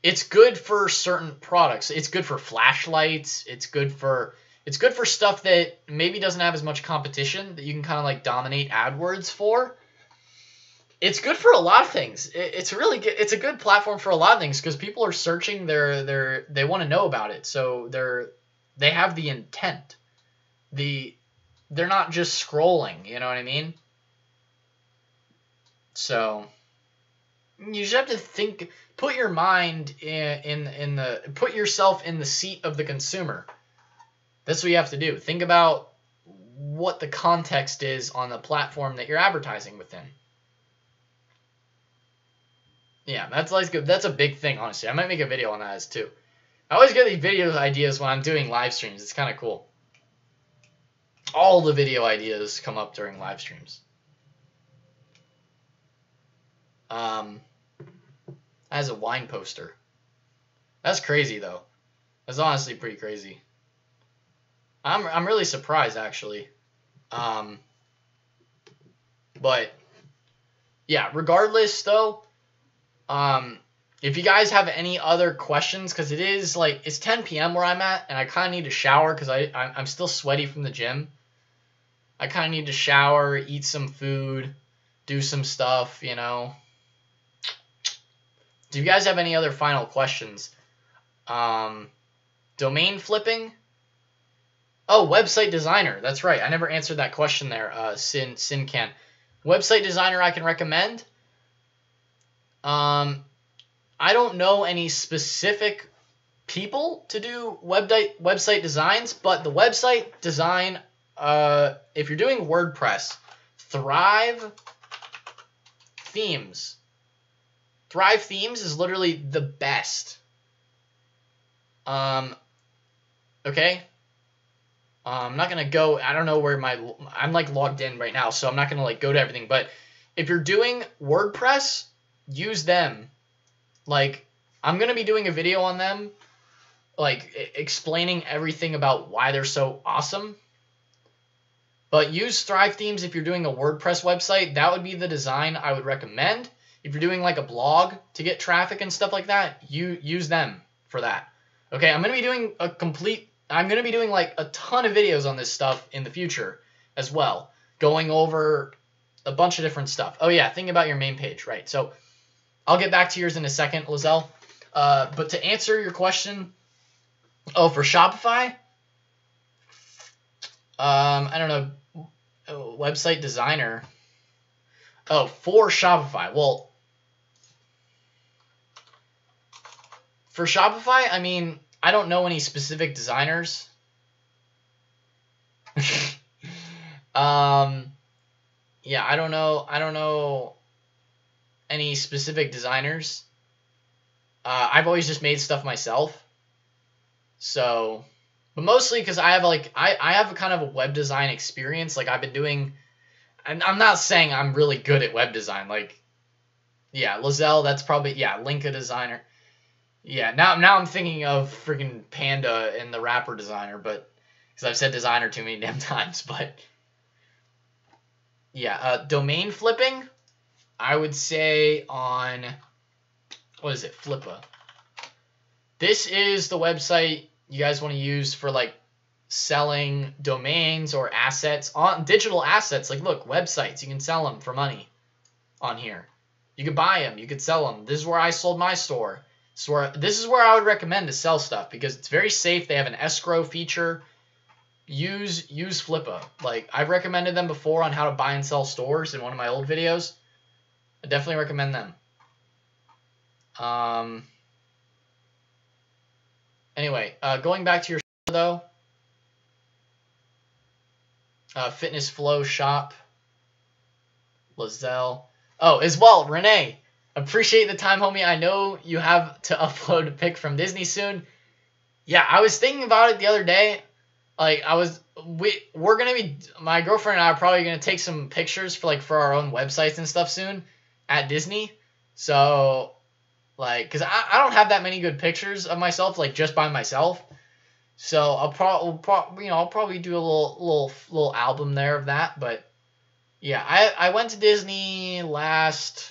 It's good for certain products. It's good for flashlights. It's good for stuff that maybe doesn't have as much competition that you can kind of like dominate AdWords for. It's good for a lot of things. It's really good. It's a good platform for a lot of things because people are searching. They want to know about it, so they have the intent. They're not just scrolling. You know what I mean? So you just have to think. Put your mind put yourself in the seat of the consumer. That's what you have to do. Think about what the context is on the platform that you're advertising within. Yeah, that's a big thing, honestly. I might make a video on that too. I always get these video ideas when I'm doing live streams. It's kind of cool. All the video ideas come up during live streams. As a wine poster. That's crazy though. That's honestly pretty crazy. I'm really surprised actually. But yeah, regardless though, if you guys have any other questions, because it is like it's 10 p.m. where I'm at, and I kind of need to shower because I'm still sweaty from the gym. I kind of need to shower, eat some food, do some stuff, you know. Do you guys have any other final questions? Domain flipping? Oh, website designer. That's right. I never answered that question there, Sincan. Website designer I can recommend. I don't know any specific people to do website designs, but the website design, if you're doing WordPress, Thrive Themes. Thrive Themes is literally the best. Okay. I'm not gonna go. I don't know where I'm like logged in right now, so I'm not gonna like go to everything. But if you're doing WordPress, use them. Like I'm gonna be doing a video on them, like explaining everything about why they're so awesome. But use Thrive Themes if you're doing a WordPress website. That would be the design I would recommend. If you're doing like a blog to get traffic and stuff like that, you use them for that. Okay, I'm going to be doing like a ton of videos on this stuff in the future as well, going over a bunch of different stuff. Oh yeah, think about your main page, right? So I'll get back to yours in a second, Lizelle. But to answer your question, for Shopify, I don't know, website designer. Oh, for Shopify. Well, for Shopify, I mean, I don't know any specific designers. Yeah, I don't know any specific designers. I've always just made stuff myself. So, but mostly because I have I have a kind of a web design experience. Like I've been doing, and I'm not saying I'm really good at web design. Like, yeah, Lizelle, that's probably, yeah, Linka designer. Yeah, now I'm thinking of freaking Panda and the rapper designer, but because I've said designer too many damn times. But yeah, domain flipping, I would say on, what is it, Flippa. This is the website you guys want to use for like selling domains or assets, on digital assets. Like, look, websites, you can sell them for money on here. You could buy them, you could sell them. This is where I sold my store. This is where I would recommend to sell stuff because it's very safe. They have an escrow feature. Use Flippa. Like, I've recommended them before on how to buy and sell stores in one of my old videos. I definitely recommend them. Anyway, going back to your though. Fitness Flow Shop. Lizelle. Oh, as well, Renee. Appreciate the time, homie. I know you have to upload a pic from Disney soon. Yeah, I was thinking about it the other day. Like, we're gonna be, my girlfriend and I are probably gonna take some pictures for our own websites and stuff soon at Disney. So, like, cause I don't have that many good pictures of myself, like just by myself. So I'll probably do a little album there of that. But yeah, I went to Disney last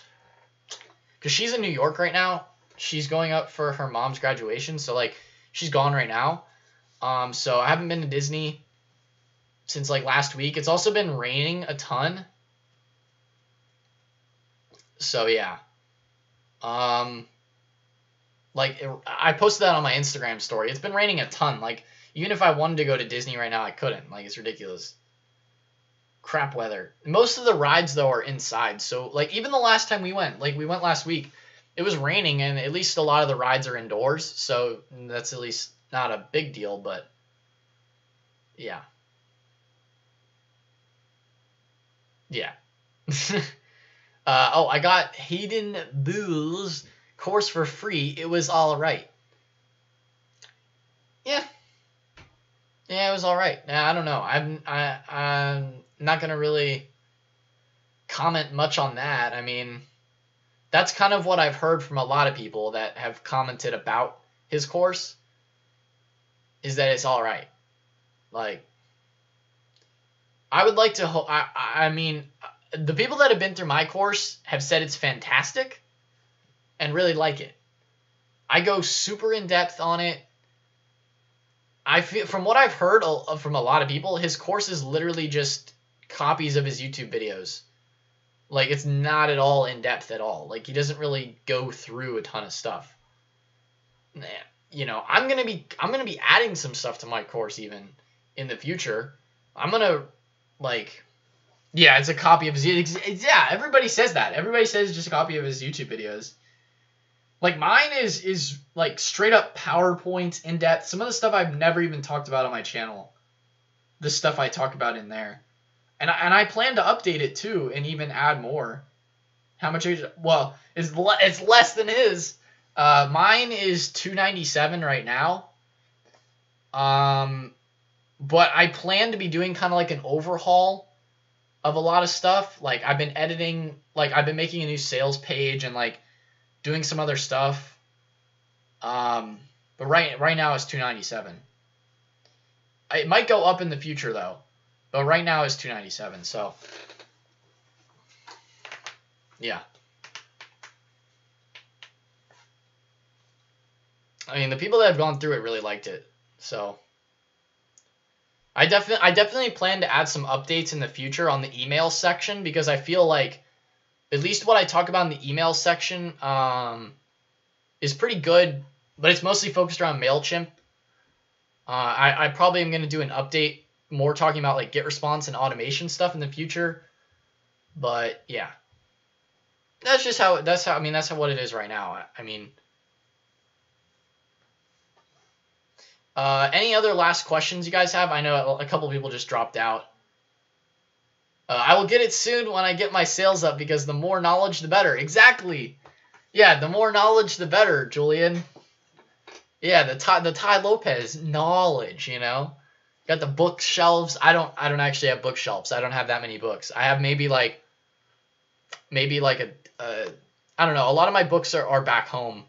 because she's in New York right now. She's going up for her mom's graduation, so like she's gone right now. So I haven't been to Disney since like last week. It's also been raining a ton. So yeah. I posted that on my Instagram story. It's been raining a ton. Like, even if I wanted to go to Disney right now, I couldn't. Like, it's ridiculous. Crap weather. Most of the rides, though, are inside. So, like, even the last time we went last week, it was raining, and at least a lot of the rides are indoors. So, that's at least not a big deal, but, yeah. Yeah. I got Hayden Boole's course for free. It was all right. Yeah, it was all right. I don't know. I'm not gonna really comment much on that. I mean, that's kind of what I've heard from a lot of people that have commented about his course, is that it's all right. Like, I would like to. I mean, the people that have been through my course have said it's fantastic and really like it. I go super in depth on it. I feel, from what I've heard from a lot of people, his course is literally just copies of his YouTube videos. Like, it's not at all in depth at all. Like, he doesn't really go through a ton of stuff. You know, I'm gonna be adding some stuff to my course even in the future. I'm gonna, like, yeah, it's a copy of his. Yeah, everybody says that. Everybody says it's just a copy of his YouTube videos. Like, mine is like straight up PowerPoint in depth. Some of the stuff I've never even talked about on my channel. The stuff I talk about in there. And I plan to update it too and even add more. How much is it? Well, it's less than his. Mine is $297 right now. But I plan to be doing kind of like an overhaul of a lot of stuff. Like, I've been editing, like, I've been making a new sales page and like doing some other stuff. But right now it's $297. It might go up in the future though. But right now it's $297. So yeah. I mean, the people that have gone through it really liked it. So I definitely plan to add some updates in the future on the email section, because I feel like at least what I talk about in the email section is pretty good, but it's mostly focused around MailChimp. I probably am going to do an update more talking about like get response and automation stuff in the future. But yeah, that's how what it is right now. I mean, any other last questions you guys have? I know a couple people just dropped out. I will get it soon when I get my sales up, because the more knowledge, the better. Exactly. Yeah, the more knowledge, the better, Julian. Yeah, the Ty Lopez knowledge, you know. Got the bookshelves. I don't actually have bookshelves. I don't have that many books. I have maybe like I don't know. A lot of my books are back home.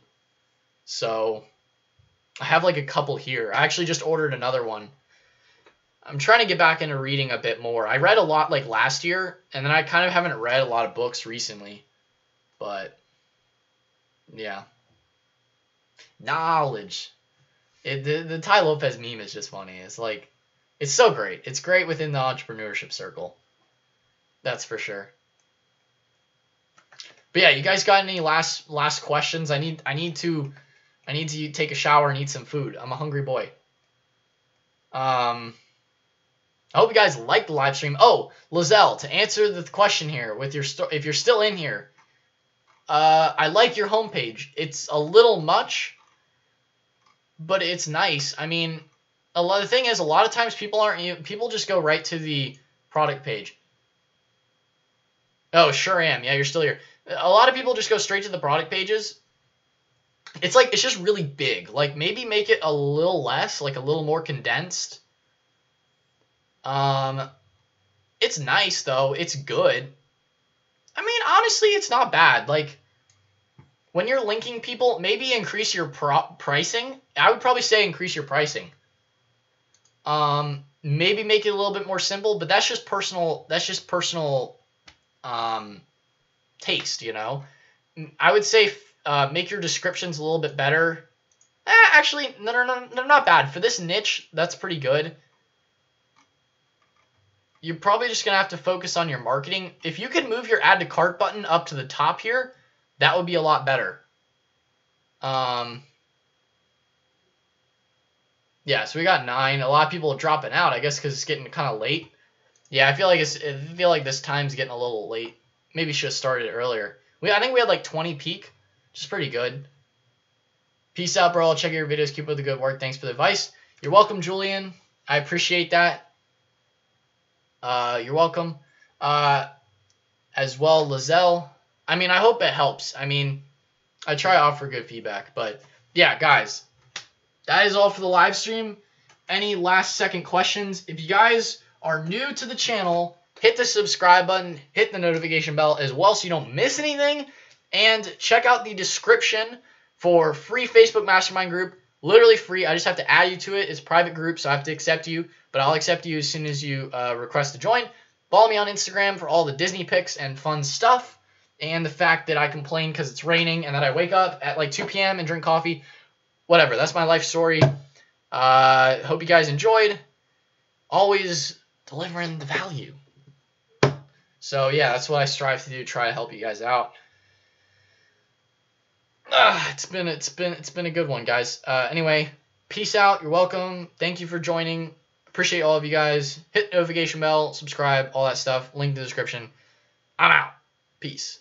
So I have like a couple here. I actually just ordered another one. I'm trying to get back into reading a bit more. I read a lot like last year, and then I kind of haven't read a lot of books recently. But yeah. Knowledge. The Ty Lopez meme is just funny. It's like, it's so great. It's great within the entrepreneurship circle. That's for sure. But yeah, you guys got any last questions? I need to take a shower and eat some food. I'm a hungry boy. I hope you guys like the live stream. Oh, Lizelle, to answer the question here with your if you're still in here, I like your homepage. It's a little much, but it's nice. I mean, the thing is, a lot of times people just go right to the product page. Oh, sure am. Yeah, you're still here. A lot of people just go straight to the product pages. It's like, it's just really big. Like, maybe make it a little less, like a little more condensed. It's nice though. It's good. I mean, honestly, it's not bad. Like, when you're linking people, maybe increase your pricing. I would probably say increase your pricing. Maybe make it a little bit more simple, but that's just personal taste, you know. I would say make your descriptions a little bit better. Actually, no, they're not bad. For this niche, that's pretty good. You're probably just going to have to focus on your marketing. If you could move your add to cart button up to the top here, that would be a lot better. Yeah, so we got 9. A lot of people are dropping out, I guess, because it's getting kind of late. Yeah, I feel like this time's getting a little late. Maybe should have started earlier. I think we had like 20 peak, which is pretty good. Peace out, bro. I'll check your videos. Keep up the good work. Thanks for the advice. You're welcome, Julian. I appreciate that. You're welcome. As well, Lizelle. I mean, I hope it helps. I mean, I try to offer good feedback. But, yeah, guys, that is all for the live stream. Any last-second questions? If you guys are new to the channel, hit the subscribe button, hit the notification bell as well so you don't miss anything. And check out the description for free Facebook Mastermind group. Literally free. I just have to add you to it. It's a private group, so I have to accept you. But I'll accept you as soon as you request to join. Follow me on Instagram for all the Disney pics and fun stuff. And the fact that I complain because it's raining and that I wake up at like 2 p.m. and drink coffee. Whatever. That's my life story. Hope you guys enjoyed. Always delivering the value. So, yeah, that's what I strive to do. Try to help you guys out. It's been a good one, guys. Anyway, peace out. You're welcome. Thank you for joining. Appreciate all of you guys. Hit the notification bell, subscribe, all that stuff. Link in the description. I'm out. Peace.